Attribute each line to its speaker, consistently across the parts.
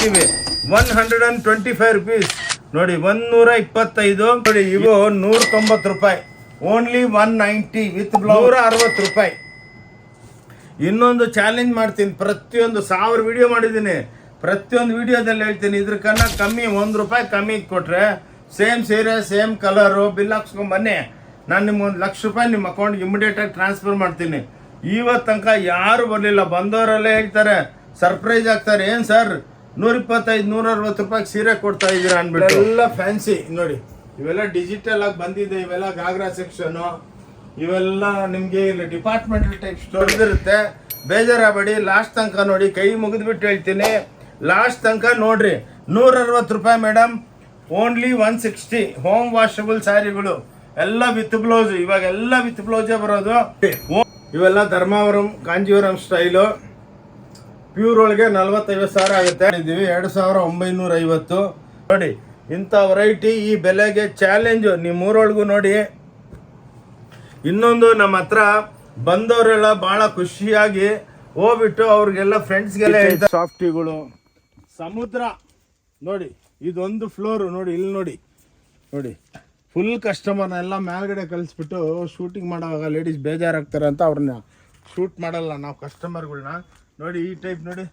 Speaker 1: ಹಾಕ್ತೀವಿ 125 rupees ನೋಡಿ, 125 ನೋಡಿ. ಇವು 190 ರೂಪಾಯಿ, ಓನ್ಲಿ 190 ವಿತ್ ಬ್ಲೌಸ್ 160 ರೂಪಾಯಿ. ಇನ್ನೊಂದು ಚಾಲೆಂಜ್ ಮಾಡ್ತೀನಿ, ಪ್ರತಿಯೊಂದು 1000 ವಿಡಿಯೋ ಮಾಡಿದ್ದೀನಿ, ಪ್ರತಿಯೊಂದು ವಿಡಿಯೋದಲ್ಲಿ ಹೇಳ್ತೀನಿ, ಇದ್ರಕನ್ನ ಕಮ್ಮಿ 1 ರೂಪಾಯಿ ಕಮ್ಮಿ ಕೊಟ್ರೆ ಸೇಮ್ ಸೀರೆ ಸೇಮ್ ಕಲರು ಬಿಲ್ ಹಾಕ್ಸ್ಕೊಂಡ್ ಬನ್ನಿ, ನಾನು ನಿಮ್ಮ 1 ಲಕ್ಷ ರೂಪಾಯಿ ನಿಮ್ಮ ಅಕೌಂಟ್ಗೆ ಇಮಿಡಿಯೇಟಾಗಿ ಟ್ರಾನ್ಸ್ಫರ್ ಮಾಡ್ತೀನಿ. ಇವತ್ತು ತನಕ ಯಾರು ಬರಲಿಲ್ಲ, ಬಂದವರಲ್ಲೇ ಹೇಳ್ತಾರೆ, ಸರ್ಪ್ರೈಸ್ ಆಗ್ತಾರೆ, ಏನು ಸರ್ 125 160 ರೂಪಾಯಿಗೆ ಸೀರೆ ಕೊಡ್ತಾ ಇದ್ದೀರಾ ಅಂದ್ಬಿಟ್ಟು. ಎಲ್ಲ ಫ್ಯಾನ್ಸಿ ನೋಡಿ, ಇವೆಲ್ಲ ಡಿಜಿಟಲ್ ಆಗಿ ಬಂದಿದೆ, ಇವೆಲ್ಲ ಗಾಗ್ರಾ ಸೆಕ್ಷನು, ಇವೆಲ್ಲ ನಿಮಗೆ ಇಲ್ಲಿ ಡಿಪಾರ್ಟ್ಮೆಂಟಲ್ ಟೈಪ್ ಸ್ಟೋರ್ ಇರುತ್ತೆ. ಬೇಜಾರಾಗಬೇಡಿ, ಲಾಸ್ಟ್ ತನಕ ನೋಡಿ, ಕೈ ಮುಗಿದ್ಬಿಟ್ಟು ಹೇಳ್ತೀನಿ, ಲಾಸ್ಟ್ ತನಕ ನೋಡ್ರಿ. 160 ರೂಪಾಯಿ ಮೇಡಮ್, ಓನ್ಲಿ 160. ಹೋಮ್ ವಾಷಬಲ್ ಸ್ಯಾರಿಗಳು ಎಲ್ಲ ವಿತ್ ಬ್ಲೌಸ್, ಇವಾಗ ಎಲ್ಲ ವಿತ್ ಬ್ಲೌಸೇ ಬರೋದು. ಇವೆಲ್ಲ ಧರ್ಮಾವರಂ ಕಾಂಜೀವರಂ ಸ್ಟೈಲು, ಪ್ಯೂರ್ ಒಳಗೆ 40-50 ಸಾವಿರ ಆಗುತ್ತೆ. ಇದ್ದೀವಿ 2950 ನೋಡಿ. ಇಂಥ ವೆರೈಟಿ ಈ ಬೆಲೆಗೆ ಚಾಲೆಂಜು ನಿಮ್ಮೂರೊಳಗೂ ನೋಡಿ. ಇನ್ನೊಂದು ನಮ್ಮ ಹತ್ರ ಬಂದವರೆಲ್ಲ ಭಾಳ ಖುಷಿಯಾಗಿ ಹೋಗ್ಬಿಟ್ಟು ಅವ್ರಿಗೆಲ್ಲ ಫ್ರೆಂಡ್ಸ್ಗೆಲ್ಲ ಸಾಫ್ಟಿಗಳು, ಸಮುದ್ರ ನೋಡಿ, ಇದೊಂದು ಫ್ಲೋರು ನೋಡಿ, ಇಲ್ಲಿ ನೋಡಿ ನೋಡಿ, ಫುಲ್ ಕಸ್ಟಮರ್ನ ಎಲ್ಲ ಮೇಲ್ಗಡೆ ಕಳಿಸ್ಬಿಟ್ಟು ಶೂಟಿಂಗ್ ಮಾಡೋವಾಗ ಲೇಡೀಸ್ ಬೇಜಾರಾಗ್ತಾರೆ ಅಂತ ಅವ್ರನ್ನ ಶೂಟ್ ಮಾಡಲ್ಲ ನಾವು ಕಸ್ಟಮರ್ಗಳನ್ನ. ನೋಡಿ ಈ ಟೈಪ್ ನೋಡಿ,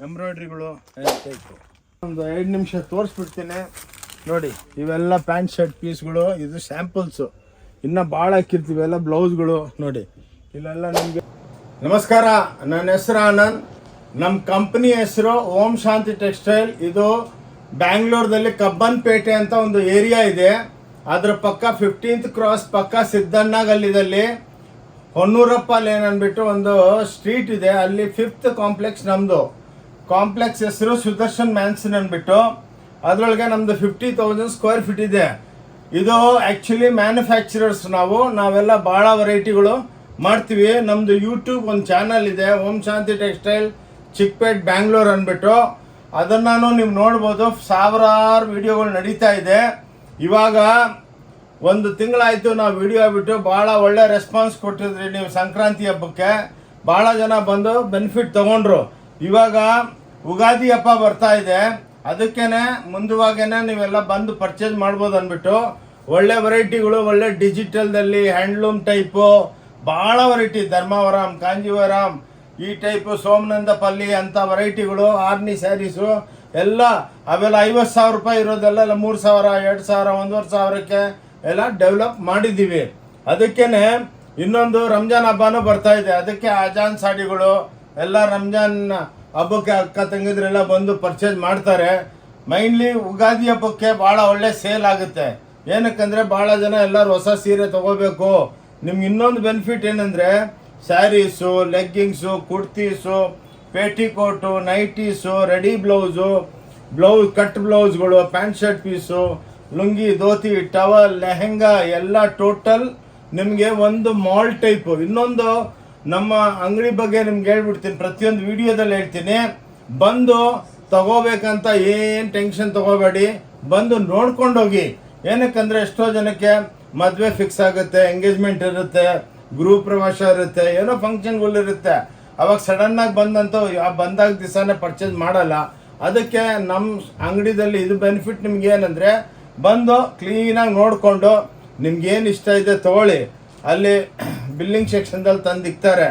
Speaker 1: ಎಂಬ್ರಾಯ್ಡ್ರಿಗಳು ಟೈಪು ಒಂದು 2 ನಿಮಿಷ ತೋರಿಸ್ಬಿಡ್ತೀನಿ ನೋಡಿ. ಇವೆಲ್ಲ ಪ್ಯಾಂಟ್ ಶರ್ಟ್ ಪೀಸ್ಗಳು, ಇದು ಸ್ಯಾಂಪಲ್ಸು, ಇನ್ನು ಭಾಳ ಹಾಕಿರ್ತೀವಿ. ಎಲ್ಲ ಬ್ಲೌಸ್ಗಳು ನೋಡಿ, ಇಲ್ಲೆಲ್ಲ ನಿಮಗೆ ನಮಸ್ಕಾರ. ನನ್ನ ಹೆಸರು ಆನಂದ್, ನಮ್ಮ ಕಂಪ್ನಿ ಹೆಸರು ಓಂ ಶಾಂತಿ ಟೆಕ್ಸ್ಟೈಲ್. ಇದು ಬ್ಯಾಂಗ್ಳೂರ್ದಲ್ಲಿ ಕಬ್ಬನ್ಪೇಟೆ ಅಂತ ಒಂದು ಏರಿಯಾ ಇದೆ, ಅದ್ರ ಪಕ್ಕ 15th ಕ್ರಾಸ್ ಪಕ್ಕ ಸಿದ್ದಣ್ಣ ಗಲ್ಲಿದಲ್ಲಿ ಹೊನ್ನೂರಪ್ಪ ಲೇನ್ ಅಂದ್ಬಿಟ್ಟು ಒಂದು ಸ್ಟ್ರೀಟ್ ಇದೆ, ಅಲ್ಲಿ 5th ಕಾಂಪ್ಲೆಕ್ಸ್ ನಮ್ಮದು. ಕಾಂಪ್ಲೆಕ್ಸ್ ಹೆಸರು ಸುದರ್ಶನ್ ಮ್ಯಾನ್ಸನ್ ಅಂದ್ಬಿಟ್ಟು, ಅದರೊಳಗೆ ನಮ್ಮದು 50,000 ಸ್ಕ್ವೇರ್ ಫೀಟ್ ಇದೆ. ಇದು ಆ್ಯಕ್ಚುಲಿ ಮ್ಯಾನುಫ್ಯಾಕ್ಚರರ್ಸ್ ನಾವೆಲ್ಲ ಭಾಳ ವೆರೈಟಿಗಳು ಮಾಡ್ತೀವಿ. ನಮ್ಮದು ಯೂಟ್ಯೂಬ್ ಒಂದು ಚಾನಲ್ ಇದೆ, ಓಂ ಶಾಂತಿ ಟೆಕ್ಸ್ಟೈಲ್ ಚಿಕ್ಕಪೇಟ್ ಬ್ಯಾಂಗ್ಳೂರ್ ಅಂದ್ಬಿಟ್ಟು, ಅದನ್ನು ನೀವು ನೋಡ್ಬೋದು. ಸಾವಿರಾರು ವಿಡಿಯೋಗಳು ನಡೀತಾ ಇದೆ. ಇವಾಗ 1 ತಿಂಗಳಾಯಿತು ನಾವು ವಿಡಿಯೋ ಬಿಟ್ಟು, ಭಾಳ ಒಳ್ಳೆ ರೆಸ್ಪಾನ್ಸ್ ಕೊಟ್ಟಿದ್ರಿ ನೀವು. ಸಂಕ್ರಾಂತಿ ಹಬ್ಬಕ್ಕೆ ಭಾಳ ಜನ ಬಂದು ಬೆನಿಫಿಟ್ ತೊಗೊಂಡ್ರು. ಇವಾಗ ಉಗಾದಿ ಹಬ್ಬ ಬರ್ತಾ ಇದೆ, ಅದಕ್ಕೇನೆ ಮುಂದುವಾಗೇನೆ ನೀವೆಲ್ಲ ಬಂದು ಪರ್ಚೇಸ್ ಮಾಡ್ಬೋದು ಅಂದ್ಬಿಟ್ಟು ಒಳ್ಳೆ ವೆರೈಟಿಗಳು, ಒಳ್ಳೆ ಡಿಜಿಟಲ್ದಲ್ಲಿ ಹ್ಯಾಂಡ್ಲೂಮ್ ಟೈಪು ಭಾಳ ವೆರೈಟಿ, ಧರ್ಮಾವರಂ ಕಾಂಜೀವರಂ ಈ ಟೈಪು, ಸೋಮನಂದ ಪಲ್ಲಿ ಅಂತ ವೆರೈಟಿಗಳು, ಆರ್ನಿ ಸ್ಯಾರೀಸು ಎಲ್ಲ ಅವೆಲ್ಲ 50,000 ರೂಪಾಯಿ ಇರೋದೆಲ್ಲ 3,000 2,000 1,500ಕ್ಕೆ ಎಲ್ಲ ಡೆವಲಪ್ ಮಾಡಿದ್ದೀವಿ. ಅದಕ್ಕೇನೆ ಇನ್ನೊಂದು ರಂಜಾನ್ ಹಬ್ಬನೂ ಬರ್ತಾ ಇದೆ, ಅದಕ್ಕೆ ಅಜಾನ್ ಸಾಡಿಗಳು ಎಲ್ಲ ರಂಜಾನ್ ಹಬ್ಬಕ್ಕೆ ಅಕ್ಕ ತಂಗಿದ್ರೆಲ್ಲ ಬಂದು ಪರ್ಚೇಸ್ ಮಾಡ್ತಾರೆ. ಮೈನ್ಲಿ ಉಗಾದಿ ಹಬ್ಬಕ್ಕೆ ಭಾಳ ಒಳ್ಳೆ ಸೇಲ್ ಆಗುತ್ತೆ. ಏನಕ್ಕಂದರೆ ಭಾಳ ಜನ ಎಲ್ಲರೂ ಹೊಸ ಸೀರೆ ತೊಗೋಬೇಕು. ನಿಮ್ಗೆ ಇನ್ನೊಂದು ಬೆನಿಫಿಟ್ ಏನಂದರೆ sarees, leggings, kurtis, petticoat, nighties, ready blouse, cut ಬ್ಲೌಸ್ಗಳು, pant shirt piece, lungi, dhoti, towel, lehenga ಎಲ್ಲ ಟೋಟಲ್ ನಿಮಗೆ ಒಂದು ಮಾಲ್ ಟೈಪು. ಇನ್ನೊಂದು ನಮ್ಮ ಅಂಗಡಿ ಬಗ್ಗೆ ನಿಮ್ಗೆ ಹೇಳ್ಬಿಡ್ತೀನಿ, ಪ್ರತಿಯೊಂದು ವಿಡಿಯೋದಲ್ಲಿ ಹೇಳ್ತೀನಿ. ಬಂದು ತಗೋಬೇಕಂತ ಏನು ಟೆನ್ಷನ್ ತಗೋಬೇಡಿ, ಬಂದು ನೋಡ್ಕೊಂಡೋಗಿ. ಏನಕ್ಕಂದರೆ ಎಷ್ಟೋ ಜನಕ್ಕೆ ಮದುವೆ ಫಿಕ್ಸ್ ಆಗುತ್ತೆ, ಎಂಗೇಜ್ಮೆಂಟ್ ಇರುತ್ತೆ, ಗ್ರೂಪ್ ಪ್ರವಾಸ ಇರುತ್ತೆ, ಏನೋ ಫಂಕ್ಷನ್ಗಳಿರುತ್ತೆ, ಅವಾಗ ಸಡನ್ನಾಗಿ ಬಂದಂತೂ ಬಂದಾಗ ದಿವಸನೇ ಪರ್ಚೇಸ್ ಮಾಡಲ್ಲ. ಅದಕ್ಕೆ ನಮ್ಮ ಅಂಗಡಿದಲ್ಲಿ ಇದು ಬೆನಿಫಿಟ್ ನಿಮ್ಗೆ ಏನಂದರೆ, ಬಂದು ಕ್ಲೀನಾಗಿ ನೋಡಿಕೊಂಡು ನಿಮ್ಗೇನು ಇಷ್ಟ ಇದೆ ತೊಗೊಳ್ಳಿ. ಅಲ್ಲಿ ಬಿಲ್ಲಿಂಗ್ ಸೆಕ್ಷನ್ದಲ್ಲಿ ತಂದಿಕ್ತಾರೆ,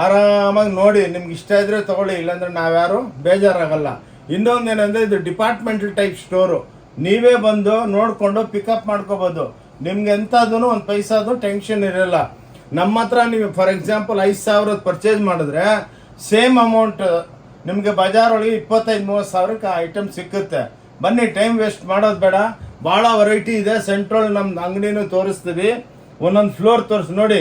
Speaker 1: ಆರಾಮಾಗಿ ನೋಡಿ, ನಿಮ್ಗೆ ಇಷ್ಟ ಇದ್ದರೆ ತೊಗೊಳ್ಳಿ, ಇಲ್ಲಾಂದರೆ ನಾವ್ಯಾರು ಬೇಜಾರಾಗಲ್ಲ. ಇನ್ನೊಂದೇನೆಂದರೆ ಇದು ಡಿಪಾರ್ಟ್ಮೆಂಟಲ್ ಟೈಪ್ ಸ್ಟೋರು, ನೀವೇ ಬಂದು ನೋಡಿಕೊಂಡು ಪಿಕಪ್ ಮಾಡ್ಕೋಬೋದು. ನಿಮ್ಗೆ ಎಂಥದೂ ಒಂದು ಪೈಸಾದು ಟೆನ್ಷನ್ ಇರಲ್ಲ. ನಮ್ಮ ಹತ್ರ ನೀವು ಫಾರ್ ಎಕ್ಸಾಂಪಲ್ 5,000 ಪರ್ಚೇಸ್ ಮಾಡಿದ್ರೆ ಸೇಮ್ ಅಮೌಂಟ್ ನಿಮಗೆ ಬಜಾರೊಳಗೆ 25-30 ಸಾವಿರಕ್ಕೆ ಐಟಮ್ ಸಿಕ್ಕುತ್ತೆ. ಬನ್ನಿ, ಟೈಮ್ ವೇಸ್ಟ್ ಮಾಡೋದು ಬೇಡ. ಭಾಳ ವೆರೈಟಿ ಇದೆ. ಸೆಂಟ್ರಲ್ ನಮ್ಮ ಅಂಗಡಿನೂ ತೋರಿಸ್ತೀವಿ, ಒಂದೊಂದು ಫ್ಲೋರ್ ತೋರಿಸಿ ನೋಡಿ.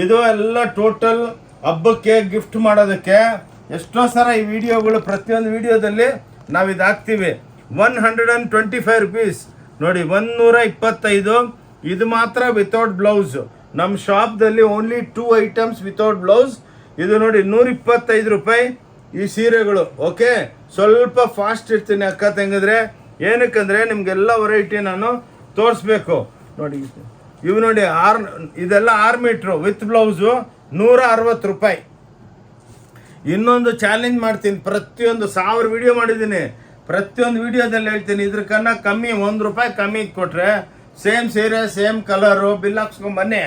Speaker 1: ಇದು ಎಲ್ಲ ಟೋಟಲ್ ಹಬ್ಬಕ್ಕೆ ಗಿಫ್ಟ್ ಮಾಡೋದಕ್ಕೆ. ಎಷ್ಟೋ ಸಲ ಈ ವಿಡಿಯೋಗಳು ಪ್ರತಿಯೊಂದು ವಿಡಿಯೋದಲ್ಲಿ ನಾವು ಇದು ಹಾಕ್ತೀವಿ. 125 rupees ನೋಡಿ, 125. ಇದು ಮಾತ್ರ ವಿತೌಟ್ ಬ್ಲೌಸ್. ನಮ್ಮ ಶಾಪ್ದಲ್ಲಿ ಓನ್ಲಿ 2 ಐಟಮ್ಸ್ ವಿತೌಟ್ ಬ್ಲೌಸ್. ಇದು ನೋಡಿ 125 ರೂಪಾಯಿ ಈ ಸೀರೆಗಳು. ಓಕೆ, ಸ್ವಲ್ಪ ಫಾಸ್ಟ್ ಇರ್ತೀನಿ ಅಕ್ಕ ತಂಗಿದ್ರೆ, ಏನಕ್ಕಂದರೆ ನಿಮಗೆಲ್ಲ ವೆರೈಟಿ ನಾನು ತೋರಿಸ್ಬೇಕು. ನೋಡಿ ಇವು ನೋಡಿ, ಇದೆಲ್ಲ 6 ಮೀಟ್ರು ವಿತ್ ಬ್ಲೌಸು 160 ರೂಪಾಯಿ. ಇನ್ನೊಂದು ಚಾಲೆಂಜ್ ಮಾಡ್ತೀನಿ, ಪ್ರತಿಯೊಂದು 1000 ವಿಡಿಯೋ ಮಾಡಿದ್ದೀನಿ, ಪ್ರತಿಯೊಂದು ವಿಡಿಯೋದಲ್ಲಿ ಹೇಳ್ತೀನಿ. ಇದ್ರಕನ್ನ ಕಮ್ಮಿ ₹1 ಕಮ್ಮಿ ಕೊಟ್ಟರೆ ಸೇಮ್ ಸೀರೆ ಸೇಮ್ ಕಲರು ಬಿಲ್ ಹಾಕ್ಸ್ಕೊಂಡು ಬನ್ನಿ,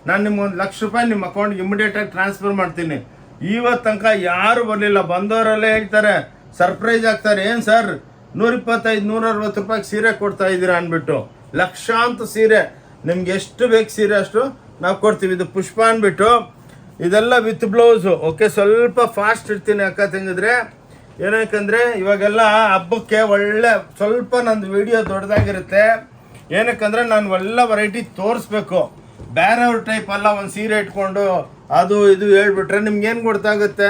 Speaker 1: ನಾನು ನಿಮ್ಗೆ ₹1,00,000 ನಿಮ್ಮ ಅಕೌಂಟ್ಗೆ ಇಮಿಡಿಯೇಟಾಗಿ ಟ್ರಾನ್ಸ್ಫರ್ ಮಾಡ್ತೀನಿ. ಇವತ್ತು ತನಕ ಯಾರು ಬರಲಿಲ್ಲ. ಬಂದವರಲ್ಲೇ ಹೇಳ್ತಾರೆ, ಸರ್ಪ್ರೈಸ್ ಆಗ್ತಾರೆ, ಏನು ಸರ್ ₹125-160 ಸೀರೆ ಕೊಡ್ತಾ ಇದ್ದೀರಾ ಅಂದ್ಬಿಟ್ಟು. ಲಕ್ಷಾಂತರ ಸೀರೆ, ನಿಮ್ಗೆ ಎಷ್ಟು ಬೇಕು ಸೀರೆ ಅಷ್ಟು ನಾವು ಕೊಡ್ತೀವಿ. ಇದು ಪುಷ್ಪ ಅಂದ್ಬಿಟ್ಟು, ಇದೆಲ್ಲ ವಿತ್ ಬ್ಲೌಸು. ಓಕೆ, ಸ್ವಲ್ಪ ಫಾಸ್ಟ್ ಇರ್ತೀನಿ ಅಕ್ಕ ತಂಗಿದ್ರೆ, ಏನಕ್ಕಂದರೆ ಇವಾಗೆಲ್ಲ ಹಬ್ಬಕ್ಕೆ ಒಳ್ಳೆ ಸ್ವಲ್ಪ ನಂದು ವಿಡಿಯೋ ದೊಡ್ಡದಾಗಿರುತ್ತೆ. ಏನಕ್ಕಂದರೆ ನಾನು ಎಲ್ಲ ವೆರೈಟಿ ತೋರಿಸ್ಬೇಕು. ಬೇರೆಯವ್ರ ಟೈಪ್ ಅಲ್ಲ ಒಂದು ಸೀರೆ ಇಟ್ಕೊಂಡು ಅದು ಇದು ಹೇಳ್ಬಿಟ್ರೆ ನಿಮ್ಗೇನು ಗೊತ್ತಾಗುತ್ತೆ,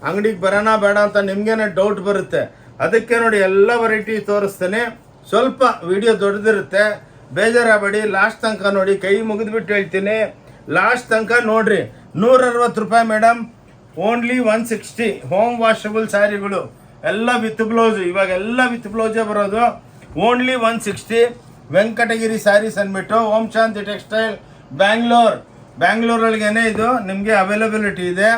Speaker 1: ಅಂಗಡಿಗೆ ಬರೋಣ ಬೇಡ ಅಂತ ನಿಮ್ಗೇನೆ ಡೌಟ್ ಬರುತ್ತೆ. ಅದಕ್ಕೆ ನೋಡಿ ಎಲ್ಲ ವೆರೈಟಿ ತೋರಿಸ್ತೇನೆ. ಸ್ವಲ್ಪ ವಿಡಿಯೋ ದೊಡ್ಡದಿರುತ್ತೆ, ಬೇಜಾರಾಗಬೇಡಿ. ಲಾಸ್ಟ್ ತನಕ ನೋಡಿ, ಕೈ ಮುಗಿದ್ಬಿಟ್ಟು ಹೇಳ್ತೀನಿ, ಲಾಸ್ಟ್ ತನಕ ನೋಡ್ರಿ. ₹160 ಮೇಡಮ್, ಓನ್ಲಿ 160. ಹೋಮ್ ವಾಷಬಲ್ ಸ್ಯಾರಿಗಳು ಎಲ್ಲ ವಿತ್ ಬ್ಲೌಸ್. ಇವಾಗ ಎಲ್ಲ ವಿತ್ ಬ್ಲೌಸೇ ಬರೋದು. ಓನ್ಲಿ 160. ವೆಂಕಟಗಿರಿ ಸ್ಯಾರೀಸ್ ಅಂದ್ಬಿಟ್ಟು ಓಂ ಶಾಂತಿ ಟೆಕ್ಸ್ಟೈಲ್ ಬ್ಯಾಂಗ್ಳೂರೊಳಗೇನೆ ಇದು ನಿಮಗೆ ಅವೈಲಬಿಲಿಟಿ ಇದೆ.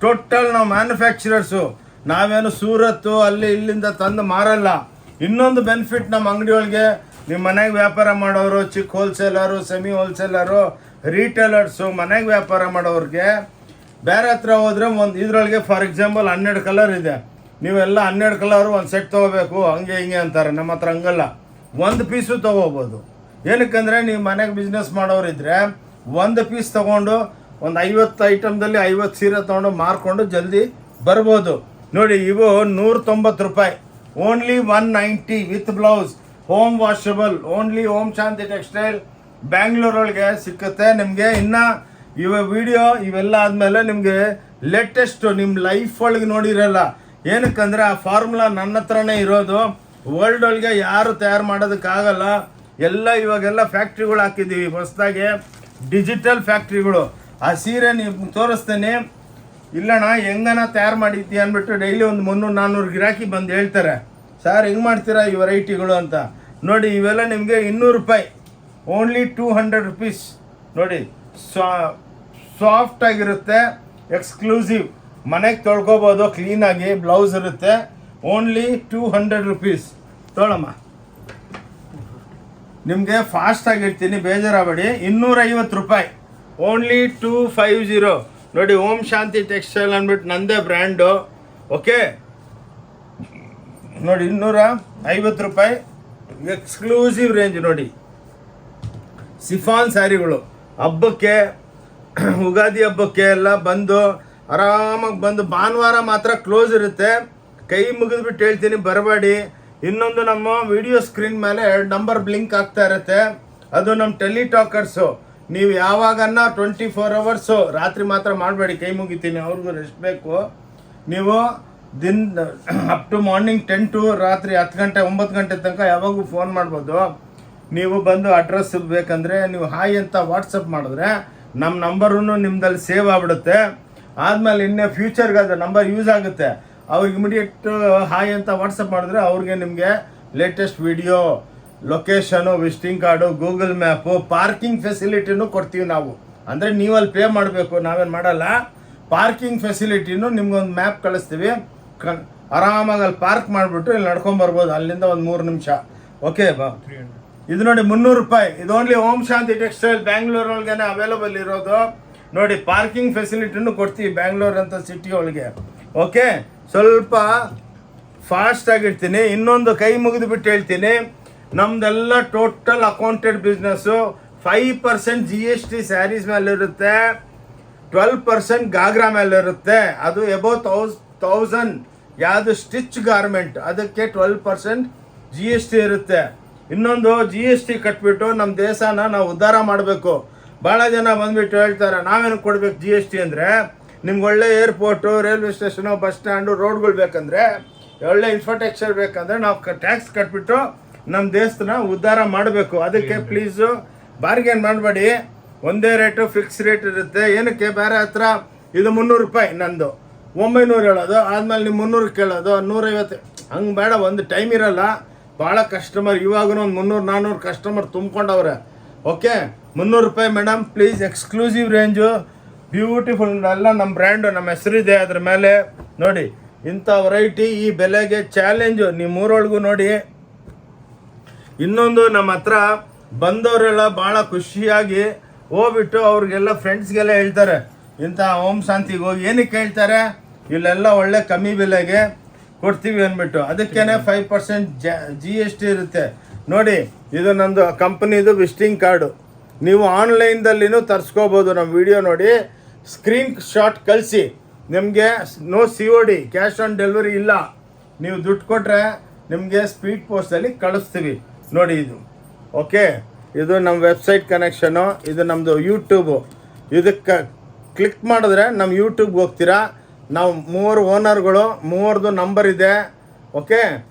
Speaker 1: ಟೋಟಲ್ ನಾವು ಮ್ಯಾನುಫ್ಯಾಕ್ಚರರ್ಸು, ನಾವೇನು ಸೂರತ್ತು ಅಲ್ಲಿ ಇಲ್ಲಿಂದ ತಂದು ಮಾರಲ್ಲ. ಇನ್ನೊಂದು ಬೆನಿಫಿಟ್ ನಮ್ಮ ಅಂಗಡಿ ಒಳಗೆ, ನಿಮ್ಮ ಮನೆಗೆ ವ್ಯಾಪಾರ ಮಾಡೋರು, ಚಿಕ್ಕ ಹೋಲ್ಸೇಲರು, ಸೆಮಿ ಹೋಲ್ಸೇಲರು, ರೀಟೇಲರ್ಸು, ಮನೆಗೆ ವ್ಯಾಪಾರ ಮಾಡೋರಿಗೆ ಬೇರೆ ಹತ್ರ ಹೋದರೆ ಒಂದು ಇದರೊಳಗೆ ಫಾರ್ ಎಕ್ಸಾಂಪಲ್ 12 ಕಲರ್ ಇದೆ, ನೀವೆಲ್ಲ 12 ಕಲರು ಒಂದು ಸೆಟ್ ತೊಗೋಬೇಕು ಹಂಗೆ ಹಿಂಗೆ ಅಂತಾರೆ. ನಮ್ಮ ಹತ್ರ ಹಂಗಲ್ಲ, ಒಂದು ಪೀಸು ತೊಗೋಬೋದು. ಏನಕ್ಕಂದರೆ ನೀವು ಮನೆಗೆ ಬಿಸ್ನೆಸ್ ಮಾಡೋರಿದ್ರೆ ಒಂದು ಪೀಸ್ ತೊಗೊಂಡು ಒಂದು 50 ಐಟಮ್ದಲ್ಲಿ 50 ಸೀರೆ ತೊಗೊಂಡು ಮಾರ್ಕೊಂಡು ಜಲ್ದಿ ಬರ್ಬೋದು. ನೋಡಿ, ಇವು ₹190, only 190 with blouse, home washable, only Om Shanti textile ಬ್ಯಾಂಗ್ಳೂರೊಳಗೆ ಸಿಕ್ಕುತ್ತೆ ನಿಮಗೆ. ಇನ್ನು ವಿಡಿಯೋ ಇವೆಲ್ಲ ಆದಮೇಲೆ ನಿಮಗೆ ಲೇಟೆಸ್ಟು ನಿಮ್ಮ ಲೈಫ್ ಒಳಗೆ ನೋಡಿರಲ್ಲ. ಏನಕ್ಕಂದರೆ ಆ ಫಾರ್ಮುಲಾ ನನ್ನ ಹತ್ರನೇ ಇರೋದು. ವರ್ಲ್ಡ್ ಒಳಗೆ ಯಾರು ತಯಾರು ಮಾಡೋದಕ್ಕಾಗಲ್ಲ. ಎಲ್ಲ ಇವಾಗೆಲ್ಲ ಫ್ಯಾಕ್ಟ್ರಿಗಳು ಹಾಕಿದ್ದೀವಿ ಹೊಸದಾಗೆ, ಡಿಜಿಟಲ್ ಫ್ಯಾಕ್ಟ್ರಿಗಳು. ಆ ಸೀರೆ ನೀವು ತೋರಿಸ್ತೇನೆ, ಇಲ್ಲಣ್ಣ ಹೆಂಗನ ತಯಾರು ಮಾಡಿದ್ದಿ ಅಂದ್ಬಿಟ್ಟು ಡೈಲಿ ಒಂದು 300-400 ಗಿರಾಕಿ ಬಂದು ಹೇಳ್ತಾರೆ, ಸರ್ ಹೆಂಗೆ ಮಾಡ್ತೀರಾ ಈ ವೆರೈಟಿಗಳು ಅಂತ. ನೋಡಿ, ಇವೆಲ್ಲ ನಿಮಗೆ ₹200, ಓನ್ಲಿ ₹200. ನೋಡಿ, ಸಾಫ್ಟ್ ಆಗಿರುತ್ತೆ, ಎಕ್ಸ್ಕ್ಲೂಸಿವ್, ಮನೆಗೆ ತೊಳ್ಕೊಬೋದು ಕ್ಲೀನಾಗಿ. ಬ್ಲೌಸ್ ಇರುತ್ತೆ, ಓನ್ಲಿ ₹200. ತೊಗೊಳಮ್ಮ, ನಿಮಗೆ ಫಾಸ್ಟ್ ಆಗಿರ್ತೀನಿ, ಬೇಜಾರಾಗಬೇಡಿ. ₹250, ಓನ್ಲಿ 250. ನೋಡಿ, ಓಂ ಶಾಂತಿ ಟೆಕ್ಸ್ಟೈಲ್ ಅಂದ್ಬಿಟ್ಟು ನಂದೇ ಬ್ರ್ಯಾಂಡು. ಓಕೆ, ನೋಡಿ ₹250 ಎಕ್ಸ್ಕ್ಲೂಸಿವ್ ರೇಂಜ್. ನೋಡಿ, ಸಿಫಾನ್ ಸ್ಯಾರಿಗಳು ಹಬ್ಬಕ್ಕೆ, ಯುಗಾದಿ ಹಬ್ಬಕ್ಕೆ ಎಲ್ಲ ಬಂದು ಆರಾಮಾಗಿ ಬಂದು. ಭಾನುವಾರ ಮಾತ್ರ ಕ್ಲೋಸ್ ಇರುತ್ತೆ, ಕೈ ಮುಗಿದ್ಬಿಟ್ಟು ಹೇಳ್ತೀನಿ, ಬರಬೇಡಿ. ಇನ್ನೊಂದು, ನಮ್ಮ ವಿಡಿಯೋ ಸ್ಕ್ರೀನ್ ಮೇಲೆ 2 ನಂಬರ್ ಬ್ಲಿಂಕ್ ಆಗ್ತಾ ಇರುತ್ತೆ, ಅದು ನಮ್ಮ ಟೆಲಿಟಾಕರ್ಸು. ನೀವು ಯಾವಾಗನ್ನ 24 ಅವರ್ಸು, ರಾತ್ರಿ ಮಾತ್ರ ಮಾಡಬೇಡಿ, ಕೈ ಮುಗಿತೀನಿ, ಅವ್ರಿಗೂ ರೆಸ್ಟ್ ಬೇಕು. ನೀವು ಅಪ್ ಟು ಮಾರ್ನಿಂಗ್ 10 to ರಾತ್ರಿ 10 ಗಂಟೆ 9 ಗಂಟೆ ತನಕ ಯಾವಾಗೂ ಫೋನ್ ಮಾಡ್ಬೋದು. ನೀವು ಬಂದು ಅಡ್ರೆಸ್ ಬೇಕಂದರೆ ನೀವು ಹಾಯ್ ಅಂತ ವಾಟ್ಸಪ್ ಮಾಡಿದ್ರೆ ನಮ್ಮ ನಂಬರೂ ನಿಮ್ಮದಲ್ಲಿ ಸೇವ್ ಆಗಿಬಿಡುತ್ತೆ. ಆದಮೇಲೆ ಇನ್ನೇ ಫ್ಯೂಚರ್ಗೆ ಅದು ನಂಬರ್ ಯೂಸ್ ಆಗುತ್ತೆ. ಅವ್ರಿಗೆ ಇಮಿಡಿಯೇಟ್ ಹಾಯ್ ಅಂತ ವಾಟ್ಸಪ್ ಮಾಡಿದ್ರೆ ಅವ್ರಿಗೆ ನಿಮಗೆ latest video, location, visiting card, Google map, parking ಫೆಸಿಲಿಟಿನೂ ಕೊಡ್ತೀವಿ ನಾವು. ಅಂದರೆ ನೀವಲ್ಲಿ ಪೇ ಮಾಡಬೇಕು, ನಾವೇನು ಮಾಡಲ್ಲ. ಪಾರ್ಕಿಂಗ್ ಫೆಸಿಲಿಟಿನೂ ನಿಮ್ಗೊಂದು ಮ್ಯಾಪ್ ಕಳಿಸ್ತೀವಿ, ಆರಾಮಾಗಿ ಅಲ್ಲಿ ಪಾರ್ಕ್ ಮಾಡಿಬಿಟ್ಟು ಇಲ್ಲಿ ನಡ್ಕೊಂಬರ್ಬೋದು, ಅಲ್ಲಿಂದ ಒಂದು 3 ನಿಮಿಷ. ಓಕೆ ಬಾ. ಇದು ನೋಡಿ ₹300. ಇದು only Om Shanti textile ಬ್ಯಾಂಗ್ಳೂರೊಳಗೇನೆ available ಇರೋದು. ನೋಡಿ, ಪಾರ್ಕಿಂಗ್ ಫೆಸಿಲಿಟಿನೂ ಕೊಡ್ತೀವಿ ಬ್ಯಾಂಗ್ಳೂರ್ ಅಂತ ಸಿಟಿ ಒಳಗೆ. ಓಕೆ, ಸ್ವಲ್ಪ ಫಾಸ್ಟ್ ಆಗಿರ್ತೀನಿ. ಇನ್ನೊಂದು ಕೈ ಮುಗಿದುಬಿಟ್ಟು ಹೇಳ್ತೀನಿ, ನಮ್ದೆಲ್ಲ total accounted business. 5% GST saris ಮೇಲೆ ಇರುತ್ತೆ, 12% ಗಾಗ್ರಾ ಮೇಲೆ ಇರುತ್ತೆ. ಅದು ಎಬೌವ್ 1000 ಯಾವುದು ಸ್ಟಿಚ್ ಗಾರ್ಮೆಂಟ್, ಅದಕ್ಕೆ 12% GST ಇರುತ್ತೆ. ಇನ್ನೊಂದು, GST ಕಟ್ಬಿಟ್ಟು ನಮ್ಮ ದೇಶನ ನಾವು ಉದ್ಧಾರ ಮಾಡಬೇಕು. ಭಾಳ ಜನ ಬಂದುಬಿಟ್ಟು ಹೇಳ್ತಾರೆ, ನಾವೇನು ಕೊಡ್ಬೇಕು GST ಅಂದರೆ, ನಿಮ್ಗೆ ಒಳ್ಳೆ airport, railway station, bus stand, ರೋಡ್ಗಳು ಬೇಕಂದರೆ, ಒಳ್ಳೆ ಇನ್ಫ್ರಾಸ್ಟ್ರಕ್ಚರ್ ಬೇಕಂದರೆ ನಾವು ಟ್ಯಾಕ್ಸ್ ಕಟ್ಬಿಟ್ಟು ನಮ್ಮ ದೇಶನ ಉದ್ಧಾರ ಮಾಡಬೇಕು. ಅದಕ್ಕೆ ಪ್ಲೀಸು ಬಾರ್ಗೇನ್ ಮಾಡಬೇಡಿ, ಒಂದೇ ರೇಟು, ಫಿಕ್ಸ್ ರೇಟ್ ಇರುತ್ತೆ. ಏನಕ್ಕೆ ಬೇರೆ ಹತ್ರ ಇದು ₹300 ನಂದು 900 ಹೇಳೋದು, ಆದಮೇಲೆ ನೀವು 300 ಕೇಳೋದು, 150 ಹಂಗೆ ಬೇಡ. ಒಂದು ಟೈಮ್ ಇರಲ್ಲ, ಭಾಳ ಕಸ್ಟಮರ್, ಇವಾಗೂ ಒಂದು 300-400 ಕಸ್ಟಮರ್ ತುಂಬ್ಕೊಂಡವ್ರೆ. Okay, ₹300 madam, please. Exclusive range, beautiful, ಎಲ್ಲ ನಮ್ಮ ಬ್ರ್ಯಾಂಡು, ನಮ್ಮ ಹೆಸರಿದೆ ಅದ್ರ ಮೇಲೆ. ನೋಡಿ, ಇಂಥ ವೆರೈಟಿ ಈ ಬೆಲೆಗೆ ಚಾಲೆಂಜು ನಿಮ್ಮೂರೊಳಗೂ ನೋಡಿ. ಇನ್ನೊಂದು ನಮ್ಮ ಹತ್ರ ಬಂದವರೆಲ್ಲ ಭಾಳ ಖುಷಿಯಾಗಿ ಹೋಗ್ಬಿಟ್ಟು ಅವ್ರಿಗೆಲ್ಲ ಫ್ರೆಂಡ್ಸ್ಗೆಲ್ಲ ಹೇಳ್ತಾರೆ, ಇಂಥ ಓಂ ಶಾಂತಿಗೆ ಹೋಗಿ ಏನಕ್ಕೆ ಹೇಳ್ತಾರೆ, ಇಲ್ಲೆಲ್ಲ ಒಳ್ಳೆ ಕಮ್ಮಿ ಬೆಲೆಗೆ ಕೊಡ್ತೀವಿ ಅಂದ್ಬಿಟ್ಟು. ಅದಕ್ಕೇನೆ 5% GST ಇರುತ್ತೆ ನೋಡಿ. ಇದು ನಂದು ಕಂಪ್ನಿದು ವಿಸಿಟಿಂಗ್ ಕಾರ್ಡು. ನೀವು ಆನ್ಲೈನ್ದಲ್ಲಿನೂ ತರಿಸ್ಕೋಬೋದು. ನಮ್ಮ ವಿಡಿಯೋ ನೋಡಿ ಸ್ಕ್ರೀನ್ ಶಾಟ್ ಕಳಿಸಿ. ನಿಮಗೆ no COD, cash on delivery ಇಲ್ಲ. ನೀವು ದುಡ್ಡು ಕೊಟ್ಟರೆ ನಿಮಗೆ ಸ್ಪೀಡ್ ಪೋಸ್ಟಲ್ಲಿ ಕಳಿಸ್ತೀವಿ ನೋಡಿ. ಇದು ಓಕೆ, ಇದು ನಮ್ಮ ವೆಬ್ಸೈಟ್ ಕನೆಕ್ಷನು. ಇದು ನಮ್ಮದು ಯೂಟ್ಯೂಬು. ಇದಕ್ಕೆ ಕ್ಲಿಕ್ ಮಾಡಿದ್ರೆ ನಮ್ಮ ಯೂಟ್ಯೂಬ್ಗೆ ಹೋಗ್ತೀರಾ. ನಾವು 3 ಓನರ್ಗಳು, 3 ನಂಬರ್ ಇದೆ. ಓಕೆ,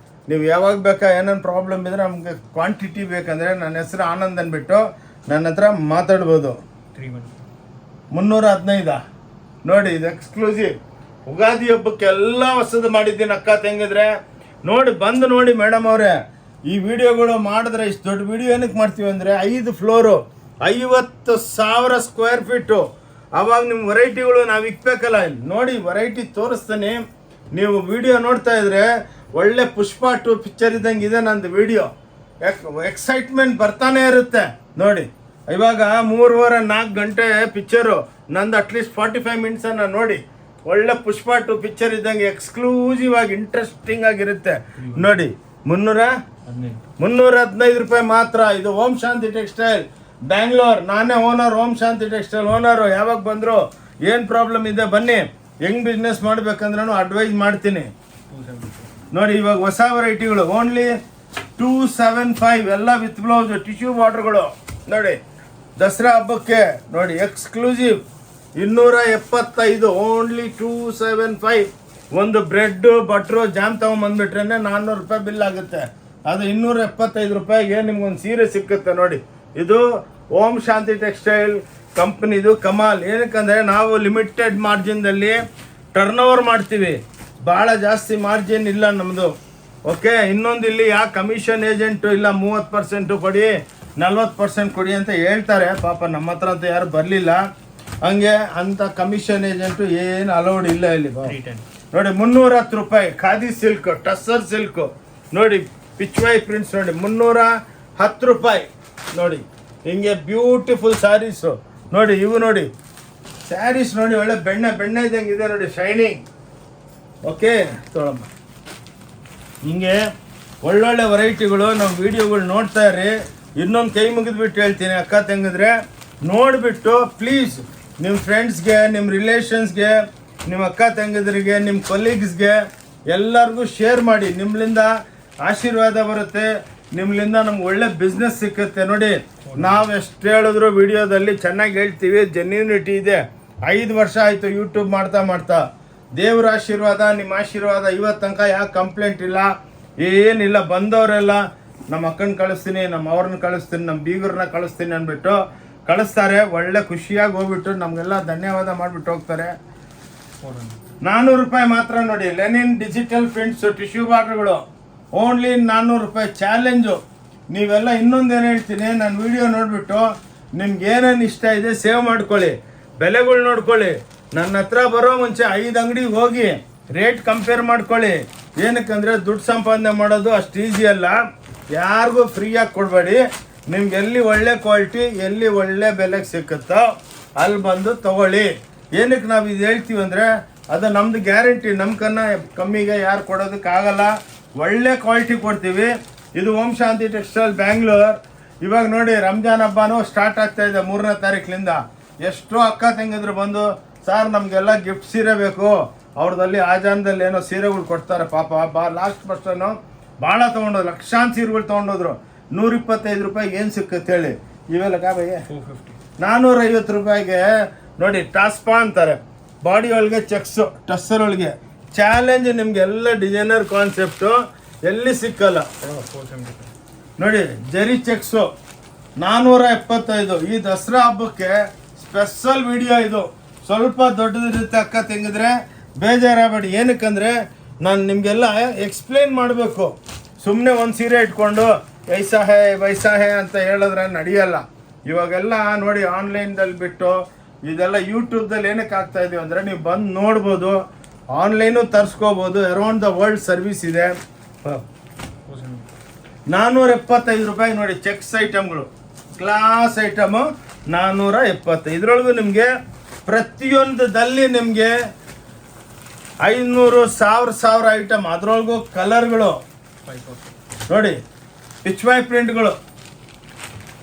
Speaker 1: ನೀವು ಯಾವಾಗ ಬೇಕಾ ಏನೇನು ಪ್ರಾಬ್ಲಮ್ ಇದ್ದರೆ ನಮಗೆ ಕ್ವಾಂಟಿಟಿ ಬೇಕಂದರೆ ನನ್ನ ಹೆಸರು ಆನಂದ್ ಅಂದ್ಬಿಟ್ಟು ನನ್ನ ಹತ್ರ ಮಾತಾಡ್ಬೋದು. 315 ನೋಡಿ, ಇದು ಎಕ್ಸ್ಕ್ಲೂಸಿವ್. ಉಗಾದಿ ಹಬ್ಬಕ್ಕೆ ಎಲ್ಲ ಹೊಸದು ಮಾಡಿದ್ದೀನಿ ಅಕ್ಕ ತಂಗಿದ್ರೆ. ನೋಡಿ ಬಂದು ನೋಡಿ ಮೇಡಮ್ ಅವರೇ, ಈ ವಿಡಿಯೋಗಳು ಮಾಡಿದ್ರೆ ಇಷ್ಟು ದೊಡ್ಡ ವಿಡಿಯೋ ಏನಕ್ಕೆ ಮಾಡ್ತೀವಿ ಅಂದರೆ 5 ಫ್ಲೋರು 50,000 ಸ್ಕ್ವೇರ್ ಫೀಟು. ಆವಾಗ ನಿಮ್ಮ ವೆರೈಟಿಗಳು ನಾವು ಇಕ್ಬೇಕಲ್ಲ. ನೋಡಿ ವೆರೈಟಿ ತೋರಿಸ್ತೀನಿ. ನೀವು ವಿಡಿಯೋ ನೋಡ್ತಾ ಇದ್ರೆ ಒಳ್ಳೆ ಪುಷ್ಪ 2 ಪಿಕ್ಚರ್ ಇದ್ದಂಗೆ ಇದೆ ನಂದು ವಿಡಿಯೋ. ಎಕ್ಸೈಟ್ಮೆಂಟ್ ಬರ್ತಾನೆ ಇರುತ್ತೆ ನೋಡಿ. ಇವಾಗ 3-4 ಗಂಟೆ ಪಿಕ್ಚರು ನಂದು, ಅಟ್ಲೀಸ್ಟ್ 45 ಮಿನಿಟ್ಸನ್ನು ನೋಡಿ. ಒಳ್ಳೆ ಪುಷ್ಪ 2 ಪಿಕ್ಚರ್ ಇದ್ದಂಗೆ ಎಕ್ಸ್ಕ್ಲೂಸಿವ್ ಆಗಿ ಇಂಟ್ರೆಸ್ಟಿಂಗ್ ಆಗಿರುತ್ತೆ ನೋಡಿ. 315 ರೂಪಾಯಿ ಮಾತ್ರ. ಇದು ಓಂ ಶಾಂತಿ ಟೆಕ್ಸ್ಟೈಲ್ ಬ್ಯಾಂಗ್ಳೂರ್. ನಾನೇ ಓನರ್, ಓಂ ಶಾಂತಿ ಟೆಕ್ಸ್ಟೈಲ್ ಓನರು. ಯಾವಾಗ ಬಂದರು, ಏನು ಪ್ರಾಬ್ಲಮ್ ಇದೆ ಬನ್ನಿ, ಹೆಂಗೆ ಬಿಸ್ನೆಸ್ ಮಾಡ್ಬೇಕಂದ್ರೂ ಅಡ್ವೈಸ್ ಮಾಡ್ತೀನಿ ನೋಡಿ. ಇವಾಗ ಹೊಸ ವೆರೈಟಿಗಳು ಓನ್ಲಿ 275, ಎಲ್ಲ ವಿತ್ ಬ್ಲೌಸ್, ಟಿಶ್ಯೂ ಬಾರ್ಡರ್ಗಳು ನೋಡಿ. ದಸರಾ ಹಬ್ಬಕ್ಕೆ ನೋಡಿ ಎಕ್ಸ್ಕ್ಲೂಸಿವ್ 275, ಓನ್ಲಿ 275. ಒಂದು ಬ್ರೆಡ್ಡು ಬಟ್ರು ಜಾಮ್ ತೊಗೊಂಬಂದ್ಬಿಟ್ರೆ 400 ರೂಪಾಯಿ ಬಿಲ್ ಆಗುತ್ತೆ. ಅದು 275 ರೂಪಾಯಿಗೆ ನಿಮ್ಗೊಂದು ಸೀರೆ ಸಿಕ್ಕುತ್ತೆ ನೋಡಿ. ಇದು ಓಂ ಶಾಂತಿ ಟೆಕ್ಸ್ಟೈಲ್ ಕಂಪ್ನಿದು ಕಮಾಲ್. ಏನಕ್ಕಂದರೆ ನಾವು ಲಿಮಿಟೆಡ್ ಮಾರ್ಜಿನ್ದಲ್ಲಿ ಟರ್ನ್ ಓವರ್ ಮಾಡ್ತೀವಿ, ಭಾಳ ಜಾಸ್ತಿ ಮಾರ್ಜಿನ್ ಇಲ್ಲ ನಮ್ಮದು. ಓಕೆ, ಇನ್ನೊಂದು ಇಲ್ಲಿ ಯಾವ ಕಮಿಷನ್ ಏಜೆಂಟು ಇಲ್ಲ 30% ಕೊಡಿ 40% ಕೊಡಿ ಅಂತ ಹೇಳ್ತಾರೆ. ಪಾಪ ನಮ್ಮ ಹತ್ರ ಅಂತೂ ಯಾರು ಬರಲಿಲ್ಲ. ಹಂಗೆ ಅಂಥ ಕಮಿಷನ್ ಏಜೆಂಟು ಏನು ಅಲೌಡ್ ಇಲ್ಲ ಇಲ್ಲಿ. ನೋಡಿ 310 ರೂಪಾಯಿ ಖಾದಿ ಸಿಲ್ಕ್, ಟಸ್ಸರ್ ಸಿಲ್ಕು ನೋಡಿ, ಪಿಚ್ವಾಯ್ ಪ್ರಿಂಟ್ಸ್ ನೋಡಿ 310 ರೂಪಾಯಿ ನೋಡಿ. ಹಿಂಗೆ ಬ್ಯೂಟಿಫುಲ್ ಸ್ಯಾರೀಸು ನೋಡಿ. ಇವು ನೋಡಿ ಸ್ಯಾರೀಸ್ ನೋಡಿ, ಒಳ್ಳೆ ಬೆಣ್ಣೆ ಇದ್ದಂಗೆ ಇದೆ ನೋಡಿ, ಶೈನಿಂಗ್. ಓಕೆ, ತೊಳಮ್ಮ. ಹಿಂಗೆ ಒಳ್ಳೊಳ್ಳೆ ವೆರೈಟಿಗಳು ನಮ್ಮ ವಿಡಿಯೋಗಳು ನೋಡ್ತಾ ಇರಿ. ಇನ್ನೊಂದು ಕೈ ಮುಗಿದ್ಬಿಟ್ಟು ಹೇಳ್ತೀನಿ ಅಕ್ಕ ತಂಗಿದ್ರೆ, ನೋಡಿಬಿಟ್ಟು ಪ್ಲೀಸ್ ನಿಮ್ಮ ಫ್ರೆಂಡ್ಸ್ಗೆ, ನಿಮ್ಮ ರಿಲೇಷನ್ಸ್ಗೆ, ನಿಮ್ಮ ಅಕ್ಕ ತಂಗಿದ್ರಿಗೆ, ನಿಮ್ಮ ಕೊಲೀಗ್ಸ್ಗೆ ಎಲ್ಲರಿಗೂ ಶೇರ್ ಮಾಡಿ. ನಿಮ್ಮಿಂದ ಆಶೀರ್ವಾದ ಬರುತ್ತೆ, ನಿಮ್ಮಿಂದ ನಮ್ಗೆ ಒಳ್ಳೆ ಬಿಸ್ನೆಸ್ ಸಿಕ್ಕುತ್ತೆ ನೋಡಿ. ನಾವು ಎಷ್ಟು ಹೇಳಿದ್ರು ವಿಡಿಯೋದಲ್ಲಿ ಚೆನ್ನಾಗಿ ಹೇಳ್ತೀವಿ, ಜೆನ್ಯೂನಿಟಿ ಇದೆ. 5 ವರ್ಷ ಆಯಿತು ಯೂಟ್ಯೂಬ್ ಮಾಡ್ತಾ. ದೇವ್ರ ಆಶೀರ್ವಾದ, ನಿಮ್ಮ ಆಶೀರ್ವಾದ. ಇವತ್ತು ತನಕ ಯಾವ ಕಂಪ್ಲೇಂಟ್ ಇಲ್ಲ, ಏನಿಲ್ಲ. ಬಂದವರೆಲ್ಲ ನಮ್ಮ ಅಕ್ಕನ ಕಳಿಸ್ತೀನಿ, ನಮ್ಮ ಅವ್ರನ್ನ ಕಳಿಸ್ತೀನಿ, ನಮ್ಮ ಬೀಗರನ್ನ ಕಳಿಸ್ತೀನಿ ಅಂದ್ಬಿಟ್ಟು ಕಳಿಸ್ತಾರೆ. ಒಳ್ಳೆ ಖುಷಿಯಾಗಿ ಹೋಗ್ಬಿಟ್ಟು ನಮಗೆಲ್ಲ ಧನ್ಯವಾದ ಮಾಡಿಬಿಟ್ಟು ಹೋಗ್ತಾರೆ. 400 ರೂಪಾಯಿ ಮಾತ್ರ ನೋಡಿ. ಲೆನಿನ್ ಡಿಜಿಟಲ್ ಪ್ರಿಂಟ್ಸು ಟಿಶ್ಯೂ ಬಾರ್ಡರ್ಗಳು ಓನ್ಲಿ 400 ರೂಪಾಯಿ ಚಾಲೆಂಜು. ನೀವೆಲ್ಲ ಇನ್ನೊಂದೇನು ಹೇಳ್ತೀನಿ, ನಾನು ವಿಡಿಯೋ ನೋಡಿಬಿಟ್ಟು ನಿಮ್ಗೆ ಏನೇನು ಇಷ್ಟ ಇದೆ ಸೇವ್ ಮಾಡ್ಕೊಳ್ಳಿ, ಬೆಲೆಗಳು ನೋಡ್ಕೊಳ್ಳಿ. ನನ್ನ ಹತ್ರ ಬರೋ ಮುಂಚೆ 5 ಅಂಗಡಿಗೆ ಹೋಗಿ ರೇಟ್ ಕಂಪೇರ್ ಮಾಡ್ಕೊಳ್ಳಿ. ಏನಕ್ಕಂದರೆ ದುಡ್ಡು ಸಂಪಾದನೆ ಮಾಡೋದು ಅಷ್ಟು ಈಸಿ ಅಲ್ಲ. ಯಾರಿಗೂ ಫ್ರೀಯಾಗಿ ಕೊಡಬೇಡಿ. ನಿಮ್ಗೆ ಎಲ್ಲಿ ಒಳ್ಳೆ ಕ್ವಾಲಿಟಿ, ಎಲ್ಲಿ ಒಳ್ಳೆ ಬೆಲೆಗೆ ಸಿಕ್ಕುತ್ತೋ ಅಲ್ಲಿ ಬಂದು ತೊಗೊಳ್ಳಿ. ಏನಕ್ಕೆ ನಾವು ಇದು ಹೇಳ್ತೀವಿ ಅಂದರೆ ಅದು ನಮ್ಮದು ಗ್ಯಾರಂಟಿ. ನಮ್ಮ ಕಮ್ಮಿಗೆ ಯಾರು ಕೊಡೋದಕ್ಕಾಗಲ್ಲ. ಒಳ್ಳೆ ಕ್ವಾಲಿಟಿ ಕೊಡ್ತೀವಿ. ಇದು ಓಂ ಶಾಂತಿ ಟೆಕ್ಸ್ಟೈಲ್ ಬ್ಯಾಂಗ್ಳೂರ್. ಇವಾಗ ನೋಡಿ ರಂಜಾನ್ ಹಬ್ಬನೂ ಸ್ಟಾರ್ಟ್ ಆಗ್ತಾ ಇದೆ 3ನೇ ತಾರೀಕಿನಿಂದ. ಎಷ್ಟೋ ಅಕ್ಕ ತಂಗಿದ್ರು ಬಂದು, ಸರ್ ನಮಗೆಲ್ಲ ಗಿಫ್ಟ್ ಸೀರೆ ಬೇಕು. ಅವ್ರದಲ್ಲಿ ಆಜಾನದಲ್ಲಿ ಏನೋ ಸೀರೆಗಳು ಕೊಡ್ತಾರೆ. ಪಾಪ ಲಾಸ್ಟ್ ಪರ್ಸನ್ನು ಭಾಳ ತೊಗೊಂಡೋದ್ರು, ಲಕ್ಷಾಂತರ ಸೀರೆಗಳು ತೊಗೊಂಡೋದ್ರು. 125 ರೂಪಾಯಿಗೆ ಏನು ಸಿಕ್ಕತ್ತೆ ಹೇಳಿ. ಇವೆಲ್ಲ ಕಾಬಯ್ಯ 450 ರೂಪಾಯಿಗೆ ನೋಡಿ ಟಾಸ್ಪಾ ಅಂತಾರೆ. ಬಾಡಿ ಒಳಗೆ ಚೆಕ್ಸು, ಟಸ್ಸರ್ ಒಳಗೆ ಚಾಲೆಂಜ್. ನಿಮಗೆಲ್ಲ ಡಿಸೈನರ್ ಕಾನ್ಸೆಪ್ಟು ಎಲ್ಲಿ ಸಿಕ್ಕಲ್ಲ ನೋಡಿ. ಜರಿ ಚೆಕ್ಸು 475. ಈ ದಸರಾ ಹಬ್ಬಕ್ಕೆ ಸ್ಪೆಷಲ್ ವಿಡಿಯೋ ಇದು. ಸ್ವಲ್ಪ ದೊಡ್ಡದಿರುತ್ತೆ ಅಕ್ಕ ತೆಗೆದ್ರೆ ಬೇಜಾರಾಗಬೇಡಿ. ಏನಕ್ಕಂದರೆ ನಾನು ನಿಮಗೆಲ್ಲ ಎಕ್ಸ್ಪ್ಲೇನ್ ಮಾಡಬೇಕು. ಸುಮ್ಮನೆ ಒಂದು ಸೀರೆ ಇಟ್ಕೊಂಡು ವೈಸಾ ಹೇ ಅಂತ ಹೇಳಿದ್ರೆ ನಡೆಯಲ್ಲ. ಇವಾಗೆಲ್ಲ ನೋಡಿ ಆನ್ಲೈನ್ದಲ್ಲಿ ಬಿಟ್ಟು ಇದೆಲ್ಲ ಯೂಟ್ಯೂಬ್ದಲ್ಲಿ ಏನಕ್ಕೆ ಆಗ್ತಾ ಇದೀವಿ ಅಂದರೆ ನೀವು ಬಂದು ನೋಡ್ಬೋದು. ಆನ್ಲೈನು ತರಿಸ್ಕೋಬೋದು. ಅರೌಂಡ್ ದ ವರ್ಲ್ಡ್ ಸರ್ವಿಸ್ ಇದೆ. 475 ರೂಪಾಯಿ ನೋಡಿ. ಚೆಕ್ಸ್ ಐಟಮ್ಗಳು, ಕ್ಲಾಸ್ ಐಟಮು 470. ಇದರೊಳಗೂ ನಿಮಗೆ ಪ್ರತಿಯೊಂದದಲ್ಲಿ ನಿಮಗೆ 500 1000 ಐಟಮ್. ಅದರೊಳಗೂ ಕಲರ್ಗಳು ನೋಡಿ, ಪಿಚ್ವೈ ಪ್ರಿಂಟ್ಗಳು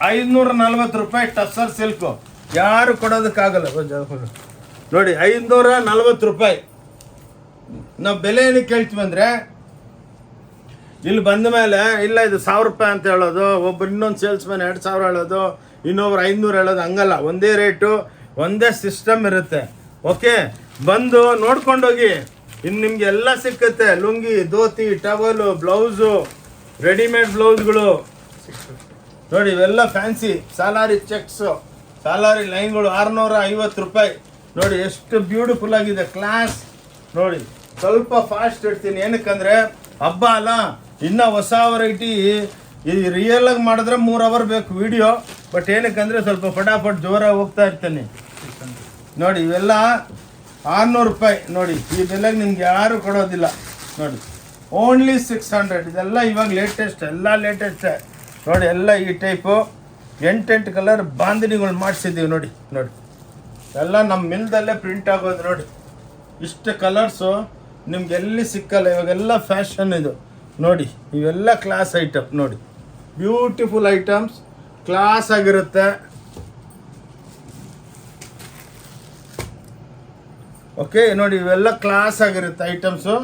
Speaker 1: 540 ರೂಪಾಯಿ. ಟಸ್ಸರ್ ಸಿಲ್ಕು ಯಾರು ಕೊಡೋದಕ್ಕಾಗಲ್ಲ ನೋಡಿ. 540 ರೂಪಾಯಿ. ನಾವು ಬೆಲೆ ಏನಕ್ಕೆ ಕೇಳ್ತೀವಿ ಅಂದರೆ, ಇಲ್ಲಿ ಬಂದ ಮೇಲೆ ಇಲ್ಲ ಇದು 1000 ರೂಪಾಯಿ ಅಂತ ಹೇಳೋದು, ಒಬ್ಬರು ಇನ್ನೊಂದು ಸೇಲ್ಸ್ಮನ್ 2000 ಹೇಳೋದು, ಇನ್ನೊಬ್ರು 500 ಹೇಳೋದು, ಹಂಗಲ್ಲ. ಒಂದೇ ರೇಟು, ಒಂದೇ ಸಿಸ್ಟಮ್ ಇರುತ್ತೆ. ಓಕೆ, ಬಂದು ನೋಡ್ಕೊಂಡೋಗಿ. ಇನ್ನು ನಿಮಗೆ ಎಲ್ಲ ಸಿಕ್ಕುತ್ತೆ. Lungi, dhoti, towel, blouse, readymade ಬ್ಲೌಸ್ಗಳು ನೋಡಿ. ಇವೆಲ್ಲ ಫ್ಯಾನ್ಸಿ ಸಾಲಾರಿ ಚೆಕ್ಸು, ಸಾಲಾರಿ ಲೈನ್ಗಳು 650 ರೂಪಾಯಿ ನೋಡಿ. ಎಷ್ಟು ಬ್ಯೂಟಿಫುಲ್ ಆಗಿದೆ, ಕ್ಲಾಸ್ ನೋಡಿ. ಸ್ವಲ್ಪ ಫಾಸ್ಟ್ ಇಡ್ತೀನಿ, ಏನಕ್ಕಂದರೆ ಹಬ್ಬ ಅಲ್ಲ. ಇನ್ನೂ ಹೊಸ ವೆರೈಟಿ ಈ ರಿಯಲ್ ಆಗಿ ಮಾಡಿದ್ರೆ 3 ಅವರ್ ಬೇಕು ವಿಡಿಯೋ. ಬಟ್ ಏನಕ್ಕಂದರೆ ಸ್ವಲ್ಪ ಫಟಾಫಟ್ ಜೋರಾಗಿ ಹೋಗ್ತಾ ಇರ್ತೀನಿ ನೋಡಿ. ಇವೆಲ್ಲ 600 ರೂಪಾಯಿ ನೋಡಿ. ಈ ಬೆಲೆಗೆ ನಿಮ್ಗೆ ಯಾರು ಕೊಡೋದಿಲ್ಲ ನೋಡಿ. ಓನ್ಲಿ 600. ಇದೆಲ್ಲ ಇವಾಗ ಲೇಟೆಸ್ಟ್, ಎಲ್ಲ ಲೇಟೆಸ್ಟೇ ನೋಡಿ. ಎಲ್ಲ ಈ ಟೈಪು 8 ಕಲರ್ ಬಾಂಧನಿಗಳು ಮಾಡಿಸಿದ್ದೀವಿ ನೋಡಿ. ನೋಡಿ ಎಲ್ಲ ನಮ್ಮ ಮಿಲ್ದಲ್ಲೇ ಪ್ರಿಂಟ್ ಆಗೋದು ನೋಡಿ. ಇಷ್ಟು ಕಲರ್ಸು ನಿಮ್ಗೆ ಎಲ್ಲಿ ಸಿಕ್ಕಲ್ಲ. ಇವಾಗೆಲ್ಲ ಫ್ಯಾಷನ್ ಇದು ನೋಡಿ. ಇವೆಲ್ಲ ಕ್ಲಾಸ್ ಐಟಮ್ ನೋಡಿ. ಬ್ಯೂಟಿಫುಲ್ ಐಟಮ್ಸ್, ಕ್ಲಾಸ್ ಆಗಿರುತ್ತೆ. ಓಕೆ ನೋಡಿ, ಇವೆಲ್ಲ ಕ್ಲಾಸ್ ಆಗಿರುತ್ತೆ ಐಟಮ್ಸು.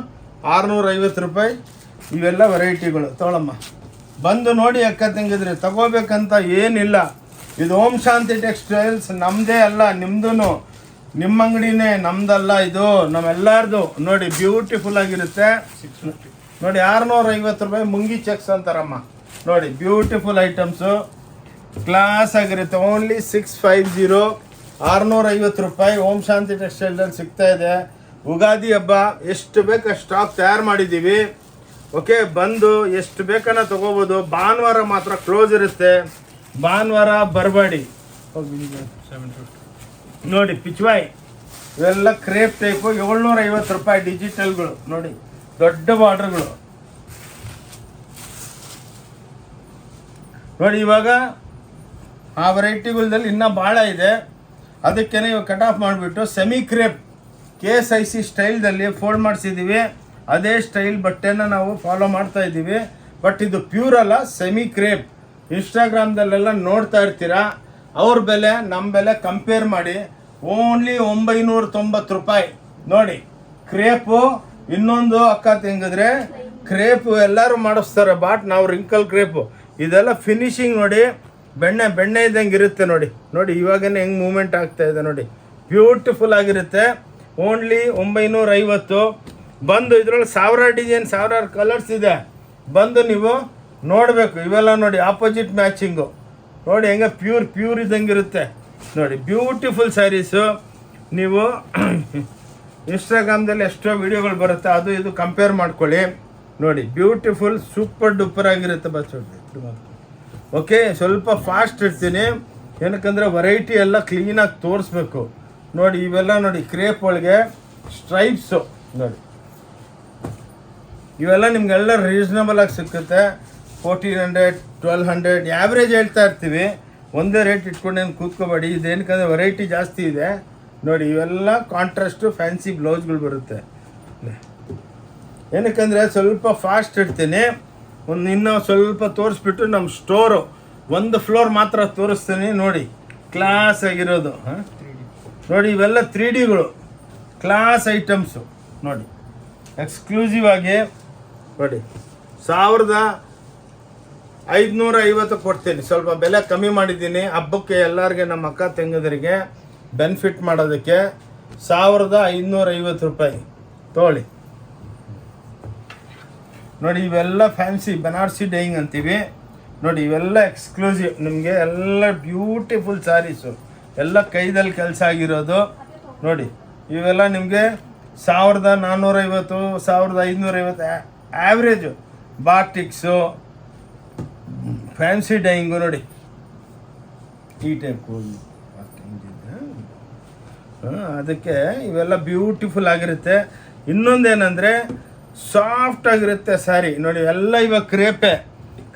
Speaker 1: 650 ರೂಪಾಯಿ. ಇವೆಲ್ಲ ವೆರೈಟಿಗಳು ತೊಗೊಳಮ್ಮ. ಬಂದು ನೋಡಿ ಅಕ್ಕ ತಂಗಿದ್ರಿ, ತಗೋಬೇಕಂತ ಏನಿಲ್ಲ. ಇದು ಓಂ ಶಾಂತಿ ಟೆಕ್ಸ್ಟೈಲ್ಸ್ ನಮ್ಮದೇ ಅಲ್ಲ, ನಿಮ್ಮದು, ನಿಮ್ಮ ಅಂಗಡಿನೇ, ನಮ್ದಲ್ಲ. ಇದು ನಮ್ಮೆಲ್ಲರದು ನೋಡಿ. ಬ್ಯೂಟಿಫುಲ್ ಆಗಿರುತ್ತೆ ನೋಡಿ. 650 ರೂಪಾಯಿ. ಮುಂಗಿ ಚೆಕ್ಸ್ ಅಂತಾರಮ್ಮ ನೋಡಿ. ಬ್ಯೂಟಿಫುಲ್ ಐಟಮ್ಸು, ಕ್ಲಾಸ್ ಆಗಿರುತ್ತೆ. ಓನ್ಲಿ 650. 650 ರೂಪಾಯಿ ಓಂ ಶಾಂತಿ ಟೆಕ್ಸ್ಟೈಲ್ದಲ್ಲಿ ಸಿಗ್ತಾ ಇದೆ. ಉಗಾದಿ ಹಬ್ಬ ಎಷ್ಟು ಬೇಕು ಅಷ್ಟು ಸ್ಟಾಕ್ ತಯಾರು ಮಾಡಿದ್ದೀವಿ. ಓಕೆ, ಬಂದು ಎಷ್ಟು ಬೇಕನ್ನ ತೊಗೋಬೋದು. ಭಾನುವಾರ ಮಾತ್ರ ಕ್ಲೋಸ್ ಇರುತ್ತೆ. ಭಾನುವಾರ ಬರಬೇಡಿ ನೋಡಿ. ಪಿಚ್ವಾಯ್ ಇವೆಲ್ಲ ಕ್ರೇಪ್ ಟೈಪು 750 ರೂಪಾಯಿ. ಡಿಜಿಟಲ್ಗಳು ನೋಡಿ, ದೊಡ್ಡ ಬಾರ್ಡ್ರ್ಗಳು ನೋಡಿ. ಇವಾಗ ಆ ವೆರೈಟಿಗಳಲ್ಲಿ ಇನ್ನೂ ಭಾಳ ಇದೆ. ಅದಕ್ಕೇ ಇವಾಗ ಕಟ್ ಆಫ್ ಮಾಡಿಬಿಟ್ಟು ಸೆಮಿ ಕ್ರೇಪ್ KSIC ಸ್ಟೈಲ್ದಲ್ಲಿ ಫೋಲ್ಡ್ ಮಾಡಿಸಿದ್ದೀವಿ. ಅದೇ ಸ್ಟೈಲ್ ಬಟ್ಟೆನ ನಾವು ಫಾಲೋ ಮಾಡ್ತಾ ಇದ್ದೀವಿ. ಬಟ್ ಇದು ಪ್ಯೂರ್ ಅಲ್ಲ, ಸೆಮಿ ಕ್ರೇಪ್. ಇನ್ಸ್ಟಾಗ್ರಾಮ್ದಲ್ಲೆಲ್ಲ ನೋಡ್ತಾ ಇರ್ತೀರಾ. ಅವ್ರ ಬೆಲೆ ನಮ್ಮ ಬೆಲೆ ಕಂಪೇರ್ ಮಾಡಿ. ಓನ್ಲಿ 990 ರೂಪಾಯಿ ನೋಡಿ. ಕ್ರೇಪು ಇನ್ನೊಂದು ಅಕ್ಕ ತೆಂಗಿದ್ರೆ ಕ್ರೇಪು ಎಲ್ಲರೂ ಮಾಡಿಸ್ತಾರೆ. ಬಾಟ್ ನಾವು ರಿಂಕಲ್ ಕ್ರೇಪು. ಇದೆಲ್ಲ ಫಿನಿಶಿಂಗ್ ನೋಡಿ, ಬೆಣ್ಣೆ ಇದ್ದಂಗೆ ಇರುತ್ತೆ ನೋಡಿ. ನೋಡಿ ಇವಾಗನೇ ಹೆಂಗೆ ಮೂಮೆಂಟ್ ಆಗ್ತಾ ಇದೆ ನೋಡಿ. ಬ್ಯೂಟಿಫುಲ್ ಆಗಿರುತ್ತೆ. ಓನ್ಲಿ 950. ಬಂದು ಇದರಲ್ಲಿ 1000 ಡಿಸೈನ್, 1000 ಕಲರ್ಸ್ ಇದೆ. ಬಂದು ನೀವು ನೋಡಬೇಕು. ಇವೆಲ್ಲ ನೋಡಿ ಆಪೋಸಿಟ್ ಮ್ಯಾಚಿಂಗು ನೋಡಿ. ಹೆಂಗೆ ಪ್ಯೂರ್ ಇದ್ದಂಗೆ ಇರುತ್ತೆ ನೋಡಿ. ಬ್ಯೂಟಿಫುಲ್ ಸ್ಯಾರೀಸು. ನೀವು ಇನ್ಸ್ಟಾಗ್ರಾಮ್ದಲ್ಲಿ ಎಷ್ಟೋ ವಿಡಿಯೋಗಳು ಬರುತ್ತೆ, ಅದು ಇದು ಕಂಪೇರ್ ಮಾಡ್ಕೊಳ್ಳಿ ನೋಡಿ. ಬ್ಯೂಟಿಫುಲ್ ಸೂಪರ್ ಡೂಪರ್ ಆಗಿರುತ್ತೆ. ಬಸ್ ಓಕೆ, ಸ್ವಲ್ಪ ಫಾಸ್ಟ್ ಇರ್ತೀನಿ, ಏನಕ್ಕಂದರೆ ವೆರೈಟಿ ಎಲ್ಲ ಕ್ಲೀನಾಗಿ ತೋರಿಸ್ಬೇಕು ನೋಡಿ. ಇವೆಲ್ಲ ನೋಡಿ ಕ್ರೇಪ್ ಒಳಗೆ ಸ್ಟ್ರೈಪ್ಸು ನೋಡಿ. ಇವೆಲ್ಲ ನಿಮಗೆಲ್ಲ ರೀಸನಬಲ್ ಆಗಿ ಸಿಕ್ಕುತ್ತೆ. 1400 1200 ಆ್ಯಾವ್ರೇಜ್ ಹೇಳ್ತಾ ಇರ್ತೀವಿ. ಒಂದೇ ರೇಟ್ ಇಟ್ಕೊಂಡೇನು ಕೂತ್ಕೋಬೇಡಿ. ಇದೇನಕ್ಕಂದರೆ ವೆರೈಟಿ ಜಾಸ್ತಿ ಇದೆ ನೋಡಿ. ಇವೆಲ್ಲ ಕಾಂಟ್ರಾಸ್ಟು ಫ್ಯಾನ್ಸಿ ಬ್ಲೌಸ್ಗಳು ಬರುತ್ತೆ. ಏನಕ್ಕಂದರೆ ಸ್ವಲ್ಪ ಫಾಸ್ಟ್ ಇಡ್ತೀನಿ. ಇನ್ನೂ ಸ್ವಲ್ಪ ತೋರಿಸ್ಬಿಟ್ಟು ನಮ್ಮ ಸ್ಟೋರು ಒಂದು ಫ್ಲೋರ್ ಮಾತ್ರ ತೋರಿಸ್ತೀನಿ ನೋಡಿ. ಕ್ಲಾಸ್ ಆಗಿರೋದು ನೋಡಿ. ಇವೆಲ್ಲ 3Dಗಳು ಕ್ಲಾಸ್ ಐಟಮ್ಸು ನೋಡಿ. ಎಕ್ಸ್ಕ್ಲೂಸಿವ್ ಆಗಿ ನೋಡಿ 1550 ಕೊಡ್ತೀನಿ. ಸ್ವಲ್ಪ ಬೆಲೆ ಕಮ್ಮಿ ಮಾಡಿದ್ದೀನಿ ಹಬ್ಬಕ್ಕೆ ಎಲ್ಲರಿಗೆ, ನಮ್ಮ ಅಕ್ಕ ತಂಗಿದರಿಗೆ ಬೆನಿಫಿಟ್ ಮಾಡೋದಕ್ಕೆ. 1550 ರೂಪಾಯಿ ತೊಗೊಳ್ಳಿ ನೋಡಿ. ಇವೆಲ್ಲ ಫ್ಯಾನ್ಸಿ ಬನಾರಸಿ ಡೈಯಿಂಗ್ ಅಂತೀವಿ ನೋಡಿ. ಇವೆಲ್ಲ ಎಕ್ಸ್ಕ್ಲೂಸಿವ್ ನಿಮಗೆ. ಎಲ್ಲ ಬ್ಯೂಟಿಫುಲ್ ಸ್ಯಾರೀಸು, ಎಲ್ಲ ಕೈದಲ್ಲಿ ಕೆಲಸ ಆಗಿರೋದು ನೋಡಿ. ಇವೆಲ್ಲ ನಿಮಗೆ 1450 1550 ಆ್ಯಾವ್ರೇಜು. ಬಾಟಿಕ್ಸು, ಫ್ಯಾನ್ಸಿ ಡೈಯಿಂಗು ನೋಡಿ. ಈ ಟೈಪ್ ಅದಕ್ಕೆ ಇವೆಲ್ಲ ಬ್ಯೂಟಿಫುಲ್ ಆಗಿರುತ್ತೆ. ಇನ್ನೊಂದೇನೆಂದರೆ ಸಾಫ್ಟ್ ಆಗಿರುತ್ತೆ ಸ್ಯಾರಿ ನೋಡಿ. ಎಲ್ಲ ಇವಾಗ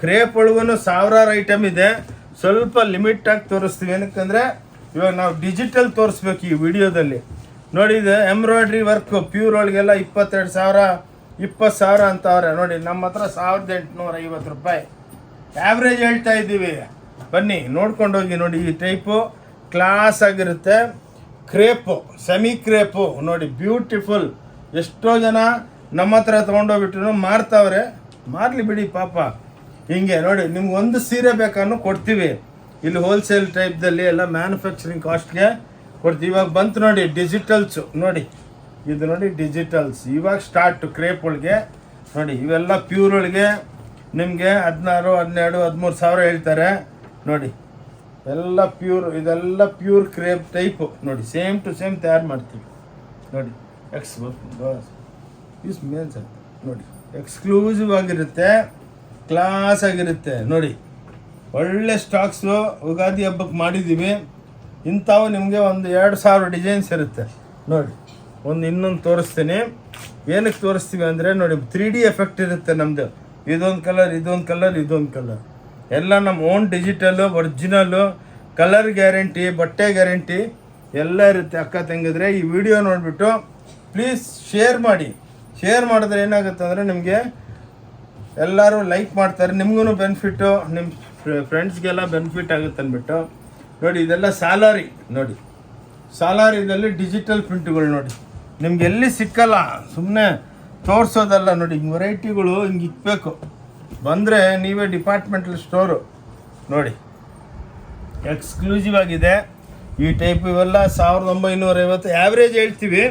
Speaker 1: ಕ್ರೇಪ್ ಒಳಗೂ ಸಾವಿರಾರು ಐಟಮ್ ಇದೆ. ಸ್ವಲ್ಪ ಲಿಮಿಟಾಗಿ ತೋರಿಸ್ತೀವಿ, ಏನಕ್ಕಂದರೆ ಇವಾಗ ನಾವು ಡಿಜಿಟಲ್ ತೋರಿಸ್ಬೇಕು ಈ ವಿಡಿಯೋದಲ್ಲಿ. ನೋಡಿ ಇದು ಎಂಬ್ರಾಯ್ಡ್ರಿ ವರ್ಕ್ ಪ್ಯೂರ್ ಒಳಗೆಲ್ಲ 22,000 20,000 ಅಂತವ್ರೆ ನೋಡಿ. ನಮ್ಮ ಹತ್ರ 1,850 ರೂಪಾಯಿ ಆ್ಯಾವ್ರೇಜ್ ಹೇಳ್ತಾ ಇದ್ದೀವಿ. ಬನ್ನಿ ನೋಡ್ಕೊಂಡು ಹೋಗಿ ನೋಡಿ. ಈ ಟೈಪು ಕ್ಲಾಸ್ ಆಗಿರುತ್ತೆ. ಕ್ರೇಪು ಸೆಮಿ ಕ್ರೇಪು ನೋಡಿ ಬ್ಯೂಟಿಫುಲ್. ಎಷ್ಟೋ ಜನ ನಮ್ಮ ಹತ್ರ ತೊಗೊಂಡೋಗ್ಬಿಟ್ರು ಮಾರ್ತಾವ್ರೆ, ಮಾರಲಿ ಬಿಡಿ ಪಾಪ. ಹಿಂಗೆ ನೋಡಿ ನಿಮ್ಗೆ ಒಂದು ಸೀರೆ ಬೇಕಾದ್ರೂ ಕೊಡ್ತೀವಿ. ಇಲ್ಲಿ ಹೋಲ್ಸೇಲ್ ಟೈಪ್ದಲ್ಲಿ ಎಲ್ಲ ಮ್ಯಾನುಫ್ಯಾಕ್ಚರಿಂಗ್ ಕಾಸ್ಟ್ಗೆ ಕೊಡ್ತೀವಿ. ಇವಾಗ ಬಂತು ನೋಡಿ ಡಿಜಿಟಲ್ಸು ನೋಡಿ. ಇದು ನೋಡಿ ಡಿಜಿಟಲ್ಸ್ ಇವಾಗ ಸ್ಟಾರ್ಟ್ ಕ್ರೇಪ್ ಒಳಗೆ ನೋಡಿ. ಇವೆಲ್ಲ ಪ್ಯೂರ್ ಒಳಗೆ ನಿಮಗೆ 16, 12, 13 ಸಾವಿರ ಹೇಳ್ತಾರೆ ನೋಡಿ. ಎಲ್ಲ ಪ್ಯೂರ್, ಇದೆಲ್ಲ ಪ್ಯೂರ್ ಕ್ರೇಪ್ ಟೈಪು ನೋಡಿ. ಸೇಮ್ ಟು ಸೇಮ್ ತಯಾರು ಮಾಡ್ತೀವಿ ನೋಡಿ. ಇಸ್ ಮೇನ್ಸ್ ಅಂತ ನೋಡಿ. ಎಕ್ಸ್ಕ್ಲೂಸಿವ್ ಆಗಿರುತ್ತೆ, ಕ್ಲಾಸ್ ಆಗಿರುತ್ತೆ ನೋಡಿ. ಒಳ್ಳೆ ಸ್ಟಾಕ್ಸು ಯುಗಾದಿ ಹಬ್ಬಕ್ಕೆ ಮಾಡಿದ್ದೀವಿ. ಇಂಥವು ನಿಮಗೆ ಒಂದು 2,000 ಡಿಸೈನ್ಸ್ ಇರುತ್ತೆ ನೋಡಿ. ಇನ್ನೊಂದು ತೋರಿಸ್ತೀನಿ. ಏನಕ್ಕೆ ತೋರಿಸ್ತೀವಿ ಅಂದರೆ ನೋಡಿ 3D ಎಫೆಕ್ಟ್ ಇರುತ್ತೆ ನಮ್ಮದು. ಇದೊಂದು ಕಲರ್, ಇದೊಂದು ಕಲರ್, ಇದೊಂದು ಕಲರ್ ಎಲ್ಲ ನಮ್ಮ own digital, original, colour guarantee, ಬಟ್ಟೆ ಗ್ಯಾರಂಟಿ ಎಲ್ಲ ಇರುತ್ತೆ. ಅಕ್ಕ ತಂಗಿದ್ರೆ ಈ ವಿಡಿಯೋ ನೋಡಿಬಿಟ್ಟು ಪ್ಲೀಸ್ ಶೇರ್ ಮಾಡಿ. ಶೇರ್ ಮಾಡಿದ್ರೆ ಏನಾಗುತ್ತೆ ಅಂದರೆ ನಿಮಗೆ ಎಲ್ಲರೂ ಲೈಕ್ ಮಾಡ್ತಾರೆ, ನಿಮಗೂ ಬೆನಿಫಿಟ್ಟು, ನಿಮ್ಮ ಫ್ರೆಂಡ್ಸ್ಗೆಲ್ಲ ಬೆನಿಫಿಟ್ ಆಗುತ್ತೆ ಅಂದ್ಬಿಟ್ಟು ನೋಡಿ. ಇದೆಲ್ಲ ಸಾಲಾರಿ ನೋಡಿ. ಸಾಲಾರಿದಲ್ಲಿ ಡಿಜಿಟಲ್ ಪ್ರಿಂಟ್ಗಳು ನೋಡಿ. ನಿಮ್ಗೆ ಎಲ್ಲಿ ಸಿಕ್ಕಲ್ಲ, ಸುಮ್ಮನೆ ತೋರಿಸೋದಲ್ಲ ನೋಡಿ. ಹಿಂಗೆ ವೆರೈಟಿಗಳು ಹಿಂಗೆ ಇಕ್ಬೇಕು, ಬಂದರೆ ನೀವೇ ಡಿಪಾರ್ಟ್ಮೆಂಟಲ್ ಸ್ಟೋರು ನೋಡಿ. ಎಕ್ಸ್ಕ್ಲೂಸಿವ್ ಆಗಿದೆ ಈ ಟೈಪ್. ಇವೆಲ್ಲ 1,950 ಆ್ಯಾವ್ರೇಜ್ ಹೇಳ್ತೀವಿ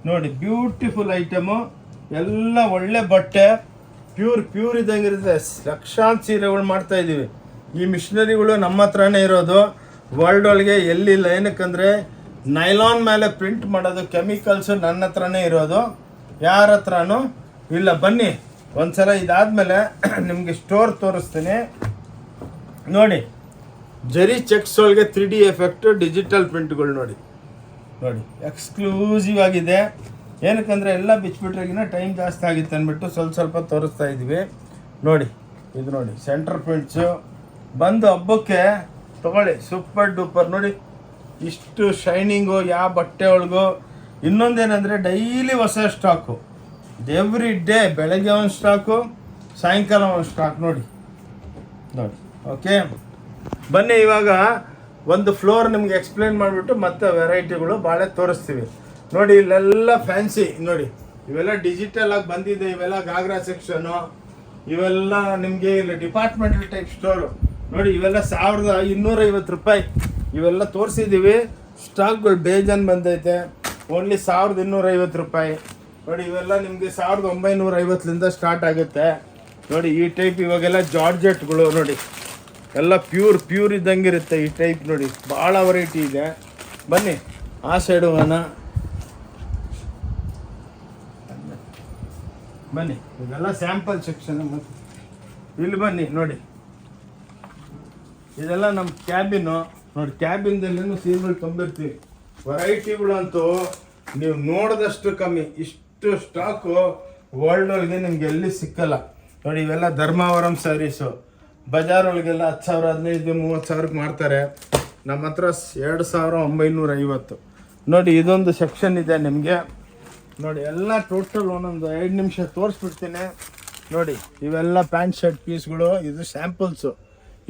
Speaker 1: ನೋಡಿ. ಬ್ಯೂಟಿಫುಲ್ ಐಟಮು, ಎಲ್ಲ ಒಳ್ಳೆ ಬಟ್ಟೆ, ಪ್ಯೂರ್ ಇದ್ದಂಗಿರುತ್ತೆ. ಲಕ್ಷಾಂತರ ಸೀರೆಗಳು ಮಾಡ್ತಾಯಿದ್ದೀವಿ. ಈ ಮಿಷನರಿಗಳು ನಮ್ಮ ಹತ್ರನೇ ಇರೋದು, ವರ್ಲ್ಡ್ ಒಳಗೆ ಎಲ್ಲಿಲ್ಲ. ಏನಕ್ಕಂದರೆ ನೈಲಾನ್ ಮೇಲೆ ಪ್ರಿಂಟ್ ಮಾಡೋದು ಕೆಮಿಕಲ್ಸು ನನ್ನ ಹತ್ರನೇ ಇರೋದು, ಯಾರ ಹತ್ರನೂ ಇಲ್ಲ. ಬನ್ನಿ ಒಂದ್ಸಲ ಇದಾದಮೇಲೆ ನಿಮಗೆ ಸ್ಟೋರ್ ತೋರಿಸ್ತೀನಿ ನೋಡಿ. ಜರಿ ಚೆಕ್ಸ್ ಒಳಗೆ 3D ಎಫೆಕ್ಟು ಡಿಜಿಟಲ್ ಪ್ರಿಂಟ್ಗಳು ನೋಡಿ. ಎಕ್ಸ್ಕ್ಲೂಸಿವ್ ಆಗಿದೆ. ಏನಕ್ಕಂದರೆ ಎಲ್ಲ ಬಿಚ್ಚಿಬಿಟ್ರೆಗಿನ ಟೈಮ್ ಜಾಸ್ತಿ ಆಗಿತ್ತು ಅಂದ್ಬಿಟ್ಟು ಸ್ವಲ್ಪ ತೋರಿಸ್ತಾ ಇದ್ದೀವಿ ನೋಡಿ. ಇದು ನೋಡಿ ಸೆಂಟರ್ ಪ್ರಿಂಟ್ಸು ಬಂದು ಹಬ್ಬಕ್ಕೆ ತೊಗೊಳ್ಳಿ, ಸೂಪರ್ ಡೂಪರ್ ನೋಡಿ. ಇಷ್ಟು ಶೈನಿಂಗು ಯಾವ ಬಟ್ಟೆ ಒಳಗು. ಇನ್ನೊಂದೇನೆಂದರೆ ಡೈಲಿ ಹೊಸ ಸ್ಟಾಕು, ಎವ್ರಿ ಡೇ. ಬೆಳಗ್ಗೆ ಒಂದು ಸ್ಟಾಕು, ಸಾಯಂಕಾಲ ಒಂದು ಸ್ಟಾಕ್ ನೋಡಿ. ಓಕೆ ಬನ್ನಿ ಇವಾಗ ಒಂದು ಫ್ಲೋರ್ ನಿಮ್ಗೆ ಎಕ್ಸ್ಪ್ಲೇನ್ ಮಾಡಿಬಿಟ್ಟು ಮತ್ತೆ ವೆರೈಟಿಗಳು ಭಾಳ ತೋರಿಸ್ತೀವಿ ನೋಡಿ. ಇಲ್ಲೆಲ್ಲ ಫ್ಯಾನ್ಸಿ ನೋಡಿ. ಇವೆಲ್ಲ ಡಿಜಿಟಲ್ ಆಗಿ ಬಂದಿದೆ. ಇವೆಲ್ಲ ಗಾಗ್ರಾ ಸೆಕ್ಷನು, ಇವೆಲ್ಲ ನಿಮಗೆ ಇಲ್ಲಿ ಡಿಪಾರ್ಟ್ಮೆಂಟಲ್ ಟೈಪ್ ಸ್ಟೋರು ನೋಡಿ. ಇವೆಲ್ಲ 1,250 ರೂಪಾಯಿ. ಇವೆಲ್ಲ ತೋರಿಸಿದ್ದೀವಿ. ಸ್ಟಾಕ್ಗಳು ಬೇಜಾನ್ ಬಂದೈತೆ. ಓನ್ಲಿ 1,250 ರೂಪಾಯಿ ನೋಡಿ. ಇವೆಲ್ಲ ನಿಮಗೆ 1,950ಲಿಂದ ಸ್ಟಾರ್ಟ್ ಆಗುತ್ತೆ ನೋಡಿ. ಈ ಟೈಪ್ ಇವಾಗೆಲ್ಲ ಜಾರ್ಜೆಟ್ಗಳು ನೋಡಿ. ಎಲ್ಲ ಪ್ಯೂರ್ ಇದ್ದಂಗಿರುತ್ತೆ ಈ ಟೈಪ್ ನೋಡಿ. ಭಾಳ ವೆರೈಟಿ ಇದೆ. ಬನ್ನಿ ಆ ಸೈಡು ಹೋಗೋಣ. ಬನ್ನಿ ಇದೆಲ್ಲ ಸ್ಯಾಂಪಲ್ ಸೆಕ್ಷನ್. ಇಲ್ಲಿ ಬನ್ನಿ ನೋಡಿ. ಇದೆಲ್ಲ ನಮ್ಮ ಕ್ಯಾಬಿನು ನೋಡಿ. ಕ್ಯಾಬಿನ್ದಲ್ಲೂ ಸೀರೆಗಳು ತುಂಬಿರ್ತೀವಿ. ವೆರೈಟಿಗಳಂತೂ ನೀವು ನೋಡಿದಷ್ಟು ಕಮ್ಮಿ. ಇಷ್ಟು ಸ್ಟಾಕು ವರ್ಲ್ಡ್ ಒಳಗೆ ನಿಮ್ಗೆ ಎಲ್ಲಿ ಸಿಕ್ಕಲ್ಲ ನೋಡಿ. ಇವೆಲ್ಲ ಧರ್ಮಾವರಂ ಸ್ಯಾರೀಸು. ಬಜಾರ್ ಒಳಗೆಲ್ಲ 10,000, 15,000, 30,000ಕ್ಕೆ ಮಾಡ್ತಾರೆ. ನಮ್ಮ ಹತ್ರ 2,950 ನೋಡಿ. ಇದೊಂದು ಸೆಕ್ಷನ್ ಇದೆ ನಿಮಗೆ ನೋಡಿ. ಎಲ್ಲ ಟೋಟಲ್ ಒಂದೊಂದು 5 ನಿಮಿಷ ತೋರಿಸ್ಬಿಡ್ತೀನಿ ನೋಡಿ. ಇವೆಲ್ಲ ಪ್ಯಾಂಟ್ ಶರ್ಟ್ ಪೀಸ್ಗಳು. ಇದು ಸ್ಯಾಂಪಲ್ಸು,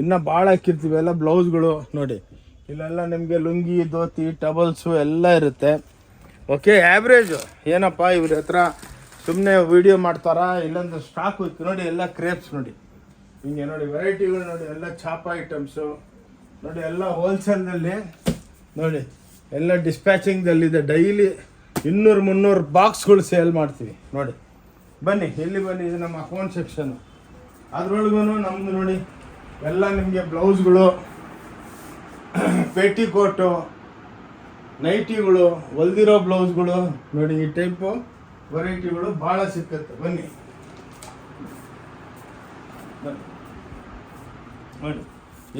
Speaker 1: ಇನ್ನೂ ಭಾಳ ಹಾಕಿರ್ತೀವಿ. ಎಲ್ಲ ಬ್ಲೌಸ್ಗಳು ನೋಡಿ. ಇಲ್ಲೆಲ್ಲ ನಿಮಗೆ ಲುಂಗಿ, ಧೋತಿ, ಟಬಲ್ಸು ಎಲ್ಲ ಇರುತ್ತೆ. ಓಕೆ ಆ್ಯಾವ್ರೇಜು ಏನಪ್ಪ ಇವ್ರ ಹತ್ರ ಸುಮ್ಮನೆ ವಿಡಿಯೋ ಮಾಡ್ತಾರಾ, ಇಲ್ಲೊಂದು ಸ್ಟಾಕ್ ಹೋಯ್ತು ನೋಡಿ. ಎಲ್ಲ ಕ್ರೇಪ್ಸ್ ನೋಡಿ. ಹಿಂಗೆ ನೋಡಿ ವೆರೈಟಿಗಳು ನೋಡಿ. ಎಲ್ಲ ಚಾಪ ಐಟಮ್ಸು ನೋಡಿ. ಎಲ್ಲ ಹೋಲ್ಸೇಲ್ನಲ್ಲಿ ನೋಡಿ. ಎಲ್ಲ ಡಿಸ್ಪ್ಯಾಚಿಂಗ್ದಲ್ಲಿದೆ. ಡೈಲಿ 200-300 ಬಾಕ್ಸ್ಗಳು ಸೇಲ್ ಮಾಡ್ತೀವಿ ನೋಡಿ. ಬನ್ನಿ ಇಲ್ಲಿ ಬನ್ನಿ. ಇದು ನಮ್ಮ ಅಕೌಂಟ್ ಸೆಕ್ಷನು. ಅದರೊಳಗೂ ನಮ್ಮದು ನೋಡಿ ಎಲ್ಲ ನಿಮಗೆ ಬ್ಲೌಸ್ಗಳು, ಪೇಟಿಕೋಟು, ನೈಟಿಗಳು, ಹೊಲ್ದಿರೋ ಬ್ಲೌಸ್ಗಳು ನೋಡಿ. ಈ ಟೈಪು ವೆರೈಟಿಗಳು ಭಾಳ ಸಿಕ್ಕುತ್ತೆ. ಬನ್ನಿ ನೋಡಿ.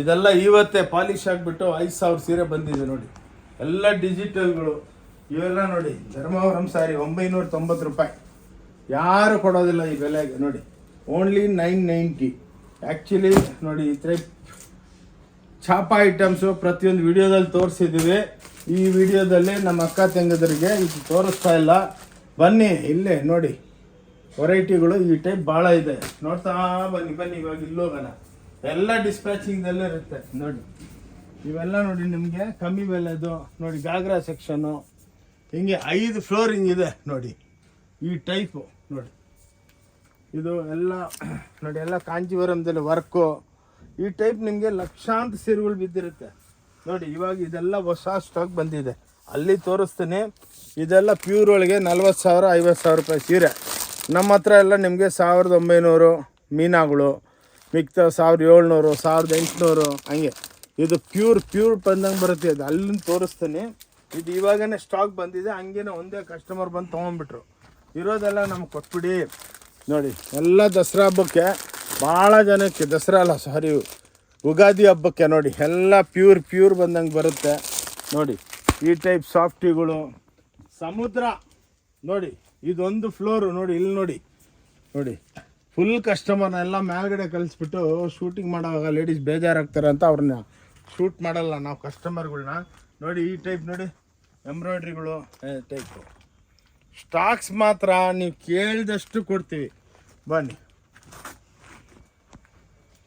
Speaker 1: ಇದೆಲ್ಲ ಇವತ್ತೇ ಪಾಲಿಶ್ ಆಗಿಬಿಟ್ಟು 5,000 ಸೀರೆ ಬಂದಿದೆ ನೋಡಿ. ಎಲ್ಲ ಡಿಜಿಟಲ್ಗಳು. ಇವೆಲ್ಲ ನೋಡಿ ಧರ್ಮವರಂ ಸಾರಿ 990 ರೂಪಾಯಿ. ಯಾರು ಕೊಡೋದಿಲ್ಲ ಈ ಬೆಲೆಗೆ. ನೋಡಿ ಓನ್ಲಿ 990. ಆ್ಯಕ್ಚುಲಿ ನೋಡಿ ಈ ಥರ ಚಾಪ ಐಟಮ್ಸು ಪ್ರತಿಯೊಂದು ವಿಡಿಯೋದಲ್ಲಿ ತೋರಿಸಿದ್ದೀವಿ. ಈ ವಿಡಿಯೋದಲ್ಲಿ ನಮ್ಮ ಅಕ್ಕ ತಂಗದರಿಗೆ ಇದು ತೋರಿಸ್ತಾ ಇಲ್ಲ. ಬನ್ನಿ ಇಲ್ಲೇ ನೋಡಿ ವೆರೈಟಿಗಳು ಈ ಟೈಪ್ ಭಾಳ ಇದೆ. ನೋಡ್ತಾ ಬನ್ನಿ ಇವಾಗ ಇಲ್ಲೋಗೋಣ. ಎಲ್ಲ ಡಿಸ್ಪ್ಯಾಚಿಂಗ್ದಲ್ಲೇ ಇರುತ್ತೆ ನೋಡಿ. ಇವೆಲ್ಲ ನೋಡಿ ನಿಮಗೆ ಕಮ್ಮಿ ಬೆಲೆದು ನೋಡಿ. ಗಾಗ್ರಾ ಸೆಕ್ಷನ್ನು ಹಿಂಗೆ 5 ಫ್ಲೋರ್ ಹಿಂಗಿದೆ ನೋಡಿ ಈ ಟೈಪು ನೋಡಿ. ಇದು ಎಲ್ಲ ನೋಡಿ ಎಲ್ಲ ಕಾಂಜೀವರಂದಲ್ಲಿ ವರ್ಕು ಈ ಟೈಪ್ ನಿಮಗೆ ಲಕ್ಷಾಂತರ ಸೀರೆಗಳು ಬಿದ್ದಿರುತ್ತೆ ನೋಡಿ. ಇವಾಗ ಇದೆಲ್ಲ ಹೊಸ ಸ್ಟಾಕ್ ಬಂದಿದೆ, ಅಲ್ಲಿ ತೋರಿಸ್ತೀನಿ. ಇದೆಲ್ಲ ಪ್ಯೂರ್ ಒಳಗೆ 40,000 50,000 ರೂಪಾಯಿ ಸೀರೆ. ನಮ್ಮ ಹತ್ರ ಎಲ್ಲ ನಿಮಗೆ 1900 ಮೀನಾಗಳು, ಮಿಕ್ತ 1700 1800 ಹಂಗೆ. ಇದು ಪ್ಯೂರ್ ಬಂದಂಗೆ ಬರುತ್ತೆ. ಇದು ಅಲ್ಲಿಂದ ತೋರಿಸ್ತೀನಿ. ಇದು ಇವಾಗನೇ ಸ್ಟಾಕ್ ಬಂದಿದೆ, ಹಂಗೇನೆ ಒಂದೇ ಕಸ್ಟಮರ್ ಬಂದು ತೊಗೊಂಡ್ಬಿಟ್ರು. ಇರೋದೆಲ್ಲ ನಮ್ಗೆ ಕೊಟ್ಬಿಡಿ ನೋಡಿ. ಎಲ್ಲ ದಸರಾ ಹಬ್ಬಕ್ಕೆ ಭಾಳ ಜನಕ್ಕೆ, ದಸರಾ ಅಲ್ಲ ಸಾರಿ ಯುಗಾದಿ ಹಬ್ಬಕ್ಕೆ ನೋಡಿ ಎಲ್ಲ ಪ್ಯೂರ್ ಬಂದಂಗೆ ಬರುತ್ತೆ ನೋಡಿ. ಈ ಟೈಪ್ ಸಾಫ್ಟಿಗಳು ಸಮುದ್ರ ನೋಡಿ. ಇದೊಂದು ಫ್ಲೋರು ನೋಡಿ, ಇಲ್ಲಿ ನೋಡಿ ಫುಲ್ ಕಸ್ಟಮರ್ನ ಎಲ್ಲ ಮೇಲ್ಗಡೆ ಕಳಿಸ್ಬಿಟ್ಟು ಶೂಟಿಂಗ್ ಮಾಡೋವಾಗ ಲೇಡೀಸ್ ಬೇಜಾರಾಗ್ತಾರೆ ಅಂತ ಅವ್ರನ್ನ ಶೂಟ್ ಮಾಡಲ್ಲ ನಾವು ಕಸ್ಟಮರ್ಗಳ್ನ. ನೋಡಿ ಈ ಟೈಪ್ ನೋಡಿ ಎಂಬ್ರಾಯ್ಡ್ರಿಗಳು ಟೈಪು ಸ್ಟಾಕ್ಸ್ ಮಾತ್ರ ನೀವು ಕೇಳಿದಷ್ಟು ಕೊಡ್ತೀವಿ. ಬನ್ನಿ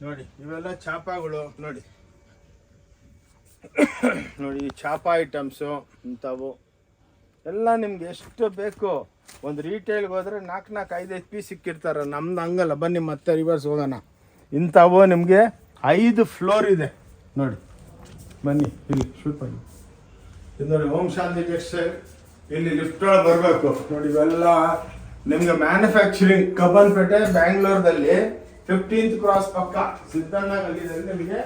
Speaker 1: ನೋಡಿ ಇವೆಲ್ಲ ಚಾಪಾಗಳು ನೋಡಿ. ನೋಡಿ ಈ ಚಾಪ ಐಟಮ್ಸು ಇಂಥವು ಎಲ್ಲ ನಿಮ್ಗೆ ಎಷ್ಟು ಬೇಕು. ಒಂದು ರೀಟೇಲ್ಗೆ ಹೋದರೆ 4-5 ಪೀಸ್ ಸಿಕ್ಕಿರ್ತಾರೆ. ನಮ್ದು ಹಂಗಲ್ಲ. ಬನ್ನಿ ಮತ್ತೆ ರಿವರ್ಸ್ ಹೋಗೋಣ. ಇಂಥವು ನಿಮಗೆ 5 ಫ್ಲೋರ್ ಇದೆ ನೋಡಿ. ಬನ್ನಿ ಇಲ್ಲಿ ಶೂಟ್ ಮಾಡಿ. ಇದು ನೋಡಿ ಓಂ ಶಾಂತಿ ಟೆಕ್ಸ್ಟೈಲ್. ಇಲ್ಲಿ ಲಿಫ್ಟ್ ಒಳಗೆ ಬರಬೇಕು ನೋಡಿ. ಇವೆಲ್ಲ ನಿಮಗೆ ಮ್ಯಾನುಫ್ಯಾಕ್ಚರಿಂಗ್ ಕಬ್ಬನ್ಪೇಟೆ ಬ್ಯಾಂಗ್ಳೂರ್ದಲ್ಲಿ 15th ಕ್ರಾಸ್ ಪಕ್ಕ ಸಿದ್ದಣ್ಣ ಗಲ್ಲಿದಲ್ಲಿ ನಿಮಗೆ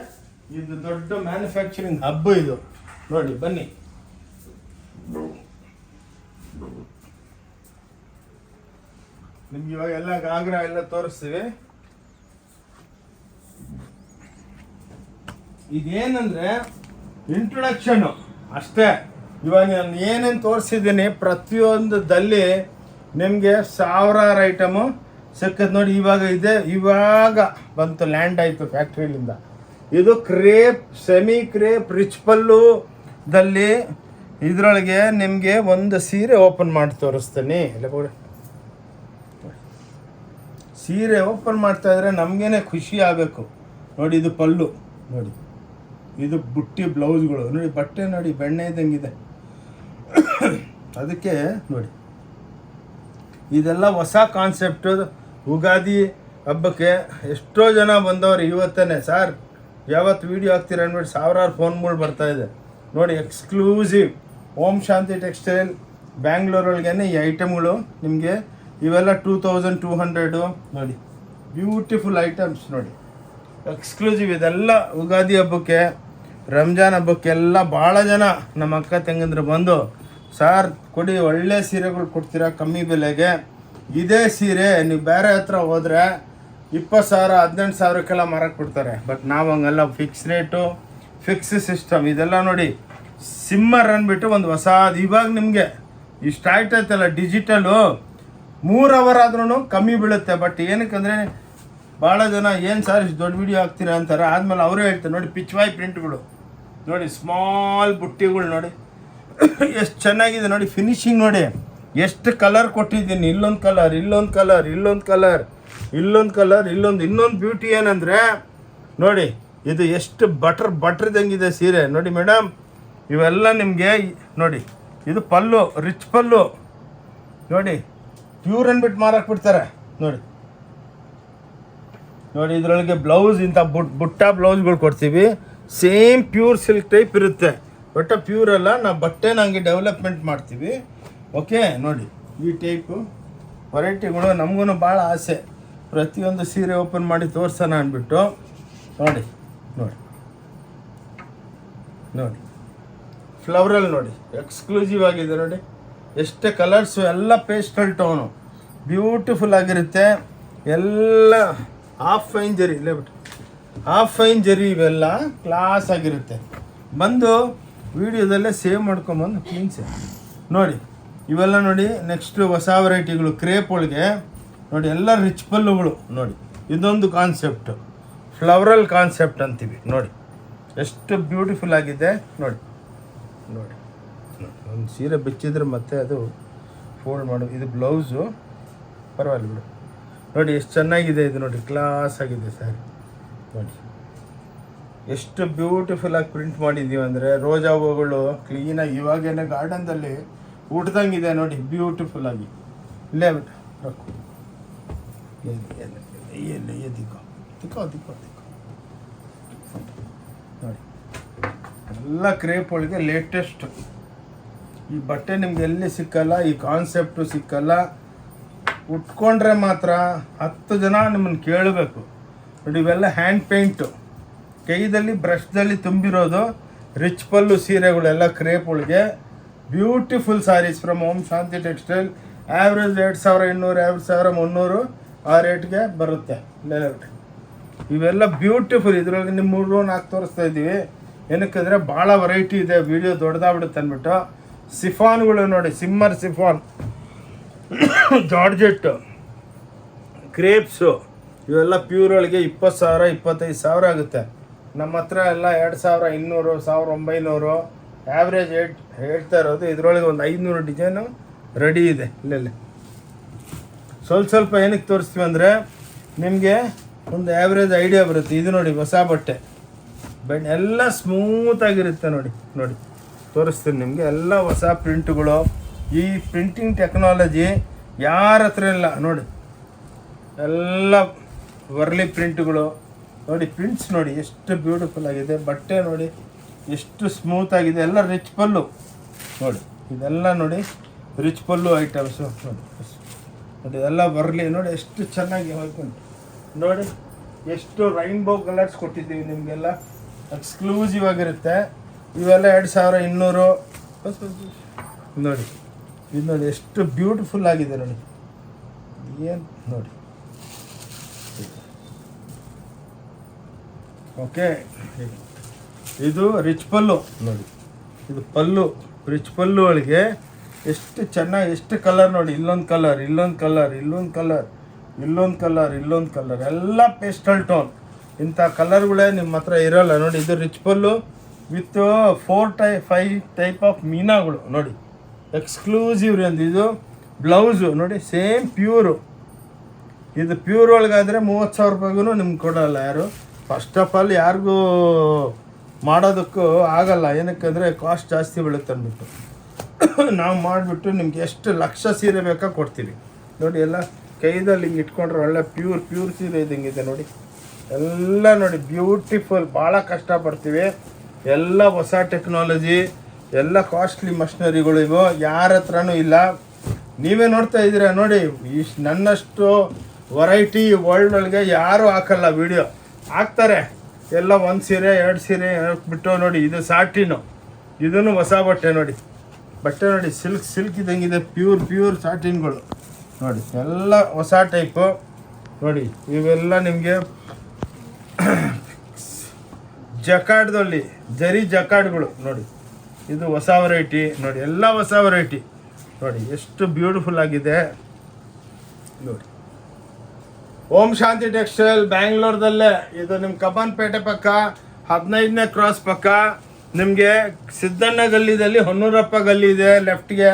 Speaker 1: ಇದು ದೊಡ್ಡ ಮ್ಯಾನುಫ್ಯಾಕ್ಚರಿಂಗ್ ಹಬ್ ಇದು ನೋಡಿ. ಬನ್ನಿ ನಿಮ್ಗೆ ಇವಾಗ ಎಲ್ಲ ಗಾಗ್ರಾ ಎಲ್ಲ ತೋರಿಸ್ತೀವಿ. ಇದೇನಂದ್ರೆ ಇಂಟ್ರೊಡಕ್ಷನ್ ಅಷ್ಟೇ. ಇವಾಗ ನಾನು ಏನೇನು ತೋರಿಸಿದ್ದೀನಿ ಪ್ರತಿಯೊಂದಲ್ಲಿ ನಿಮಗೆ 1000 ಐಟಮು ಸಿಕ್ಕತ್ ನೋಡಿ. ಇವಾಗ ಬಂತು, ಲ್ಯಾಂಡ್ ಆಯಿತು ಫ್ಯಾಕ್ಟ್ರಿಲಿಂದ. ಇದು ಕ್ರೇಪ್, ಸೆಮಿ ಕ್ರೇಪ್, ರಿಚ್ ಪಲ್ಲುದಲ್ಲಿ ಇದರೊಳಗೆ ನಿಮಗೆ ಒಂದು ಸೀರೆ ಓಪನ್ ಮಾಡಿ ತೋರಿಸ್ತೀನಿ. ಸೀರೆ ಓಪನ್ ಮಾಡ್ತಾ ಇದ್ರೆ ನಮಗೇನೆ ಖುಷಿ ಆಗಬೇಕು ನೋಡಿ. ಇದು ಪಲ್ಲು ನೋಡಿ, ಇದು ಬುಟ್ಟಿ ಬ್ಲೌಸ್ಗಳು ನೋಡಿ. ಬಟ್ಟೆ ನೋಡಿ ಬೆಣ್ಣೆ ಇದ್ದಂಗಿದೆ. ಅದಕ್ಕೆ ನೋಡಿ ಇದೆಲ್ಲ ಹೊಸ ಕಾನ್ಸೆಪ್ಟು. ಯುಗಾದಿ ಹಬ್ಬಕ್ಕೆ ಎಷ್ಟೋ ಜನ ಬಂದವರು ಇವತ್ತೇ ಸರ್ ಯಾವತ್ತು ವೀಡಿಯೋ ಹಾಕ್ತೀರ ಅಂದ್ಬಿಟ್ಟು 1000 ಫೋನ್ಗಳು ಬರ್ತಾಯಿದೆ ನೋಡಿ. ಎಕ್ಸ್ಕ್ಲೂಸಿವ್ ಓಂ ಶಾಂತಿ ಟೆಕ್ಸ್ಟೈಲ್ ಬ್ಯಾಂಗ್ಳೂರೊಳಗೇನೆ ಈ ಐಟಮ್ಗಳು ನಿಮಗೆ. ಇವೆಲ್ಲ 2200 ನೋಡಿ. ಬ್ಯೂಟಿಫುಲ್ ಐಟಮ್ಸ್ ನೋಡಿ, ಎಕ್ಸ್ಕ್ಲೂಸಿವ್. ಇದೆಲ್ಲ ಯುಗಾದಿ ಹಬ್ಬಕ್ಕೆ, ರಂಜಾನ್ ಹಬ್ಬಕ್ಕೆಲ್ಲ ಭಾಳ ಜನ ನಮ್ಮ ಅಕ್ಕ ತಂಗಂದ್ರು ಬಂದು ಸಾರ್ ಕೊಡಿ ಒಳ್ಳೆ ಸೀರೆಗಳು ಕೊಡ್ತೀರಾ ಕಮ್ಮಿ ಬೆಲೆಗೆ. ಇದೇ ಸೀರೆ ನೀವು ಬೇರೆ ಹತ್ರ ಹೋದರೆ 20,000 18,000ಕ್ಕೆಲ್ಲ ಮಾರಕ್ಕೆ ಕೊಡ್ತಾರೆ. ಬಟ್ ನಾವು ಹಂಗಲ್ಲ, ಫಿಕ್ಸ್ ರೇಟು, ಫಿಕ್ಸ್ ಸಿಸ್ಟಮ್. ಇದೆಲ್ಲ ನೋಡಿ ಸಿಮ್ಮರ್ ಅಂದ್ಬಿಟ್ಟು ಒಂದು ಹೊಸದು ಇವಾಗ ನಿಮಗೆ ಇಷ್ಟು ಆಯ್ತೈತಲ್ಲ ಡಿಜಿಟಲು. 3 ಅವರ್ ಆದ್ರೂ ಕಮ್ಮಿ ಬೀಳುತ್ತೆ. ಬಟ್ ಏನಕ್ಕಂದರೆ ಭಾಳ ಜನ ಏನು ಸರ್ ಇಷ್ಟು ದೊಡ್ಡ ವೀಡಿಯೋ ಹಾಕ್ತೀರಾ ಅಂತಾರೆ. ಆದಮೇಲೆ ಅವರೇ ಹೇಳ್ತಾರೆ ನೋಡಿ ಪಿಚ್ವಾಯ್ ಪ್ರಿಂಟ್ಗಳು ನೋಡಿ, ಸ್ಮಾಲ್ ಬುಟ್ಟಿಗಳು ನೋಡಿ ಎಷ್ಟು ಚೆನ್ನಾಗಿದೆ ನೋಡಿ. ಫಿನಿಶಿಂಗ್ ನೋಡಿ ಎಷ್ಟು ಕಲರ್ ಕೊಟ್ಟಿದ್ದೀನಿ. ಇಲ್ಲೊಂದು ಕಲರ್, ಇಲ್ಲೊಂದು ಕಲರ್, ಇಲ್ಲೊಂದು ಕಲರ್, ಇಲ್ಲೊಂದು ಕಲರ್, ಇನ್ನೊಂದು ಬ್ಯೂಟಿ ಏನಂದರೆ ನೋಡಿ ಇದು ಎಷ್ಟು ಬಟ್ರದಂಗಿದೆ ಸೀರೆ ನೋಡಿ ಮೇಡಮ್. ಇವೆಲ್ಲ ನಿಮಗೆ ನೋಡಿ. ಇದು ಪಲ್ಲು, ರಿಚ್ ಪಲ್ಲು ನೋಡಿ. ಪ್ಯೂರ್ ಅಂದ್ಬಿಟ್ಟು ಮಾರಕ್ಕೆ ಬಿಡ್ತಾರೆ ನೋಡಿ. ಇದರೊಳಗೆ ಬ್ಲೌಸ್ ಇಂಥ ಬುಟ್ಟ ಬ್ಲೌಸ್ಗಳು ಕೊಡ್ತೀವಿ. ಸೇಮ್ ಪ್ಯೂರ್ ಸಿಲ್ಕ್ ಟೈಪ್ ಇರುತ್ತೆ. ಬಟ್ ಪ್ಯೂರ್ ಅಲ್ಲ, ನಾವು ಬಟ್ಟೆನ ಹಂಗೆ ಡೆವಲಪ್ಮೆಂಟ್ ಮಾಡ್ತೀವಿ. ಓಕೆ ನೋಡಿ ಈ ಟೈಪು ವೆರೈಟಿಗಳು ನಮಗೂ ಭಾಳ ಆಸೆ. ಪ್ರತಿಯೊಂದು ಸೀರೆ ಓಪನ್ ಮಾಡಿ ತೋರಿಸೋಣ ಅಂದ್ಬಿಟ್ಟು ನೋಡಿ. ಫ್ಲವರಲ್ ನೋಡಿ, ಎಕ್ಸ್ಕ್ಲೂಸಿವ್ ಆಗಿದೆ ನೋಡಿ. ಎಷ್ಟು ಕಲರ್ಸು, ಎಲ್ಲ ಪೇಸ್ಟಲ್ ಟೋನು, ಬ್ಯೂಟಿಫುಲ್ ಆಗಿರುತ್ತೆ. ಎಲ್ಲ ಹಾಫ್ ಫೈನ್ ಜರಿ, ಇಲ್ಲೇ ಬಿಟ್ಟು ಹಾಫ್ ಫೈನ್ ಜರಿ, ಇವೆಲ್ಲ ಕ್ಲಾಸ್ ಆಗಿರುತ್ತೆ. ಬಂದು ವಿಡಿಯೋದಲ್ಲೇ ಸೇವ್ ಮಾಡ್ಕೊಂಬಂದು ಕ್ಲೀನ್ಸೆ ನೋಡಿ ಇವೆಲ್ಲ ನೋಡಿ ನೆಕ್ಸ್ಟ್ ಹೊಸ ವೆರೈಟಿಗಳು ಕ್ರೇಪ್ ಒಳಗೆ ನೋಡಿ ಎಲ್ಲ ರಿಚ್ ಪಲ್ಲುಗಳು ನೋಡಿ. ಇದೊಂದು ಕಾನ್ಸೆಪ್ಟು ಫ್ಲವರಲ್ ಕಾನ್ಸೆಪ್ಟ್ ಅಂತೀವಿ ನೋಡಿ. ಎಷ್ಟು ಬ್ಯೂಟಿಫುಲ್ ಆಗಿದೆ ನೋಡಿ. ನೋಡಿ ಒಂದು ಸೀರೆ ಬಿಚ್ಚಿದ್ರೆ ಮತ್ತೆ ಅದು ಫೋಲ್ಡ್ ಮಾಡು. ಇದು ಬ್ಲೌಸು ಪರವಾಗಿಲ್ಲ ಬಿಡು. ನೋಡಿ ಎಷ್ಟು ಚೆನ್ನಾಗಿದೆ ಇದು ನೋಡಿ. ಕ್ಲಾಸ್ ಆಗಿದೆ ಸ್ಯಾರಿ ನೋಡಿ. ಎಷ್ಟು ಬ್ಯೂಟಿಫುಲ್ಲಾಗಿ ಪ್ರಿಂಟ್ ಮಾಡಿದ್ದೀವಿ ಅಂದರೆ ರೋಜಾ ಹೂವುಗಳು ಕ್ಲೀನಾಗಿ ಇವಾಗೇನೆ ಗಾರ್ಡನ್ದಲ್ಲಿ ಉಟ್ದಂಗಿದೆ ನೋಡಿ ಬ್ಯೂಟಿಫುಲ್ಲಾಗಿ. ಇಲ್ಲೇ ಬಿಟ್ಟು ರೊಕ್ಕ ಎಲ್ಲಿ ದಿಕ್ಕೋ ದಿಕ್ಕೋ ದಿಕ್ಕೋ ದಿಕ್ಕೋ ನೋಡಿ. ಎಲ್ಲ ಕ್ರೇಪ್ ಒಳಗೆ ಲೇಟೆಸ್ಟ್ ಈ ಬಟ್ಟೆ ನಿಮ್ಗೆ ಎಲ್ಲಿ ಸಿಕ್ಕಲ್ಲ, ಈ ಕಾನ್ಸೆಪ್ಟು ಸಿಕ್ಕಲ್ಲ. ಉಟ್ಕೊಂಡ್ರೆ ಮಾತ್ರ 10 ಜನ ನಿಮ್ಮನ್ನು ಕೇಳಬೇಕು ನೋಡಿ. ಇವೆಲ್ಲ ಹ್ಯಾಂಡ್ ಪೇಂಟು, ಕೈದಲ್ಲಿ ಬ್ರಷ್ದಲ್ಲಿ ತುಂಬಿರೋದು ರಿಚ್ ಪಲ್ಲು ಸೀರೆಗಳೆಲ್ಲ ಕ್ರೇಪ್ ಒಳಗೆ. Beautiful saris from Om Shanti textile. Average 2200 2300 ಆ ರೇಟ್ಗೆ ಬರುತ್ತೆ. ಇವೆಲ್ಲ ಬ್ಯೂಟಿಫುಲ್. ಇದರೊಳಗೆ ನಿಮ್ಮ 3-4 ತೋರಿಸ್ತಾ ಇದ್ದೀವಿ. ಏನಕ್ಕಂದರೆ ಭಾಳ ವೆರೈಟಿ ಇದೆ, ವಿಡಿಯೋ ದೊಡ್ಡದಾಗ್ಬಿಡುತ್ತೆ ಅಂದ್ಬಿಟ್ಟು. ಸಿಫಾನ್ಗಳು ನೋಡಿ, ಸಿಮ್ಮರ್ ಸಿಫಾನ್, ಜಾರ್ಜೆಟ್ಟು, ಕ್ರೇಪ್ಸು ಇವೆಲ್ಲ ಪ್ಯೂರ್ ಒಳಗೆ 20,000 25,000 ಆಗುತ್ತೆ. ನಮ್ಮ ಹತ್ರ ಎಲ್ಲ 2200 1900 ಆ್ಯಾವ್ರೇಜ್ ಹೇಳ್ತಾ ಇರೋದು. ಇದರೊಳಗೆ ಒಂದು 500 ಡಿಸೈನು ರೆಡಿ ಇದೆ. ಇಲ್ಲೇ ಸ್ವಲ್ಪ ಏನಕ್ಕೆ ತೋರಿಸ್ತೀವಿ ಅಂದರೆ ನಿಮಗೆ ಒಂದು ಆ್ಯಾವ್ರೇಜ್ ಐಡಿಯಾ ಬರುತ್ತೆ. ಇದು ನೋಡಿ ಹೊಸ ಬಟ್ಟೆ ಎಲ್ಲ ಸ್ಮೂತಾಗಿರುತ್ತೆ ನೋಡಿ. ನೋಡಿ ತೋರಿಸ್ತೀನಿ ನಿಮಗೆ. ಎಲ್ಲ ಹೊಸ ಪ್ರಿಂಟ್ಗಳು. ಈ ಪ್ರಿಂಟಿಂಗ್ ಟೆಕ್ನಾಲಜಿ ಯಾರ ಹತ್ರ ಇಲ್ಲ ನೋಡಿ. ಎಲ್ಲ ವರ್ಲಿ ಪ್ರಿಂಟ್ಗಳು ನೋಡಿ. ಪ್ರಿಂಟ್ಸ್ ನೋಡಿ ಎಷ್ಟು ಬ್ಯೂಟಿಫುಲ್ ಆಗಿದೆ. ಬಟ್ಟೆ ನೋಡಿ ಎಷ್ಟು ಸ್ಮೂತಾಗಿದೆ. ಎಲ್ಲ ರಿಚ್ ಪಲ್ಲು ನೋಡಿ. ಇದೆಲ್ಲ ನೋಡಿ ರಿಚ್ ಪಲ್ಲು ಐಟಮ್ಸು ನೋಡಿ. ನೋಡಿ ಎಲ್ಲ ವರ್ಲಿ ನೋಡಿ ಎಷ್ಟು ಚೆನ್ನಾಗಿ ಹೋಗ್ಕೊಂಡು ನೋಡಿ. ಎಷ್ಟು ರೈನ್ಬೋ ಕಲರ್ಸ್ ಕೊಟ್ಟಿದ್ದೀವಿ ನಿಮಗೆಲ್ಲ. ಎಕ್ಸ್ಕ್ಲೂಸಿವ್ ಆಗಿರುತ್ತೆ. ಇವೆಲ್ಲ 2200 ನೋಡಿ. ಇದು ನೋಡಿ ಎಷ್ಟು ಬ್ಯೂಟಿಫುಲ್ ಆಗಿದೆ ನೋಡಿ. ಏನು ನೋಡಿ. ಓಕೆ, ಇದು ರಿಚ್ ಪಲ್ಲು ನೋಡಿ. ಇದು ಪಲ್ಲು ರಿಚ್ ಪಲ್ಲು ಒಳಗೆ ಎಷ್ಟು ಚೆನ್ನಾಗಿ ಎಷ್ಟು ಕಲರ್ ನೋಡಿ. ಇಲ್ಲೊಂದು ಕಲರ್, ಇಲ್ಲೊಂದು ಕಲರ್, ಇಲ್ಲೊಂದು ಕಲರ್, ಇಲ್ಲೊಂದು ಕಲರ್, ಇಲ್ಲೊಂದು ಕಲರ್, ಎಲ್ಲ ಪೇಸ್ಟಲ್ ಟೋನ್. ಇಂಥ ಕಲರ್ಗಳೇ ನಿಮ್ಮ ಹತ್ರ ಇರೋಲ್ಲ ನೋಡಿ. ಇದು rich pallu with 5 type of ಮೀನಾಗಳು ನೋಡಿ. Exclusive range. ಇದು ಬ್ಲೌಸು ನೋಡಿ ಸೇಮ್ ಪ್ಯೂರು. ಇದು ಪ್ಯೂರ್ ಒಳಗಾದರೆ 30,000 ರೂಪಾಯಿಗೂ ನಿಮ್ಗೆ ಕೊಡೋಲ್ಲ ಯಾರು. ಫಸ್ಟ್ ಆಫ್ ಆಲ್ ಯಾರಿಗೂ ಮಾಡೋದಕ್ಕೂ ಆಗಲ್ಲ. ಏನಕ್ಕಂದರೆ ಕಾಸ್ಟ್ ಜಾಸ್ತಿ ಬೀಳುತ್ತೆ ಅಂದ್ಬಿಟ್ಟು ನಾವು ಮಾಡಿಬಿಟ್ಟು ನಿಮ್ಗೆ ಎಷ್ಟು ಲಕ್ಷ ಸೀರೆ ಬೇಕಾ ಕೊಡ್ತೀವಿ ನೋಡಿ. ಎಲ್ಲ ಕೈದಲ್ಲಿ ಹಿಂಗೆ ಇಟ್ಕೊಂಡ್ರೆ ಒಳ್ಳೆ ಪ್ಯೂರ್ ಸೀರೆ ಇದ್ದಂಗಿದೆ ನೋಡಿ. ಎಲ್ಲ ನೋಡಿ ಬ್ಯೂಟಿಫುಲ್. ಭಾಳ ಕಷ್ಟಪಡ್ತೀವಿ. ಎಲ್ಲ ಹೊಸ ಟೆಕ್ನಾಲಜಿ, ಎಲ್ಲ ಕಾಸ್ಟ್ಲಿ ಮಷಿನರಿಗಳು ಇವು. ಯಾರ ಹತ್ರನೂ ಇಲ್ಲ. ನೀವೇ ನೋಡ್ತಾ ಇದ್ದೀರಾ ನೋಡಿ. ನನ್ನಷ್ಟು ವೆರೈಟಿ ವರ್ಲ್ಡ್ ಒಳಗೆ ಯಾರೂ ಹಾಕಲ್ಲ ವಿಡಿಯೋ. ಹಾಕ್ತಾರೆ ಎಲ್ಲ 1 ಸೀರೆ 2 ಸೀರೆ ಹಾಕ್ಬಿಟ್ಟು ನೋಡಿ. ಇದು ಸಾಟಿನು, ಇದನ್ನು ಹೊಸ ಬಟ್ಟೆ ನೋಡಿ. ಬಟ್ಟೆ ನೋಡಿ ಸಿಲ್ಕ್ ಇದ್ದಂಗಿದೆ. ಪ್ಯೂರ್ ಸಾಟಿನ್ಗಳು ನೋಡಿ. ಎಲ್ಲ ಹೊಸ ಟೈಪು ನೋಡಿ. ಇವೆಲ್ಲ ನಿಮಗೆ ಜಕಾಡ್ದಲ್ಲಿ ಜರಿ ಜಕಾಡ್ಗಳು ನೋಡಿ. ಇದು ಹೊಸ ವೆರೈಟಿ ನೋಡಿ. ಎಲ್ಲ ಹೊಸ ವೆರೈಟಿ ನೋಡಿ. ಎಷ್ಟು ಬ್ಯೂಟಿಫುಲ್ ಆಗಿದೆ ನೋಡಿ. ಓಂ ಶಾಂತಿ ಟೆಕ್ಸ್ಟೈಲ್ ಬ್ಯಾಂಗ್ಳೂರ್ದಲ್ಲೇ. ಇದು ನಿಮ್ಮ ಕಬ್ಬನ್ಪೇಟೆ ಪಕ್ಕ 15ನೇ ಕ್ರಾಸ್ ಪಕ್ಕ. ನಿಮಗೆ ಸಿದ್ದಣ್ಣ ಗಲ್ಲಿದಲ್ಲಿ ಹೊನ್ನೂರಪ್ಪ ಗಲ್ಲಿ ಇದೆ ಲೆಫ್ಟ್ಗೆ.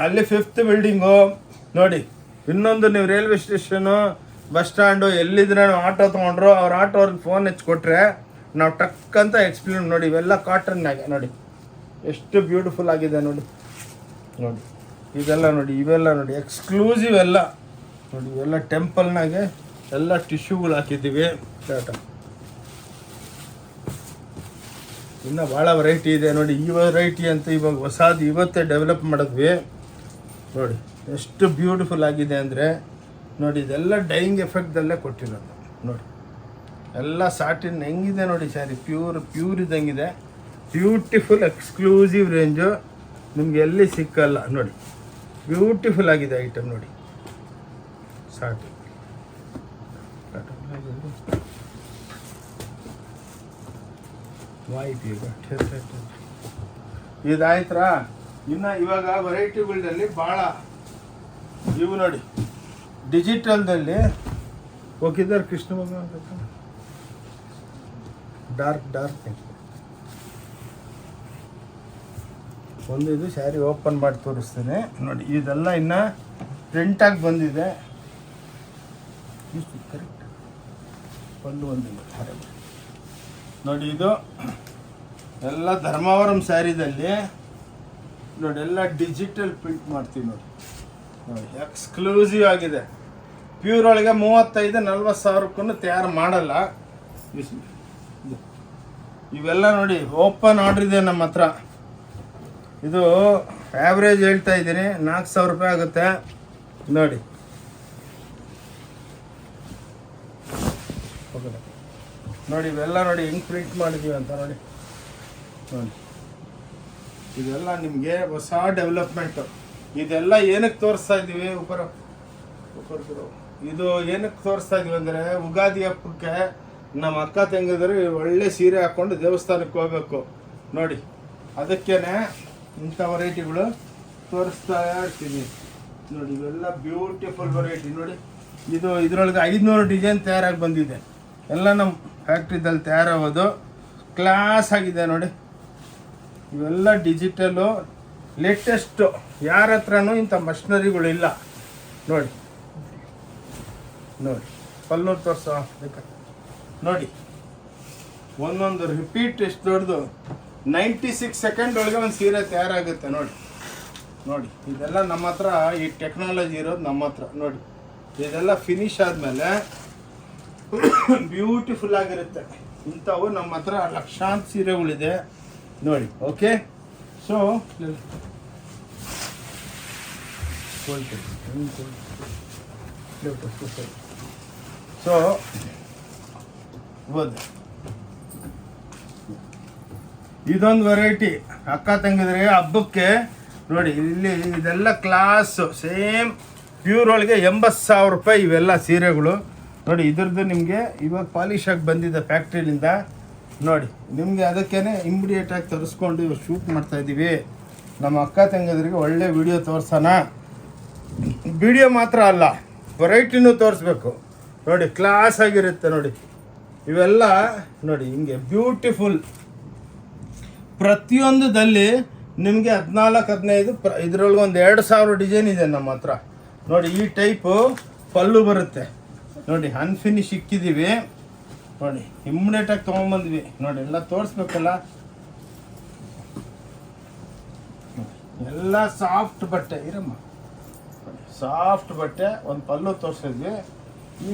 Speaker 1: ಅಲ್ಲಿ 5th ಬಿಲ್ಡಿಂಗು ನೋಡಿ. ಇನ್ನೊಂದು ನೀವು ರೈಲ್ವೆ ಸ್ಟೇಷನು, ಬಸ್ ಸ್ಟ್ಯಾಂಡು ಎಲ್ಲಿದ್ರೆ ಆಟೋ ತೊಗೊಂಡ್ರು ಅವ್ರಿಗೆ ಫೋನ್ ಹಚ್ಕೊಟ್ರೆ ನಾವು ಟಕ್ ಅಂತ ಎಕ್ಸ್ಪ್ಲೇನ್ ನೋಡಿ. ಇವೆಲ್ಲ ಕಾಟನ್ನಾಗೆ ನೋಡಿ. ಎಷ್ಟು ಬ್ಯೂಟಿಫುಲ್ ಆಗಿದೆ ನೋಡಿ. ನೋಡಿ ಇದೆಲ್ಲ ನೋಡಿ. ಇವೆಲ್ಲ ನೋಡಿ ಎಕ್ಸ್ಕ್ಲೂಸಿವ್ ಎಲ್ಲ ನೋಡಿ. ಇವೆಲ್ಲ ಟೆಂಪಲ್ನಾಗೆ ಎಲ್ಲ ಟಿಶ್ಯೂಗಳು ಹಾಕಿದ್ದೀವಿ. ಇನ್ನು ಭಾಳ ವೆರೈಟಿ ಇದೆ ನೋಡಿ. ಈ ವೆರೈಟಿ ಅಂತ ಇವಾಗ ಹೊಸದು ಇವತ್ತೇ ಡೆವಲಪ್ ಮಾಡಿದ್ವಿ ನೋಡಿ. ಎಷ್ಟು ಬ್ಯೂಟಿಫುಲ್ ಆಗಿದೆ ಅಂದರೆ ನೋಡಿ. ಇದೆಲ್ಲ ಡೈಯಿಂಗ್ ಎಫೆಕ್ಟ್ದಲ್ಲೇ ಕೊಟ್ಟಿರೋದು ನೋಡಿ. ಎಲ್ಲ ಸಾಟಿನ್ ಹೆಂಗಿದೆ ನೋಡಿ. ಸ್ಯಾರಿ ಪ್ಯೂರ್ ಇದ್ದಂಗಿದೆ. Beautiful exclusive range. ನಿಮ್ಗೆ ಎಲ್ಲಿ ಸಿಕ್ಕಲ್ಲ ನೋಡಿ. ಬ್ಯೂಟಿಫುಲ್ ಆಗಿದೆ ಐಟಮ್ ನೋಡಿ. ಸಾಟಿ ಇದಾಯ್ತಾ ಇನ್ನು ಇವಾಗ ವೆರೈಟಿಗಳಲ್ಲಿ ಭಾಳ ಇವು ನೋಡಿ ಡಿಜಿಟಲ್ದಲ್ಲಿ ಹೋಗಿದ್ದಾರೆ ಕೃಷ್ಣ ಭಗವಾನ್ ಡಾರ್ಕ್ ಒಂದು ಇದು ಸ್ಯಾರಿ ಓಪನ್ ಮಾಡಿ ತೋರಿಸ್ತೇನೆ ನೋಡಿ. ಇದೆಲ್ಲ ಇನ್ನು ಪ್ರಿಂಟಾಗಿ ಬಂದಿದೆ. ಕರೆಕ್ಟ್ ಒಂದು ನೋಡಿ. ಇದು ಎಲ್ಲ ಧರ್ಮಾವರಂ ಸ್ಯಾರಿದಲ್ಲಿ ನೋಡಿ ಎಲ್ಲ ಡಿಜಿಟಲ್ ಪ್ರಿಂಟ್ ಮಾಡ್ತೀವಿ ನೋಡಿ. ಎಕ್ಸ್ಕ್ಲೂಸಿವ್ ಆಗಿದೆ. ಪ್ಯೂರ್ ಒಳಗೆ 35-40 ಸಾವಿರಕ್ಕೂ ತಯಾರು ಮಾಡಲ್ಲ. ಇವೆಲ್ಲ ನೋಡಿ ಓಪನ್ ಆರ್ಡ್ರ್ ಇದೆ ನಮ್ಮ ಹತ್ರ. ಇದು ಆ್ಯಾವ್ರೇಜ್ ಹೇಳ್ತಾ ಇದ್ದೀನಿ 4,000 ರೂಪಾಯಿ ಆಗುತ್ತೆ ನೋಡಿ. ನೋಡಿ ಇವೆಲ್ಲ ನೋಡಿ ಹೆಂಗೆ ಪ್ರಿಂಟ್ ಮಾಡಿದ್ದೀವಿ ಅಂತ ನೋಡಿ. ಇದೆಲ್ಲ ನಿಮಗೆ ಹೊಸ ಡೆವಲಪ್ಮೆಂಟು. ಇದೆಲ್ಲ ಏನಕ್ಕೆ ತೋರಿಸ್ತಾ ಇದ್ದೀವಿ ಇದು ಏನಕ್ಕೆ ತೋರಿಸ್ತಾ ಇದೀವಿ ಅಂದರೆ ಉಗಾದಿ ಹಬ್ಬಕ್ಕೆ ನಮ್ಮ ಅಕ್ಕ ತಂಗಿದ್ರು ಒಳ್ಳೆ ಸೀರೆ ಹಾಕ್ಕೊಂಡು ದೇವಸ್ಥಾನಕ್ಕೆ ಹೋಗ್ಬೇಕು ನೋಡಿ. ಅದಕ್ಕೇನೆ ಇಂಥ ವೆರೈಟಿಗಳು ತೋರಿಸ್ತಾ ಇರ್ತೀನಿ ನೋಡಿ. ಇವೆಲ್ಲ ಬ್ಯೂಟಿಫುಲ್ ವೆರೈಟಿ ನೋಡಿ. ಇದು ಇದರೊಳಗೆ 500 ಡಿಸೈನ್ ತಯಾರಾಗಿ ಬಂದಿದೆ. ಎಲ್ಲ ನಮ್ಮ ಫ್ಯಾಕ್ಟ್ರಿದಲ್ಲಿ ತಯಾರಾಗೋದು. ಕ್ಲಾಸ್ ಆಗಿದೆ ನೋಡಿ. ಇವೆಲ್ಲ ಡಿಜಿಟಲು ಲೇಟೆಸ್ಟು. ಯಾರ ಹತ್ರನೂ ಇಂಥ ಮಷಿನರಿಗಳು ಇಲ್ಲ ನೋಡಿ. ನೋಡಿ ಪಲ್ಲು ತೋರಿಸೋ ನೋಡಿ. ಒಂದೊಂದು ರಿಪೀಟ್ ಎಷ್ಟು ದೊಡ್ಡದು. 96 ಸೆಕೆಂಡ್ ಒಳಗೆ ಒಂದು ಸೀರೆ ತಯಾರಾಗುತ್ತೆ ನೋಡಿ. ನೋಡಿ ಇದೆಲ್ಲ ನಮ್ಮ ಹತ್ರ ಈ ಟೆಕ್ನಾಲಜಿ ಇರೋದು ನಮ್ಮ ಹತ್ರ ನೋಡಿ. ಇದೆಲ್ಲ ಫಿನಿಶ್ ಆದಮೇಲೆ ಬ್ಯೂಟಿಫುಲ್ ಆಗಿರುತ್ತೆ. ಇಂಥವು ನಮ್ಮ ಹತ್ರ ಲಕ್ಷಾಂತರ ಸೀರೆಗಳಿದೆ ನೋಡಿ. ಓಕೆ ಸೊ ಇದೊಂದು ವೆರೈಟಿ ಅಕ್ಕ ತಂಗಿದ್ರೆ ಹಬ್ಬಕ್ಕೆ ನೋಡಿ. ಇಲ್ಲಿ ಇದೆಲ್ಲ ಕ್ಲಾಸು ಸೇಮ್ ಪ್ಯೂರ್ ಒಳಗೆ 80,000 ರೂಪಾಯಿ ಇವೆಲ್ಲ ಸೀರೆಗಳು ನೋಡಿ. ಇದ್ರದ್ದು ನಿಮಗೆ ಇವಾಗ ಪಾಲಿಶಾಗಿ ಬಂದಿದೆ ಫ್ಯಾಕ್ಟ್ರಿಲಿಂದ ನೋಡಿ. ನಿಮಗೆ ಅದಕ್ಕೇ ಇಮಿಡಿಯೇಟಾಗಿ ತರಿಸ್ಕೊಂಡು ಇವಾಗ ಶೂಟ್ ಮಾಡ್ತಾಯಿದ್ದೀವಿ. ನಮ್ಮ ಅಕ್ಕ ತಂಗಿದ್ರಿಗೆ ಒಳ್ಳೆ ವಿಡಿಯೋ ತೋರಿಸೋಣ. ವಿಡಿಯೋ ಮಾತ್ರ ಅಲ್ಲ, ವೆರೈಟಿನೂ ತೋರಿಸ್ಬೇಕು ನೋಡಿ. ಕ್ಲಾಸ್ ಆಗಿರುತ್ತೆ ನೋಡಿ. ಇವೆಲ್ಲ ನೋಡಿ ಹಿಂಗೆ ಬ್ಯೂಟಿಫುಲ್. ಪ್ರತಿಯೊಂದುದಲ್ಲಿ ನಿಮಗೆ 14-15 ಇದರೊಳಗೆ ಒಂದು 2,000 ಡಿಸೈನ್ ಇದೆ ನಮ್ಮ ಹತ್ರ ನೋಡಿ. ಈ ಟೈಪು ಪಲ್ಲು ಬರುತ್ತೆ ನೋಡಿ. ಅನ್ಫಿನಿಶ್ ಇಕ್ಕಿದ್ದೀವಿ ನೋಡಿ. ಇಮ್ಮಿಡಿಯೇಟಾಗಿ ತೊಗೊಂಬಂದ್ವಿ ನೋಡಿ. ಎಲ್ಲ ತೋರಿಸ್ಬೇಕಲ್ಲ. ಎಲ್ಲ ಸಾಫ್ಟ್ ಬಟ್ಟೆ ಇರಮ್ಮ. ಸಾಫ್ಟ್ ಬಟ್ಟೆ ಒಂದು ಪಲ್ಲು ತೋರಿಸಿದ್ವಿ. ಈ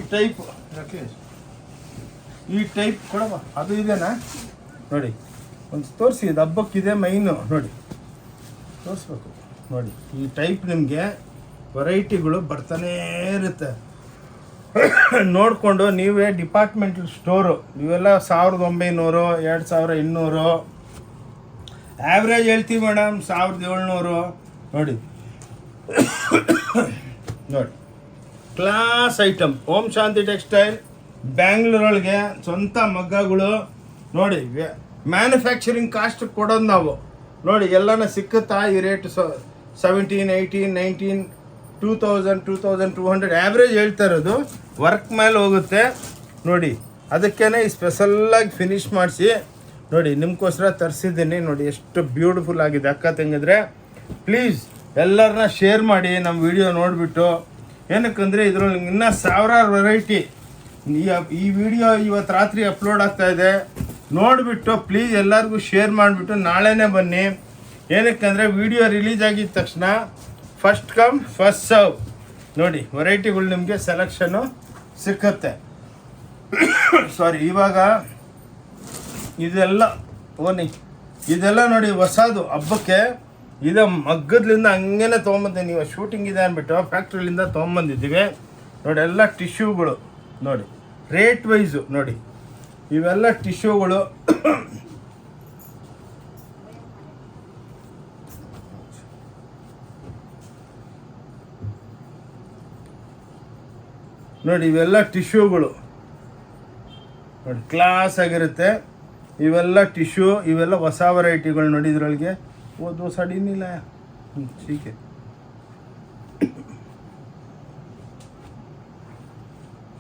Speaker 1: ಟೈಪ್ ಕೊಡಮ್ಮ. ಅದು ಇದೆನಾ ನೋಡಿ. ಒಂದು ತೋರಿಸಿ. ಇದು ಹಬ್ಬಕ್ಕಿದೆ ಮೈನು ನೋಡಿ. ತೋರಿಸ್ಬೇಕು ನೋಡಿ. ಈ ಟೈಪ್ ನಿಮಗೆ ವೆರೈಟಿಗಳು ಬರ್ತಾನೇ ಇರುತ್ತೆ. ನೋಡಿಕೊಂಡು ನೀವೇ ಡಿಪಾರ್ಟ್ಮೆಂಟಲ್ ಸ್ಟೋರು ಇವೆಲ್ಲ 1,900 2,200 ಆ್ಯಾವ್ರೇಜ್ ಹೇಳ್ತೀವಿ ಮೇಡಮ್. 1,700 ನೋಡಿ. ನೋಡಿ ಕ್ಲಾಸ್ ಐಟಮ್. ಓಂ ಶಾಂತಿ ಟೆಕ್ಸ್ಟೈಲ್ ಬ್ಯಾಂಗ್ಳೂರೊಳಗೆ ಸ್ವಂತ ಮಗ್ಗಗಳು ನೋಡಿ. ಮ್ಯಾನುಫ್ಯಾಕ್ಚರಿಂಗ್ ಕಾಸ್ಟ್ ಕೊಡೋದು ನಾವು ನೋಡಿ. ಎಲ್ಲನ ಸಿಕ್ಕುತ್ತಾ ಈ ರೇಟ್ 17, 18, 19, 2,000, 2,200 ಆ್ಯಾವ್ರೇಜ್ ಹೇಳ್ತಾ ಇರೋದು. ವರ್ಕ್ ಮೇಲೆ ಹೋಗುತ್ತೆ ನೋಡಿ. ಅದಕ್ಕೇ ಈ ಸ್ಪೆಷಲ್ಲಾಗಿ ಫಿನಿಶ್ ಮಾಡಿಸಿ ನೋಡಿ ನಿಮ್ಗೋಸ್ಕರ ತರಿಸಿದ್ದೀನಿ ನೋಡಿ. ಎಷ್ಟು ಬ್ಯೂಟಿಫುಲ್ ಆಗಿದೆ ಅಕ್ಕ ತಂಗಿದ್ರೆ. ಪ್ಲೀಸ್ ಎಲ್ಲರನ್ನ ಶೇರ್ ಮಾಡಿ ನಮ್ಮ ವಿಡಿಯೋ ನೋಡಿಬಿಟ್ಟು. ಏನಕ್ಕಂದರೆ ಇದರಲ್ಲಿ ಇನ್ನೂ ಸಾವಿರಾರು ವೆರೈಟಿ. ಈ ವಿಡಿಯೋ ಇವತ್ತು ರಾತ್ರಿ ಅಪ್ಲೋಡ್ ಆಗ್ತಾ ಇದೆ. ನೋಡಿಬಿಟ್ಟು ಪ್ಲೀಸ್ ಎಲ್ಲರಿಗೂ ಶೇರ್ ಮಾಡಿಬಿಟ್ಟು ನಾಳೆನೇ ಬನ್ನಿ. ಏನಕ್ಕಂದರೆ ವಿಡಿಯೋ ರಿಲೀಸ್ ಆಗಿದ ತಕ್ಷಣ ಫಸ್ಟ್ ಕಮ್ ಫಸ್ಟ್ ಸರ್ವ್ ನೋಡಿ. ವೆರೈಟಿಗಳು ನಿಮಗೆ ಸೆಲೆಕ್ಷನ್ನು ಸಿಕ್ಕತ್ತೆ. ಸಾರಿ ಇವಾಗ ಇದೆಲ್ಲ ಇದೆಲ್ಲ ನೋಡಿ ಹೊಸದು ಹಬ್ಬಕ್ಕೆ. ಇದು ಮಗ್ಗದ್ಲಿಂದ ಹಂಗೇನೆ ತೊಗೊಂಬಂದೆ. ನೀವು ಶೂಟಿಂಗ್ ಇದೆ ಅಂದ್ಬಿಟ್ಟು ಫ್ಯಾಕ್ಟ್ರಿಲಿಂದ ತೊಗೊಂಬಂದಿದ್ದೀವಿ ನೋಡಿ. ಎಲ್ಲ ಟಿಶ್ಯೂಗಳು ನೋಡಿ. ರೇಟ್ ವೈಸು ನೋಡಿ. ಇವೆಲ್ಲ ಟಿಶ್ಯೂಗಳು ನೋಡಿ. ಇವೆಲ್ಲ ಟಿಶ್ಯೂಗಳು ನೋಡಿ. ಕ್ಲಾಸ್ ಆಗಿರುತ್ತೆ. ಇವೆಲ್ಲ ಟಿಶ್ಯೂ. ಇವೆಲ್ಲ ಹೊಸ ವೆರೈಟಿಗಳು ನೋಡಿ. ಇದರೊಳಗೆ ಓದು ಸಡಿನಿಲ್ಲ ठीक है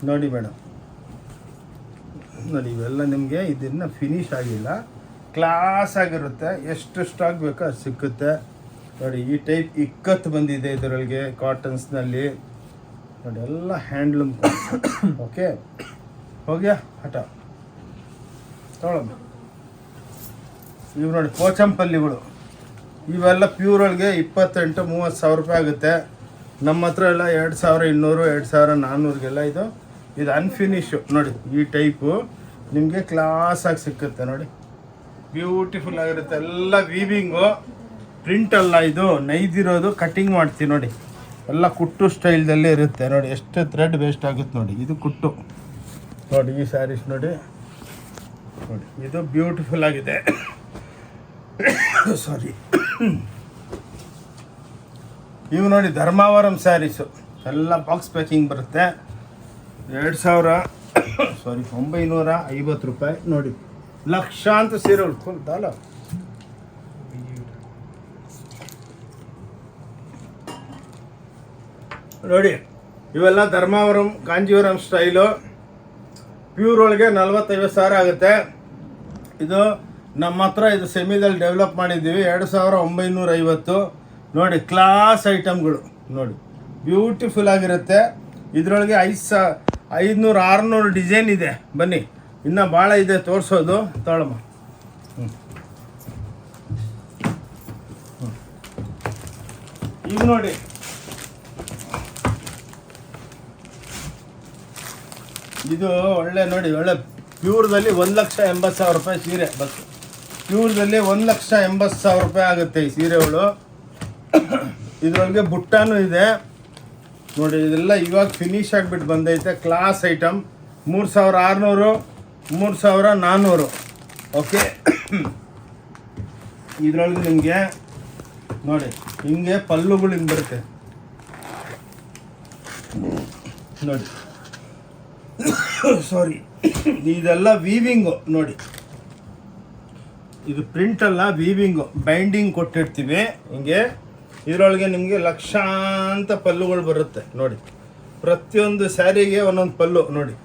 Speaker 1: ನೋಡಿ ಮೇಡಮ್, ನೋಡಿ ಇವೆಲ್ಲ ನಿಮಗೆ ಇದನ್ನು ಫಿನಿಶ್ ಆಗಿಲ್ಲ, ಕ್ಲಾಸ್ ಆಗಿರುತ್ತೆ. ಎಷ್ಟು ಸ್ಟಾಕ್ ಬೇಕೋ ಅದು ಸಿಕ್ಕುತ್ತೆ. ನೋಡಿ ಈ ಟೈಪ್ ಇಕ್ಕತ್ತು ಬಂದಿದೆ ಇದರೊಳಗೆ ಕಾಟನ್ಸ್ನಲ್ಲಿ. ನೋಡಿ ಎಲ್ಲ ಹ್ಯಾಂಡ್ಲೂಮ್. ಓಕೆ ಹೋಗ್ಯಾ ಹಠ ತೊಗೊಳಮ್ಮ. ಇವು ನೋಡಿ ಪೋಚಂಪಲ್ಲಿಗಳು, ಇವೆಲ್ಲ ಪ್ಯೂರ್ ಒಳಗೆ 28-30 ಸಾವಿರ ರೂಪಾಯಿ ಆಗುತ್ತೆ. ನಮ್ಮ ಹತ್ರ ಎಲ್ಲ 2200 2400 ಇದು ಅನ್ಫಿನಿಶು. ನೋಡಿ ಈ ಟೈಪು ನಿಮಗೆ ಕ್ಲಾಸಾಗಿ ಸಿಕ್ಕುತ್ತೆ. ನೋಡಿ ಬ್ಯೂಟಿಫುಲ್ ಆಗಿರುತ್ತೆ. ಎಲ್ಲ ವೀವಿಂಗು, ಪ್ರಿಂಟ್ ಅಲ್ಲ, ಇದು ನೈದಿರೋದು, ಕಟ್ಟಿಂಗ್ ಮಾಡ್ತೀವಿ. ನೋಡಿ ಎಲ್ಲ ಕುಟ್ಟು ಸ್ಟೈಲ್ದಲ್ಲೇ ಇರುತ್ತೆ. ನೋಡಿ ಎಷ್ಟು ಥ್ರೆಡ್ ವೇಸ್ಟ್ ಆಗುತ್ತೆ. ನೋಡಿ ಇದು ಕುಟ್ಟು. ನೋಡಿ ಈ ಸ್ಯಾರೀಸ್ ನೋಡಿ, ನೋಡಿ ಇದು ಬ್ಯೂಟಿಫುಲ್ ಆಗಿದೆ. ಸಾರಿ, ಇವು ನೋಡಿ ಧರ್ಮಾವರಂ ಸ್ಯಾರೀಸು, ಎಲ್ಲ ಬಾಕ್ಸ್ ಪ್ಯಾಕಿಂಗ್ ಬರುತ್ತೆ. 950 ರೂಪಾಯಿ. ನೋಡಿ ಲಕ್ಷಾಂತರ ಸೀರೆ ಉಳ್ಕೊಂಡಲ್ಲ. ನೋಡಿ ಇವೆಲ್ಲ ಧರ್ಮಾವರಂ ಕಾಂಜೀವರಂ ಸ್ಟೈಲು, ಪ್ಯೂರ್ ಒಳಗೆ 40-50 ಸಾವಿರ ಆಗುತ್ತೆ. ಇದು ನಮ್ಮ ಹತ್ರ ಇದು ಸೆಮಿದಲ್ಲಿ ಡೆವಲಪ್ ಮಾಡಿದ್ದೀವಿ. 2950. ನೋಡಿ ಕ್ಲಾಸ್ ಐಟಮ್ಗಳು, ನೋಡಿ ಬ್ಯೂಟಿಫುಲ್ ಆಗಿರುತ್ತೆ. ಇದರೊಳಗೆ 500-600 ಡಿಸೈನ್ ಇದೆ. ಬನ್ನಿ, ಇನ್ನೂ ಭಾಳ ಇದೆ ತೋರಿಸೋದು. ತೊಗೊಳಮ್ಮ. ಈಗ ನೋಡಿ ಇದು ಒಳ್ಳೆ, ನೋಡಿ ಒಳ್ಳೆ ಪ್ಯೂರ್ದಲ್ಲಿ 1,80,000 ರೂಪಾಯಿ ಸೀರೆ. ಬಸ್ ಪ್ಯೂರ್ದಲ್ಲಿ 1,80,000 ರೂಪಾಯಿ ಆಗುತ್ತೆ ಈ ಸೀರೆಗಳು. ಇದರೊಳಗೆ ಬುಟ್ಟಾನು ಇದೆ. ನೋಡಿ ಇದೆಲ್ಲ ಇವಾಗ ಫಿನಿಶ್ ಆಗಿಬಿಟ್ಟು ಬಂದೈತೆ. Class item. 3600, 3400. ಓಕೆ, ಇದರೊಳಗೆ ನಿಮಗೆ ನೋಡಿ ಹಿಂಗೆ ಪಲ್ಲುಗಳು ಹಿಂಗೆ ಬರುತ್ತೆ. ನೋಡಿ ಸಾರಿ, ಇದೆಲ್ಲ ವೀವಿಂಗು. ನೋಡಿ ಇದು ಪ್ರಿಂಟ್ ಅಲ್ಲ, ವೀವಿಂಗು, ಬೈಂಡಿಂಗ್ ಕೊಟ್ಟಿರ್ತೀವಿ ಹಿಂಗೆ. ಇದರೊಳಗೆ ನಿಮಗೆ ಲಕ್ಷಾಂತ ಪಲ್ಲುಗಳು ಬರುತ್ತೆ. ನೋಡಿ ಪ್ರತಿಯೊಂದು ಸ್ಯಾರಿಗೆ ಒಂದೊಂದು ಪಲ್ಲು ನೋಡಿ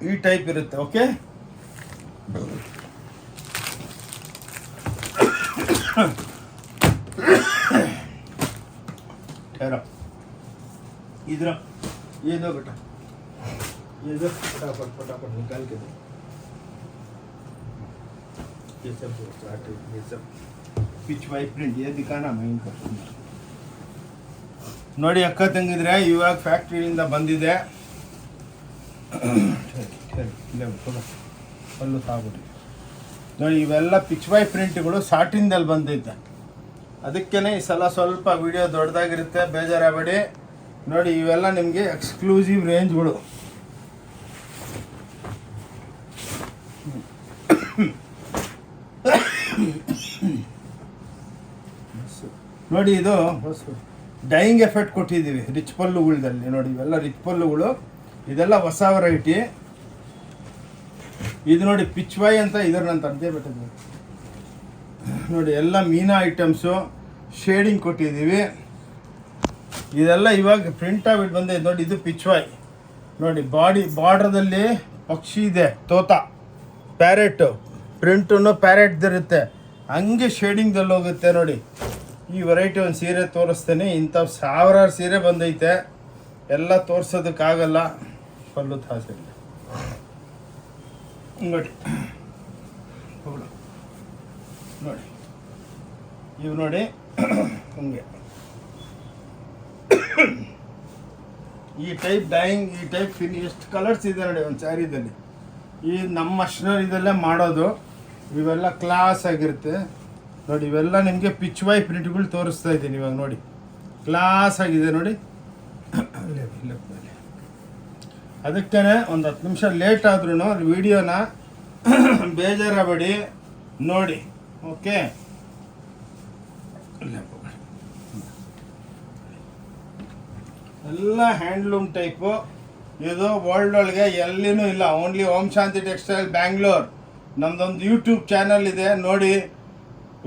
Speaker 1: ಈ ಟೈಪ್ ಇರುತ್ತೆ. ಓಕೆ, इधर ये दो बेटा, ये दो फटाफट फटाफट निकाल के दो. ये सब ये सब पिच वाई प्रिंट ये दिखाना मैं इनको. ನೋಡಿ ಅಕ್ಕ ತಂಗಿದ್ರೆ ಇವಾಗ ಫ್ಯಾಕ್ಟ್ರಿಯಿಂದ ಬಂದಿದೆ. ಅಲ್ಲೂ ಸಾಗುಡಿ ನೋಡಿ, ಇವೆಲ್ಲ ಪಿಚ್ ವೈ ಪ್ರಿಂಟ್ಗಳು ಸಾಟಿನ್ದಲ್ಲಿ ಬಂದೈತೆ. ಅದಕ್ಕೇನೆ ಈ ಸಲ ಸ್ವಲ್ಪ ವಿಡಿಯೋ ದೊಡ್ಡದಾಗಿರುತ್ತೆ, ಬೇಜಾರಾಗಬೇಡಿ. ನೋಡಿ ಇವೆಲ್ಲ ನಿಮಗೆ ಎಕ್ಸ್ಕ್ಲೂಸಿವ್ ರೇಂಜ್ಗಳು. ನೋಡಿ ಇದು ಡೈಯಿಂಗ್ ಎಫೆಕ್ಟ್ ಕೊಟ್ಟಿದ್ದೀವಿ ರಿಚ್ ಪಲ್ಲುಗಳದಲ್ಲಿ. ನೋಡಿ ಇವೆಲ್ಲ ರಿಚ್ ಪಲ್ಲುಗಳು, ಇದೆಲ್ಲ ಹೊಸ ವೆರೈಟಿ. ಇದು ನೋಡಿ ಪಿಚ್ ವೈ ಅಂತ ಇದರಂತ ಅರ್ಜೆ ಬಿಟ್ಟಿದ್ದೀವಿ. ನೋಡಿ ಎಲ್ಲ ಮೀನಾ ಐಟಮ್ಸು ಶೇಡಿಂಗ್ ಕೊಟ್ಟಿದ್ದೀವಿ. ಇದೆಲ್ಲ ಇವಾಗ ಪ್ರಿಂಟ್ ಆಗಿಬಿಟ್ಟು ಬಂದಿದೆ. ನೋಡಿ ಇದು ಪಿಚ್ ವೈ. ನೋಡಿ ಬಾರ್ಡ್ರದಲ್ಲಿ ಪಕ್ಷಿ ಇದೆ, ತೋತ, ಪ್ಯಾರೆಟ್ ಪ್ರಿಂಟನ್ನು ಪ್ಯಾರೆಟ್ದಿರುತ್ತೆ, ಹಂಗೆ ಶೇಡಿಂಗ್ದಲ್ಲಿ ಹೋಗುತ್ತೆ. ನೋಡಿ ಈ ವೆರೈಟಿ ಒಂದು ಸೀರೆ ತೋರಿಸ್ತೇನೆ. ಇಂಥ ಸಾವಿರಾರು ಸೀರೆ ಬಂದೈತೆ, ಎಲ್ಲ ತೋರಿಸೋದಕ್ಕಾಗಲ್ಲ. ಪಲ್ಲು ತಾಸೆ ನೋಡಿ ನೋಡಿ ಇವು ನೋಡಿ ಹಂಗೆ ಈ ಟೈಪ್ ಡೈಯಿಂಗ್, ಈ ಟೈಪ್ ಎಷ್ಟು ಕಲರ್ಸ್ ಇದೆ ನೋಡಿ ಒಂದು ಸ್ಯಾರಿದಲ್ಲಿ. ಈ ನಮ್ಮ ಮಷಿನರಿದಲ್ಲೇ ಮಾಡೋದು. ಇವೆಲ್ಲ ಕ್ಲಾಸ್ ಆಗಿರುತ್ತೆ. ನೋಡಿ ಇವೆಲ್ಲ ನಿಮಗೆ ಪಿಚ್ ವೈ ಪ್ರಿಂಟ್ಗಳು ತೋರಿಸ್ತಾ ಇದ್ದೀನಿ ಇವಾಗ. ನೋಡಿ ಕ್ಲಾಸ್ ಆಗಿದೆ ನೋಡಿ. ಅದಕ್ಕೇ ಒಂದು 10 ನಿಮಿಷ ಲೇಟ್ ಆದ್ರೂ ವಿಡಿಯೋನ ಬೇಜಾರಾಗಬೇಡಿ ನೋಡಿ. ಓಕೆ, ಎಲ್ಲ ಹ್ಯಾಂಡ್ಲೂಮ್ ಟೈಪು. ಇದು ವರ್ಲ್ಡ್ ಒಳಗೆ ಎಲ್ಲಿನೂ ಇಲ್ಲ, ಓನ್ಲಿ ಓಂ ಶಾಂತಿ ಟೆಕ್ಸ್ಟೈಲ್ ಬ್ಯಾಂಗ್ಳೂರ್. ನಮ್ಮದೊಂದು ಯೂಟ್ಯೂಬ್ ಚಾನಲ್ ಇದೆ ನೋಡಿ,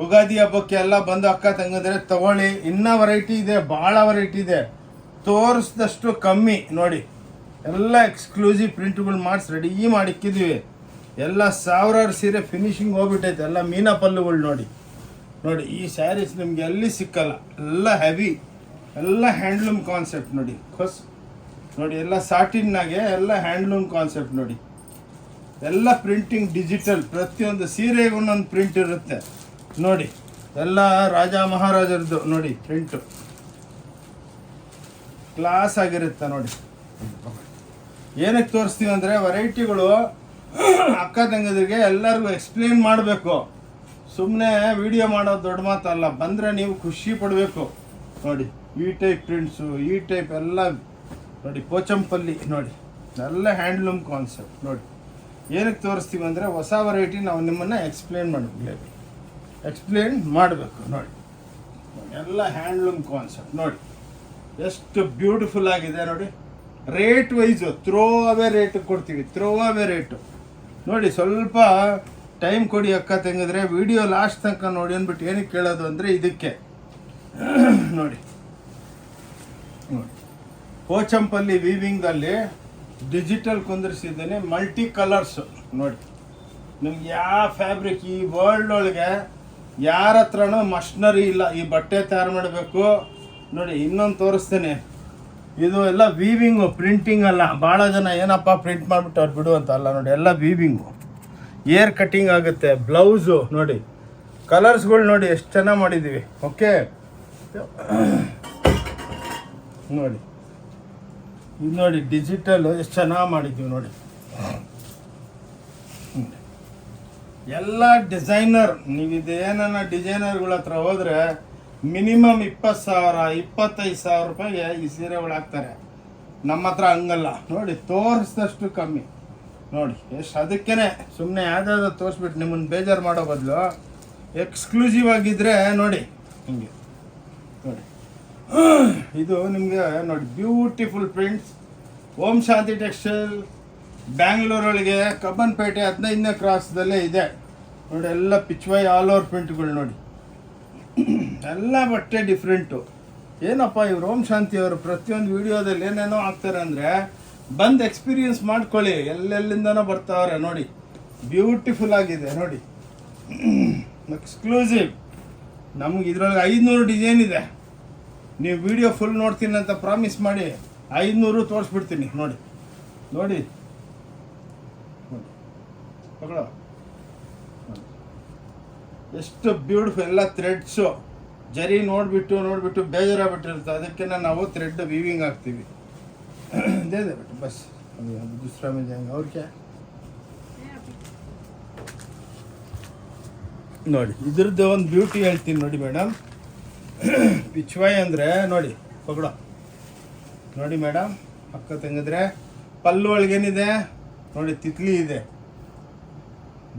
Speaker 1: ಯುಗಾದಿ ಹಬ್ಬಕ್ಕೆ ಎಲ್ಲ ಬಂದು ಅಕ್ಕ ತಂಗಿದ್ರೆ ತಗೊಳ್ಳಿ. ಇನ್ನೂ ವೆರೈಟಿ ಇದೆ, ಭಾಳ ವೆರೈಟಿ ಇದೆ, ತೋರಿಸಿದಷ್ಟು ಕಮ್ಮಿ. ನೋಡಿ ಎಲ್ಲ ಎಕ್ಸ್ಕ್ಲೂಸಿವ್ ಪ್ರಿಂಟ್ಗಳು ಮಾಡಿಸಿ ರೆಡಿ ಮಾಡಿಕ್ಕಿದ್ದೀವಿ. ಎಲ್ಲ ಸಾವಿರಾರು ಸೀರೆ ಫಿನಿಶಿಂಗ್ ಹೋಗ್ಬಿಟ್ಟೈತೆ. ಎಲ್ಲ ಮೀನಾ ಪಲ್ಲುಗಳು ನೋಡಿ. ನೋಡಿ ಈ ಸ್ಯಾರೀಸ್ ನಿಮ್ಗೆ ಎಲ್ಲಿ ಸಿಕ್ಕಲ್ಲ, ಎಲ್ಲ ಹೆವಿ, ಎಲ್ಲ ಹ್ಯಾಂಡ್ಲೂಮ್ ಕಾನ್ಸೆಪ್ಟ್ ನೋಡಿ. ನೋಡಿ ಎಲ್ಲ ಸಾಟಿನ್ನಾಗೆ ಎಲ್ಲ ಹ್ಯಾಂಡ್ಲೂಮ್ ಕಾನ್ಸೆಪ್ಟ್ ನೋಡಿ. ಎಲ್ಲ ಪ್ರಿಂಟಿಂಗ್ ಡಿಜಿಟಲ್, ಪ್ರತಿಯೊಂದು ಸೀರೆಗೆ ಒಂದೊಂದು ಪ್ರಿಂಟ್ ಇರುತ್ತೆ ನೋಡಿ. ಎಲ್ಲ ರಾಜ ಮಹಾರಾಜರದ್ದು ನೋಡಿ ಪ್ರಿಂಟು, ಕ್ಲಾಸ್ ಆಗಿರುತ್ತೆ ನೋಡಿ. ಏನಕ್ಕೆ ತೋರಿಸ್ತೀವಿ ಅಂದರೆ ವೆರೈಟಿಗಳು ಅಕ್ಕ ತಂಗಿದ್ರಿಗೆ ಎಲ್ಲರಿಗೂ ಎಕ್ಸ್ಪ್ಲೇನ್ ಮಾಡಬೇಕು. ಸುಮ್ಮನೆ ವಿಡಿಯೋ ಮಾಡೋದು ದೊಡ್ಡ ಮಾತಲ್ಲ, ಬಂದರೆ ನೀವು ಖುಷಿ ಪಡಬೇಕು. ನೋಡಿ ಈ ಟೈಪ್ ಪ್ರಿಂಟ್ಸು, ಈ ಟೈಪ್ ಎಲ್ಲ ನೋಡಿ. ಪೋಚಂಪಲ್ಲಿ ನೋಡಿ, ಎಲ್ಲ ಹ್ಯಾಂಡ್ಲೂಮ್ ಕಾನ್ಸೆಪ್ಟ್ ನೋಡಿ. ಏನಕ್ಕೆ ತೋರಿಸ್ತೀವಿ ಅಂದರೆ ಹೊಸ ವೆರೈಟಿ ನಾವು ನಿಮ್ಮನ್ನು ಎಕ್ಸ್ಪ್ಲೇನ್ ಮಾಡಬೇಕು ನೋಡಿ. ಎಲ್ಲ ಹ್ಯಾಂಡ್ಲೂಮ್ ಕಾನ್ಸೆಪ್ಟ್ ನೋಡಿ, ಎಷ್ಟು ಬ್ಯೂಟಿಫುಲ್ ಆಗಿದೆ ನೋಡಿ. Rate wise throw away rate ಕೊಡ್ತೀವಿ, ಥ್ರೋ ಅವೇ ರೇಟು ನೋಡಿ. ಸ್ವಲ್ಪ ಟೈಮ್ ಕೊಡಿ ಅಕ್ಕ ತಂಗಿದ್ರೆ, ವಿಡಿಯೋ ಲಾಸ್ಟ್ ತನಕ ನೋಡಿ ಅಂದ್ಬಿಟ್ಟು ಏನಕ್ಕೆ ಕೇಳೋದು ಅಂದರೆ ಇದಕ್ಕೆ ನೋಡಿ. ನೋಡಿ ಪೋಚಂಪಲ್ಲಿ ವೀವಿಂಗಲ್ಲಿ ಡಿಜಿಟಲ್ ಕುಂದಿರಿಸಿದ್ದೇನೆ, ಮಲ್ಟಿ ಕಲರ್ಸು ನೋಡಿ. ನಿಮ್ಗೆ ಯಾವ ಫ್ಯಾಬ್ರಿಕ್ ಈ ವರ್ಲ್ಡ್ ಒಳಗೆ ಯಾರ ಹತ್ರನೂ ಮಷಿನರಿ ಇಲ್ಲ ಈ ಬಟ್ಟೆ ತಯಾರು ಮಾಡಬೇಕು ನೋಡಿ. ಇನ್ನೊಂದು ತೋರಿಸ್ತೇನೆ, ಇದು ಎಲ್ಲ ವೀವಿಂಗು, ಪ್ರಿಂಟಿಂಗ್ ಅಲ್ಲ. ಭಾಳ ಜನ ಏನಪ್ಪ ಪ್ರಿಂಟ್ ಮಾಡಿಬಿಟ್ಟು ಅವ್ರು ಬಿಡು ಅಂತ ಅಲ್ಲ ನೋಡಿ, ಎಲ್ಲ ವೀವಿಂಗು, ಏರ್ ಕಟ್ಟಿಂಗ್ ಆಗುತ್ತೆ. ಬ್ಲೌಸು ನೋಡಿ, ಕಲರ್ಸ್ಗಳು ನೋಡಿ ಎಷ್ಟು ಚೆನ್ನಾಗಿ ಮಾಡಿದ್ದೀವಿ. ಓಕೆ ನೋಡಿ, ಇದು ನೋಡಿ ಡಿಜಿಟಲ್ ಎಷ್ಟು ಚೆನ್ನಾಗಿ ಮಾಡಿದ್ದೀವಿ ನೋಡಿ. ಎಲ್ಲ ಡಿಸೈನರ್, ನೀವು ಇದೇನ ಡಿಸೈನರ್ಗಳ ಹತ್ರ ಹೋದರೆ ಮಿನಿಮಮ್ 20,000 25,000 ರೂಪಾಯಿಗೆ ಈ ಸೀರೆಗಳು ಹಾಕ್ತಾರೆ. ನಮ್ಮ ಹತ್ರ ಹಂಗಲ್ಲ ನೋಡಿ, ತೋರಿಸಿದಷ್ಟು ಕಮ್ಮಿ ನೋಡಿ. ಎಷ್ಟು ಅದಕ್ಕೇ ಸುಮ್ಮನೆ ಯಾವುದಾದ್ರು ತೋರಿಸ್ಬಿಟ್ಟು ನಿಮ್ಮನ್ನು ಬೇಜಾರು ಮಾಡೋ ಬದಲು ಎಕ್ಸ್ಕ್ಲೂಸಿವ್ ಆಗಿದ್ದರೆ ನೋಡಿ ಹಿಂಗೆ ನೋಡಿ. ಇದು ನಿಮಗೆ ನೋಡಿ ಬ್ಯೂಟಿಫುಲ್ ಪ್ರಿಂಟ್ಸ್. ಓಂ ಶಾಂತಿ ಟೆಕ್ಸ್ಟೈಲ್ ಬ್ಯಾಂಗ್ಳೂರೊಳಗೆ ಕಬ್ಬನ್ಪೇಟೆ 15ನೇ ಕ್ರಾಸ್ದಲ್ಲೇ ಇದೆ ನೋಡಿ. ಎಲ್ಲ ಪಿಚ್ವೈ ಆಲ್ ಓವರ್ ಪ್ರಿಂಟ್ಗಳು ನೋಡಿ. ಎಲ್ಲ ಬಟ್ಟೆ ಡಿಫ್ರೆಂಟು. ಏನಪ್ಪ ಇವ್ರು ಓಂ ಶಾಂತಿ ಅವರು ಪ್ರತಿಯೊಂದು ವಿಡಿಯೋದಲ್ಲಿ ಏನೇನೋ ಹಾಕ್ತಾರೆ ಅಂದರೆ ಬಂದು ಎಕ್ಸ್ಪೀರಿಯನ್ಸ್ ಮಾಡ್ಕೊಳ್ಳಿ. ಎಲ್ಲೆಲ್ಲಿಂದನೋ ಬರ್ತಾವ್ರೆ ನೋಡಿ. ಬ್ಯೂಟಿಫುಲ್ ಆಗಿದೆ ನೋಡಿ, ಎಕ್ಸ್ಕ್ಲೂಸಿವ್. ನಮ್ಗೆ ಇದ್ರೊಳಗೆ 500 ಡಿಸೈನ್ ಇದೆ. ನೀವು ವಿಡಿಯೋ ಫುಲ್ ನೋಡ್ತೀನಿ ಅಂತ ಪ್ರಾಮಿಸ್ ಮಾಡಿ 500 ತೋರಿಸ್ಬಿಡ್ತೀನಿ ನೋಡಿ. ನೋಡಿ ತಗೊಳ್ಳೋ, ಎಷ್ಟು ಬ್ಯೂಟಿಫುಲ್. ಎಲ್ಲ ಥ್ರೆಡ್ಸು ಜರಿ ನೋಡಿಬಿಟ್ಟು ಬೇಜಾರಾಗ್ಬಿಟ್ಟಿರುತ್ತೆ. ಅದಕ್ಕೆ ನಾವು ಥ್ರೆಡ್ ವೀವಿಂಗ್ ಹಾಕ್ತೀವಿ. दे दे बेटा बस, अभी हम दूसरा में जाएंगे. और क्या ನೋಡಿ, ಇದ್ರದ್ದು ಒಂದು ಬ್ಯೂಟಿ ಹೇಳ್ತೀನಿ ನೋಡಿ ಮೇಡಮ್. ಪಿಚ್ವಾಯ್ ಅಂದರೆ ನೋಡಿ, ಪಗಡೋ ನೋಡಿ ಮೇಡಮ್, ಅಕ್ಕ ತಂಗಿದ್ರೆ ಪಲ್ಲು ಒಳಗೇನಿದೆ ನೋಡಿ, ತಿತ್ಲಿ ಇದೆ.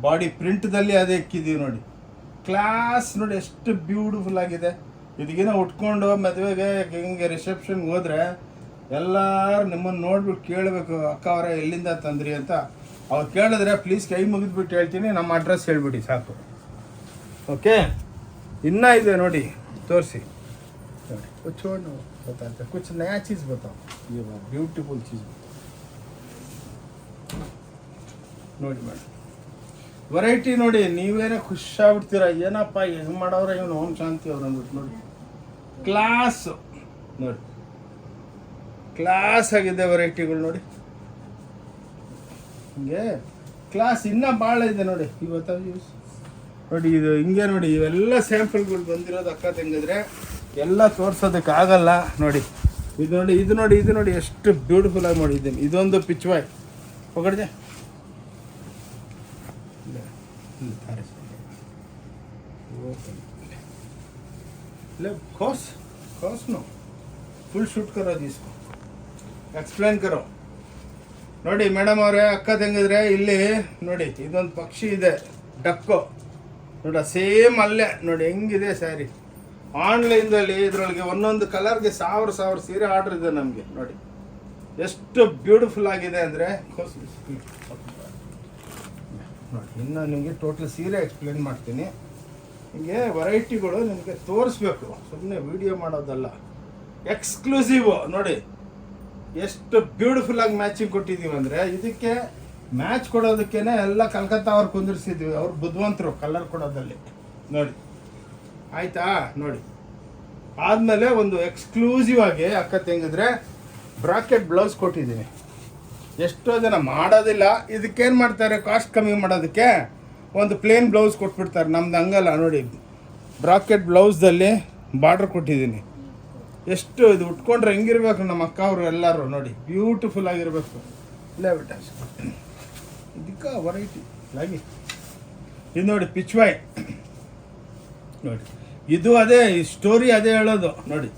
Speaker 1: ಬಾಡಿ ಪ್ರಿಂಟ್ದಲ್ಲಿ ಅದೇ ಇಕ್ಕಿದ್ದೀವಿ ನೋಡಿ. ಕ್ಲಾಸ್ ನೋಡಿ, ಎಷ್ಟು ಬ್ಯೂಟಿಫುಲ್ ಆಗಿದೆ. ಇದಕ್ಕೇನೋ ಉಟ್ಕೊಂಡು ಮದುವೆಗೆ ಹಿಂಗೆ ರಿಸೆಪ್ಷನ್ಗೆ ಹೋದರೆ ಎಲ್ಲರೂ ನಿಮ್ಮನ್ನು ನೋಡ್ಬಿಟ್ಟು ಕೇಳಬೇಕು, ಅಕ್ಕ ಅವರೇ ಎಲ್ಲಿಂದ ತಂದ್ರಿ ಅಂತ. ಅವ್ರು ಕೇಳಿದ್ರೆ ಪ್ಲೀಸ್ ಕೈ ಮುಗಿದ್ಬಿಟ್ಟು ಹೇಳ್ತೀನಿ, ನಮ್ಮ ಅಡ್ರೆಸ್ ಹೇಳ್ಬಿಡಿ ಸಾಕು. ಓಕೆ, ಇನ್ನೂ ಇದೆ ನೋಡಿ, ತೋರಿಸಿ ನೋಡಿ. कुछ और बताते, कुछ नया चीज़ बताओ. ये बात ब्यूटीफुल चीज़ ನೋಡಿ ಮೇಡಮ್. ವೆರೈಟಿ ನೋಡಿ, ನೀವೇನೋ ಖುಷಿಯಾಗ್ಬಿಡ್ತೀರ. ಏನಪ್ಪ ಹೆಂಗೆ ಮಾಡೋರೆ ಇವನು ಓಂ ಶಾಂತಿ ಅವ್ರು ಅಂದ್ಬಿಟ್ಟು ನೋಡಿ. ಕ್ಲಾಸ್ ನೋಡಿ, ಕ್ಲಾಸ್ ಆಗಿದೆ ವೆರೈಟಿಗಳು ನೋಡಿ. ಹಿಂಗೆ ಕ್ಲಾಸ್ ಇನ್ನೂ ಭಾಳ ಇದೆ ನೋಡಿ. ಇವತ್ತು ನೋಡಿ, ಇದು ಹಿಂಗೆ ನೋಡಿ, ಇವೆಲ್ಲ ಸ್ಯಾಂಪಲ್ಗಳು ಬಂದಿರೋದು ಅಕ್ಕ ತಂಗಿದ್ರೆ ಎಲ್ಲ ತೋರ್ಸೋದಕ್ಕಾಗಲ್ಲ ನೋಡಿ. ಇದು ನೋಡಿ, ಇದು ನೋಡಿ, ಇದು ನೋಡಿ ಎಷ್ಟು ಬ್ಯೂಟಿಫುಲ್ ಆಗಿ ಮಾಡಿದ್ದೀನಿ. ಇದೊಂದು ಪಿಚ್ವಾಯ್ ಪಕಡ್ದೆ खोस नो फुल शूट करो, इसको एक्सप्लेन करो. ನೋಡಿ ಮೇಡಮ್ ಅವರೇ, ಅಕ್ಕ ತಂಗಿದ್ರೆ ಇಲ್ಲಿ ನೋಡಿ, ಇದೊಂದು ಪಕ್ಷಿ ಇದೆ, ಡಕ್ಕು ನೋಡಿ. ಸೇಮ್ ಅಲ್ಲೇ ನೋಡಿ ಹೆಂಗಿದೆ ಸ್ಯಾರಿ. ಆನ್ಲೈನ್ದಲ್ಲಿ ಇದರೊಳಗೆ ಒಂದೊಂದು ಕಲರ್ಗೆ 1000 ಸೀರೆ ಆರ್ಡರ್ ಇದೆ ನಮಗೆ ನೋಡಿ. ಎಷ್ಟು ಬ್ಯೂಟಿಫುಲ್ ಆಗಿದೆ ಅಂದರೆ ನೋಡಿ. ಇನ್ನು ನಿಮಗೆ ಟೋಟಲ್ ಸೀರೆ ಎಕ್ಸ್ಪ್ಲೇನ್ ಮಾಡ್ತೀನಿ ಹಿಂಗೆ ವೆರೈಟಿಗಳು ನಿಮಗೆ ತೋರಿಸ್ಬೇಕು, ಸುಮ್ಮನೆ ವಿಡಿಯೋ ಮಾಡೋದಲ್ಲ. ಎಕ್ಸ್ಕ್ಲೂಸಿವ್ ನೋಡಿ ಎಷ್ಟು ಬ್ಯೂಟಿಫುಲ್ ಆಗಿ ಮ್ಯಾಚಿಂಗ್ ಕೊಟ್ಟಿದ್ದೀವಿ ಅಂದರೆ, ಇದಕ್ಕೆ ಮ್ಯಾಚ್ ಕೊಡೋದಕ್ಕೇನೆ ಎಲ್ಲ ಕಲ್ಕತ್ತಾ ಅವ್ರು ಕುಂದಿರ್ಸಿದ್ವಿ. ಅವ್ರು ಬುದ್ಧಿವಂತರು ಕಲರ್ ಕೊಡೋದಲ್ಲಿ ನೋಡಿ, ಆಯಿತಾ. ನೋಡಿ ಆದಮೇಲೆ ಒಂದು ಎಕ್ಸ್ಕ್ಲೂಸಿವ್ ಆಗಿ ಅಕ್ಕ ತೆಗೆದ್ರೆ ಬ್ರಾಕೆಟ್ ಬ್ಲೌಸ್ ಕೊಟ್ಟಿದ್ದೀನಿ. ಎಷ್ಟೋ ಜನ ಮಾಡೋದಿಲ್ಲ, ಇದಕ್ಕೇನು ಮಾಡ್ತಾರೆ, ಕಾಸ್ಟ್ ಕಮ್ಮಿ ಮಾಡೋದಕ್ಕೆ ಒಂದು ಪ್ಲೇನ್ ಬ್ಲೌಸ್ ಕೊಟ್ಬಿಡ್ತಾರೆ. ನಮ್ದು ಹಂಗಲ್ಲ ನೋಡಿ, ಬ್ರಾಕೆಟ್ ಬ್ಲೌಸ್ದಲ್ಲಿ ಬಾರ್ಡ್ರ್ ಕೊಟ್ಟಿದ್ದೀನಿ. ಎಷ್ಟು ಇದು ಉಟ್ಕೊಂಡ್ರೆ ಹೆಂಗಿರ್ಬೇಕು ನಮ್ಮ ಅಕ್ಕ ಅವರು ಎಲ್ಲರೂ ನೋಡಿ, ಬ್ಯೂಟಿಫುಲ್ ಆಗಿರಬೇಕು. ಇಲ್ಲ ಬಿಟ್ಟ ಇದಕ್ಕೆ ವೆರೈಟಿ ಆಗಿ ಇದು ನೋಡಿ, ಪಿಚ್ವಾಯ್ ನೋಡಿ, ಇದು ಅದೇ ಸ್ಟೋರಿ ಅದೇ ಹೇಳೋದು ನೋಡಿ.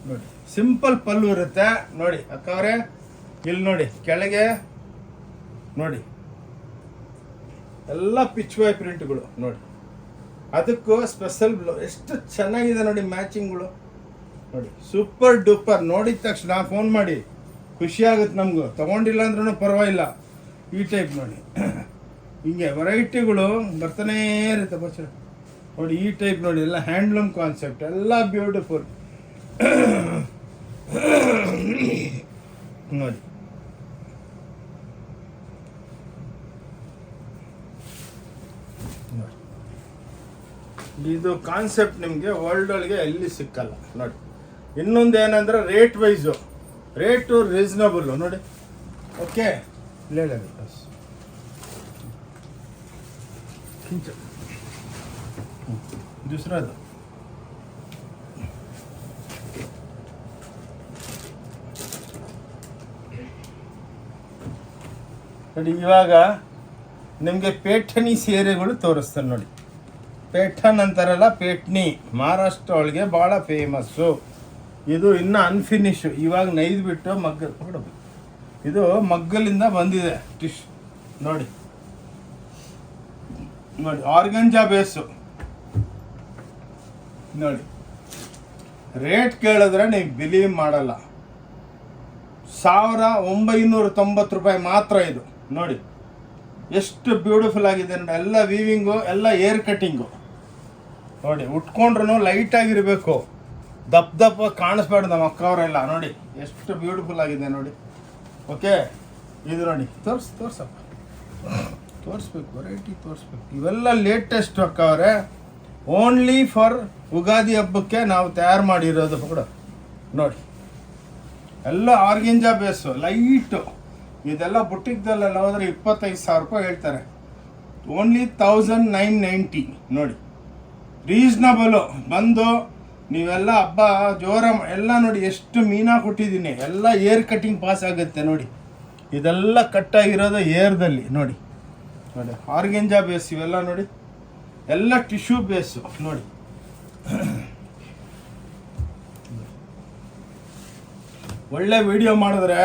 Speaker 1: ನೋಡಿ ಸಿಂಪಲ್ ಪಲ್ಲು ಇರುತ್ತೆ ನೋಡಿ ಅಕ್ಕ ಅವರೇ. ಇಲ್ಲಿ ನೋಡಿ ಕೆಳಗೆ ನೋಡಿ ಎಲ್ಲ ಪಿಚ್ವಾಯ್ ಪ್ರಿಂಟ್ಗಳು ನೋಡಿ, ಅದಕ್ಕೂ ಸ್ಪೆಷಲ್ ಬ್ಲೌಸ್. ಎಷ್ಟು ಚೆನ್ನಾಗಿದೆ ನೋಡಿ ಮ್ಯಾಚಿಂಗ್ಗಳು ನೋಡಿ, ಸೂಪರ್ ಡೂಪರ್. ನೋಡಿದ ತಕ್ಷಣ ಫೋನ್ ಮಾಡಿ, ಖುಷಿ ಆಗುತ್ತೆ ನಮಗೂ. ತೊಗೊಂಡಿಲ್ಲ ಅಂದ್ರೂ ಪರವಾಗಿಲ್ಲ. ಈ ಟೈಪ್ ನೋಡಿ, ಹಿಂಗೆ ವೆರೈಟಿಗಳು ಬರ್ತಾನೇ ಇರುತ್ತೆ ಬಸ್ ನೋಡಿ. ಈ ಟೈಪ್ ನೋಡಿ, ಎಲ್ಲ ಹ್ಯಾಂಡ್ಲೂಮ್ ಕಾನ್ಸೆಪ್ಟ್, ಎಲ್ಲ ಬ್ಯೂಟಿಫುಲ್ ನೋಡಿ. ಇದು ಕಾನ್ಸೆಪ್ಟ್ ನಿಮಗೆ ವರ್ಲ್ಡ್ ಒಳಗೆ ಎಲ್ಲಿ ಸಿಕ್ಕಲ್ಲ ನೋಡಿ. ಇನ್ನೊಂದು ಏನಂದ್ರೆ ರೇಟ್ ವೈಸು, ರೇಟು ರೀಸನಬಲ್ ನೋಡಿ. ಓಕೆ दूसराದು ನೋಡಿ. ಇವಾಗ ನಿಮಗೆ ಪೇಠಣಿ ಸೀರೆಗಳು ತೋರಿಸ್ತಾನೆ ನೋಡಿ. ಪೇಠನ್ ಅಂತಾರಲ್ಲ, ಪೇಟ್ನಿ ಮಹಾರಾಷ್ಟ್ರ ಒಳಗೆ ಭಾಳ ಫೇಮಸ್ಸು. ಇದು ಇನ್ನೂ ಅನ್ಫಿನಿಶು, ಇವಾಗ ನೈದು ಬಿಟ್ಟು ಮಗ್ಗಲ್ ಕೊಡಬೇಕು. ಇದು ಮಗ್ಗಲಿಂದ ಬಂದಿದೆ ಟಿಶ್ ನೋಡಿ. ನೋಡಿ ಆರ್ಗಂಜಾ ಬೇಸು ನೋಡಿ. ರೇಟ್ ಕೇಳಿದ್ರೆ ನೀವು ಬಿಲೀವ್ ಮಾಡಲ್ಲ, 1990 ರೂಪಾಯಿ ಮಾತ್ರ ಇದು ನೋಡಿ. ಎಷ್ಟು ಬ್ಯೂಟಿಫುಲ್ ಆಗಿದೆ ನೋಡಿ. ಎಲ್ಲ ವೀವಿಂಗು, ಎಲ್ಲ ಏರ್ ಕಟ್ಟಿಂಗು ನೋಡಿ. ಉಟ್ಕೊಂಡ್ರು ಲೈಟ್ ಆಗಿರಬೇಕು, ದಪ್ಪ ಕಾಣಿಸ್ಬಾರ್ದು ನಮ್ಮ ಅಕ್ಕವರೆಲ್ಲ ನೋಡಿ. ಎಷ್ಟು ಬ್ಯೂಟಿಫುಲ್ ಆಗಿದೆ ನೋಡಿ. ಓಕೆ ಇದು ನೋಡಿ, ತೋರ್ಸಪ್ಪ, ತೋರಿಸ್ಬೇಕು, ವೆರೈಟಿ ತೋರಿಸ್ಬೇಕು. ಇವೆಲ್ಲ ಲೇಟೆಸ್ಟ್ ಅಕ್ಕವರೇ, ಓನ್ಲಿ ಫಾರ್ ಉಗಾದಿ ಹಬ್ಬಕ್ಕೆ ನಾವು ತಯಾರು ಮಾಡಿರೋದು ಕೂಡ ನೋಡಿ. ಎಲ್ಲ ಆರ್ಗೆಂಜಾ ಬೇಸು, ಲೈಟು. ಇದೆಲ್ಲ ಬುಟ್ಟಿಕ್ದಲ್ಲೆಲ್ಲ ಹೋದ್ರೆ 25,000 ರೂಪಾಯಿ ಹೇಳ್ತಾರೆ. ಓನ್ಲಿ 1990 ನೋಡಿ. ರೀಸ್ನಬಲು. ಬಂದು ನೀವೆಲ್ಲ ಹಬ್ಬ ಜೋರ ಎಲ್ಲ ನೋಡಿ. ಎಷ್ಟು ಮೀನಾ ಕೊಟ್ಟಿದ್ದೀನಿ, ಎಲ್ಲ ಏರ್ ಕಟ್ಟಿಂಗ್ ಪಾಸ್ ಆಗುತ್ತೆ ನೋಡಿ. ಇದೆಲ್ಲ ಕಟ್ಟಾಗಿರೋದು ಏರ್ದಲ್ಲಿ ನೋಡಿ. ನೋಡಿ ಆರ್ಗೆಂಜಾ ಬೇಸ್ ಇವೆಲ್ಲ ನೋಡಿ, ಎಲ್ಲ ಟಿಶ್ಯೂ ಬೇಸು ನೋಡಿ. ಒಳ್ಳೆ ವಿಡಿಯೋ ಮಾಡಿದ್ರೆ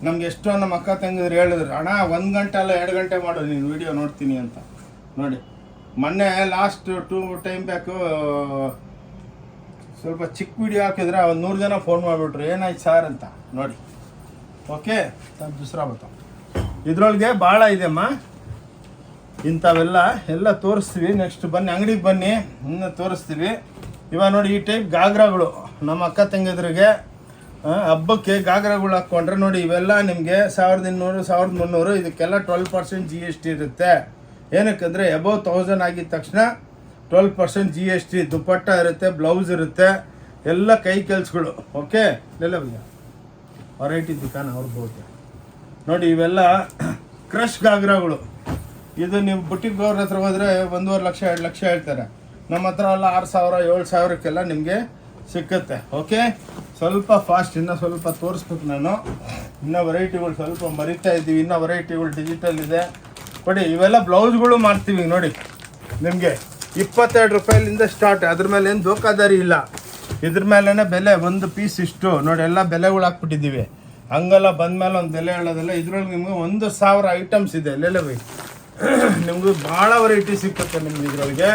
Speaker 1: ನಮ್ಗೆ ಎಷ್ಟೋ ನಮ್ಮ ಅಕ್ಕ ತಂಗಿದ್ರು ಹೇಳಿದ್ರು, ಅಣ್ಣ 1 ಗಂಟೆ ಅಲ್ಲ 2 ಗಂಟೆ ಮಾಡು ನೀನು ವಿಡಿಯೋ ನೋಡ್ತೀನಿ ಅಂತ ನೋಡಿ. ಮೊನ್ನೆ ಲಾಸ್ಟ್ 2 ಟೈಮ್ ಬ್ಯಾಕು ಸ್ವಲ್ಪ ಚಿಕ್ಕ ವಿಡಿಯೋ ಹಾಕಿದ್ರೆ ಒಂದು 100 ಜನ ಫೋನ್ ಮಾಡಿಬಿಟ್ರು, ಏನಾಯ್ತು ಸರ್ ಅಂತ ನೋಡಿ. ಓಕೆ ದೂಸರಾ ಬರ್ತಾವ. ಇದ್ರೊಳಗೆ ಭಾಳ ಇದೆಮ್ಮ, ಇಂಥವೆಲ್ಲ ಎಲ್ಲ ತೋರಿಸ್ತೀವಿ. ನೆಕ್ಸ್ಟ್ ಬನ್ನಿ, ಅಂಗಡಿಗೆ ಬನ್ನಿ, ಇನ್ನೂ ತೋರಿಸ್ತೀವಿ. ಇವಾಗ ನೋಡಿ ಈ ಟೈಪ್ ಗಾಗ್ರಾಗಳು ನಮ್ಮ ಅಕ್ಕ ತಂಗಿದ್ರಿಗೆ ಹಬ್ಬಕ್ಕೆ ಗಾಗ್ರಾಗಳು ಹಾಕ್ಕೊಂಡ್ರೆ ನೋಡಿ. ಇವೆಲ್ಲ ನಿಮಗೆ 1200 1300. ಇದಕ್ಕೆಲ್ಲ 12% GST ಇರುತ್ತೆ. ಏನಕ್ಕಂದರೆ ಅಬೌವ್ 1000 ಆಗಿದ ತಕ್ಷಣ 12% GST. ದುಪ್ಪಟ್ಟ ಇರುತ್ತೆ, ಬ್ಲೌಸ್ ಇರುತ್ತೆ, ಎಲ್ಲ ಕೈ ಕೆಲಸಗಳು. ಓಕೆ ಎಲ್ಲ ವೆರೈಟಿ ದುಕಾನ ಅವ್ರದ್ದು ನೋಡಿ. ಇವೆಲ್ಲ ಕ್ರಶ್ ಗಾಗ್ರಾಗಳು. ಇದು ನೀವು ಬುಟ್ಟಿಗೆ ಅವ್ರ ಹತ್ರ ಹೋದರೆ 1.5 ಲಕ್ಷ 2 ಲಕ್ಷ ಹೇಳ್ತಾರೆ. ನಮ್ಮ ಹತ್ರ ಎಲ್ಲ 6,000 7,000ಕ್ಕೆಲ್ಲ ನಿಮಗೆ ಸಿಕ್ಕುತ್ತೆ. ಓಕೆ ಸ್ವಲ್ಪ ಫಾಸ್ಟ್, ಇನ್ನೂ ಸ್ವಲ್ಪ ತೋರಿಸ್ಬೇಕು ನಾನು. ಇನ್ನೂ ವೆರೈಟಿಗಳು ಸ್ವಲ್ಪ ಮರಿತಾ ಇದ್ದೀವಿ. ಇನ್ನೂ ವೆರೈಟಿಗಳು ಡಿಜಿಟಲ್ ಇದೆ ಕೊಡಿ. ಇವೆಲ್ಲ ಬ್ಲೌಸ್ಗಳು ಮಾಡ್ತೀವಿ ನೋಡಿ. ನಿಮಗೆ 22 ರೂಪಾಯಿಲಿಂದ ಸ್ಟಾರ್ಟ್. ಅದ್ರ ಮೇಲೆ ಏನು ದೋಖಾದಾರಿ ಇಲ್ಲ. ಇದ್ರ ಮೇಲೇ ಬೆಲೆ, ಒಂದು ಪೀಸ್ ಇಷ್ಟು ನೋಡಿ. ಎಲ್ಲ ಬೆಲೆಗಳು ಹಾಕ್ಬಿಟ್ಟಿದ್ದೀವಿ. ಹಂಗೆಲ್ಲ ಬಂದಮೇಲೆ ಒಂದು ಬೆಲೆ ಹೇಳೋದಿಲ್ಲ. ಇದ್ರೊಳಗೆ ನಿಮಗೆ 1,000 ಐಟಮ್ಸ್ ಇದೆ. ಎಲ್ಲೆಲ್ಲ ಬೈ ನಿಮಗೂ ಭಾಳ ವೆರೈಟಿ ಸಿಕ್ಕುತ್ತೆ. ನಿಮ್ಗೆ ಇದ್ರೊಳಗೆ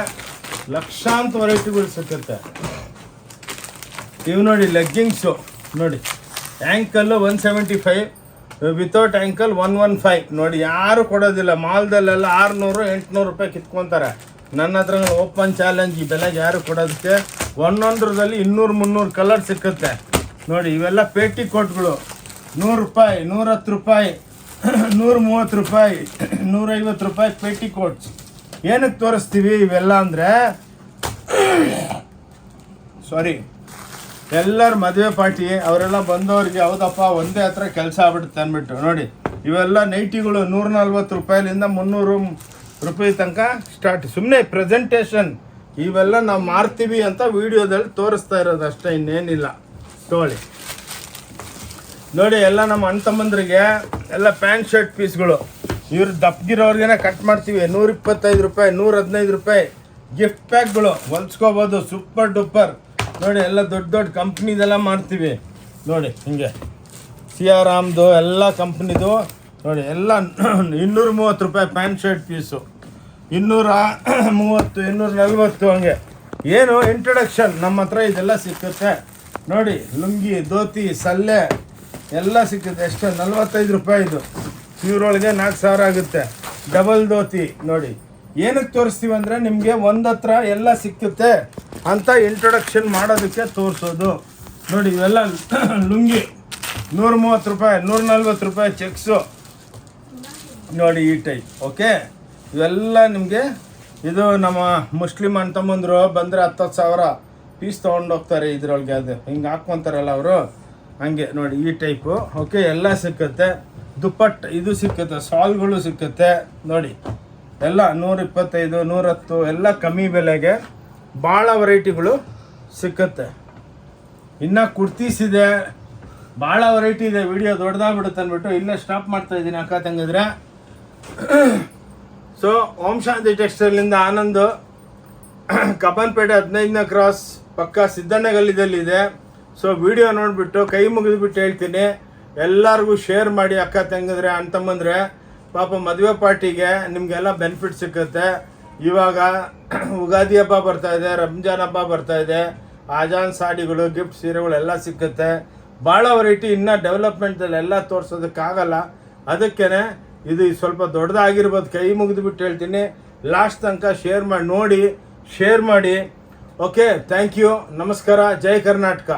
Speaker 1: ಲಕ್ಷಾಂತರ ವೆರೈಟಿಗಳು ಸಿಕ್ಕುತ್ತೆ. ಇವು ನೋಡಿ ಲೆಗ್ಗಿಂಗ್ಸು ನೋಡಿ. ಆ್ಯಂಕಲ್ಲು 175, ವಿತೌಟ್ ಆ್ಯಂಕಲ್ 115 ನೋಡಿ, ಯಾರು ಕೊಡೋದಿಲ್ಲ. ಮಾಲ್ದಲ್ಲೆಲ್ಲ 600-800 ರೂಪಾಯಿ ಕಿತ್ಕೊತಾರೆ. ನನ್ನ ಹತ್ರ ಓಪನ್ ಚಾಲೆಂಜ್, ಈ ಬೆಲೆಗೆ ಯಾರು ಕೊಡೋದಕ್ಕೆ. ಒಂದೊಂದರದಲ್ಲಿ 200-300 ಕಲರ್ ಸಿಕ್ಕುತ್ತೆ ನೋಡಿ. ಇವೆಲ್ಲ ಪೇಟಿ ಕೋಟ್ಗಳು 100 ರೂಪಾಯಿ, 110 ರೂಪಾಯಿ, 130 ರೂಪಾಯಿ, 150 ರೂಪಾಯಿ ಪೇಟಿ ಕೋಟ್ಸ್. ಏನಕ್ಕೆ ತೋರಿಸ್ತೀವಿ ಇವೆಲ್ಲ ಅಂದರೆ, ಸಾರಿ, ಎಲ್ಲರ ಮದುವೆ ಪಾರ್ಟಿ ಅವರೆಲ್ಲ ಬಂದವ್ರಿಗೆ ಹೌದಪ್ಪ ಒಂದೇ ಹತ್ರ ಕೆಲಸ ಆಗ್ಬಿಡುತ್ತೆ ಅಂದ್ಬಿಟ್ಟು ನೋಡಿ. ಇವೆಲ್ಲ ನೈಟಿಗಳು 140 ರೂಪಾಯಿಲಿಂದ 300 ರೂಪಾಯಿ ತನಕ ಸ್ಟಾರ್ಟ್. ಸುಮ್ಮನೆ ಪ್ರೆಸೆಂಟೇಷನ್, ಇವೆಲ್ಲ ನಾವು ಮಾರ್ತೀವಿ ಅಂತ ವಿಡಿಯೋದಲ್ಲಿ ತೋರಿಸ್ತಾ ಇರೋದು ಅಷ್ಟೇ, ಇನ್ನೇನಿಲ್ಲ. ತಗೊಳ್ಳಿ ನೋಡಿ, ಎಲ್ಲ ನಮ್ಮ ಅಣ್ಣ ತಮ್ಮಂದ್ರಿಗೆ ಎಲ್ಲ ಪ್ಯಾಂಟ್ ಶರ್ಟ್ ಪೀಸ್ಗಳು. ಇವ್ರು ದಪ್ಪಗಿರೋರ್ಗೆ ಕಟ್ ಮಾಡ್ತೀವಿ 125 ರೂಪಾಯಿ, 115 ರೂಪಾಯಿ. ಗಿಫ್ಟ್ ಪ್ಯಾಕ್ಗಳು ಹೊಲ್ಸ್ಕೋಬೋದು, ಸೂಪರ್ ಡೂಪರ್ ನೋಡಿ. ಎಲ್ಲ ದೊಡ್ಡ ದೊಡ್ಡ ಕಂಪ್ನಿದೆಲ್ಲ ಮಾಡ್ತೀವಿ ನೋಡಿ. ಹಿಂಗೆ CR ರಾಮ್ದು ಎಲ್ಲ ಕಂಪ್ನಿದು ನೋಡಿ. ಎಲ್ಲ 230 ರೂಪಾಯಿ ಪ್ಯಾಂಟ್ ಶರ್ಟ್ ಪೀಸು, 230, 240 ಹಂಗೆ. ಏನು ಇಂಟ್ರಡಕ್ಷನ್, ನಮ್ಮ ಹತ್ರ ಇದೆಲ್ಲ ಸಿಕ್ಕುತ್ತೆ ನೋಡಿ. ಲುಂಗಿ, ಧೋತಿ, ಸಲ್ಲೆ ಎಲ್ಲ ಸಿಕ್ಕುತ್ತೆ. ಎಷ್ಟು? 45 ರೂಪಾಯಿ. ಇದು ಇವ್ರೊಳಗೆ 4000 ಆಗುತ್ತೆ. ಡಬಲ್ ಧೋತಿ ನೋಡಿ. ಏನಕ್ಕೆ ತೋರಿಸ್ತೀವಿ ಅಂದರೆ ನಿಮಗೆ ಒಂದು ಹತ್ರ ಎಲ್ಲ ಸಿಕ್ಕುತ್ತೆ ಅಂತ ಇಂಟ್ರೊಡಕ್ಷನ್ ಮಾಡೋದಕ್ಕೆ ತೋರಿಸೋದು ನೋಡಿ. ಇವೆಲ್ಲ ಲುಂಗಿ 130 ರೂಪಾಯಿ, 140 ರೂಪಾಯಿ ಚೆಕ್ಸು ನೋಡಿ, ಈ ಟೈಪ್. ಓಕೆ, ಇವೆಲ್ಲ ನಿಮಗೆ. ಇದು ನಮ್ಮ ಮುಸ್ಲಿಮ್ ಅಣ್ಣ ತಮ್ಮಂದರು ಬಂದರೆ 10,000 ಪೀಸ್ ತೊಗೊಂಡೋಗ್ತಾರೆ ಇದರೊಳಗೆ. ಅದು ಹಿಂಗೆ ಹಾಕ್ಕೊತಾರಲ್ಲ ಅವರು, ಹಂಗೆ ನೋಡಿ ಈ ಟೈಪು. ಓಕೆ, ಎಲ್ಲ ಸಿಕ್ಕುತ್ತೆ. ದುಪ್ಪಟ್ಟು ಇದು ಸಿಕ್ಕುತ್ತೆ, ಸಾಲ್ಗಳು ಸಿಕ್ಕುತ್ತೆ ನೋಡಿ. ಎಲ್ಲ 125, 110 ಎಲ್ಲ ಕಮ್ಮಿ ಬೆಲೆಗೆ ಭಾಳ ವೆರೈಟಿಗಳು ಸಿಕ್ಕುತ್ತೆ. ಇನ್ನು ಕುರ್ತೀಸ್ ಇದೆ, ಭಾಳ ವೆರೈಟಿ ಇದೆ. ವಿಡಿಯೋ ದೊಡ್ಡದಾಗ್ಬಿಡುತ್ತೆ ಅಂದ್ಬಿಟ್ಟು ಇಲ್ಲೇ ಸ್ಟಾಪ್ ಮಾಡ್ತಾ ಇದ್ದೀನಿ ಅಕ್ಕ ತಂಗಿದ್ರೆ. ಸೊ ಓಂ ಶಾಂತಿ ಟೆಕ್ಸ್ಟೈಲಿಂದ ಆನಂದ್, ಕಬ್ಬನ್ಪೇಟೆ 15ನೇ ಕ್ರಾಸ್ ಪಕ್ಕ ಸಿದ್ದಣ್ಣಗಲ್ಲಿದಲ್ಲಿದೆ. ಸೊ ವಿಡಿಯೋ ನೋಡಿಬಿಟ್ಟು ಕೈ ಮುಗಿದ್ಬಿಟ್ಟು ಹೇಳ್ತೀನಿ, ಎಲ್ಲರಿಗೂ ಶೇರ್ ಮಾಡಿ ಅಕ್ಕ ತಂಗಿದ್ರೆ, ಅಣ್ಣ ತಮ್ಮಂದ್ರೆ. ಪಾಪ ಮದುವೆ ಪಾರ್ಟಿಗೆ ನಿಮಗೆಲ್ಲ ಬೆನಿಫಿಟ್ ಸಿಕ್ಕುತ್ತೆ. ಇವಾಗ ಉಗಾದಿ ಹಬ್ಬ ಬರ್ತಾಯಿದೆ, ರಂಜಾನ್ ಹಬ್ಬ ಬರ್ತಾಯಿದೆ. ಆಜಾನ್ ಸಾಡಿಗಳು, ಗಿಫ್ಟ್ ಸೀರೆಗಳೆಲ್ಲ ಸಿಕ್ಕುತ್ತೆ. ಭಾಳ ವೆರೈಟಿ. ಇನ್ನೂ ಡೆವಲಪ್ಮೆಂಟಲ್ಲಿ ಎಲ್ಲ ತೋರಿಸೋದಕ್ಕಾಗಲ್ಲ. ಅದಕ್ಕೇ ಇದು ಸ್ವಲ್ಪ ದೊಡ್ಡದಾಗಿರ್ಬೋದು. ಕೈ ಮುಗಿದ್ಬಿಟ್ಟು ಹೇಳ್ತೀನಿ, ಲಾಸ್ಟ್ ತನಕ ಶೇರ್ ಮಾಡಿ ನೋಡಿ, ಶೇರ್ ಮಾಡಿ. ಓಕೆ, ಥ್ಯಾಂಕ್ ಯು, ನಮಸ್ಕಾರ, ಜೈ ಕರ್ನಾಟಕ.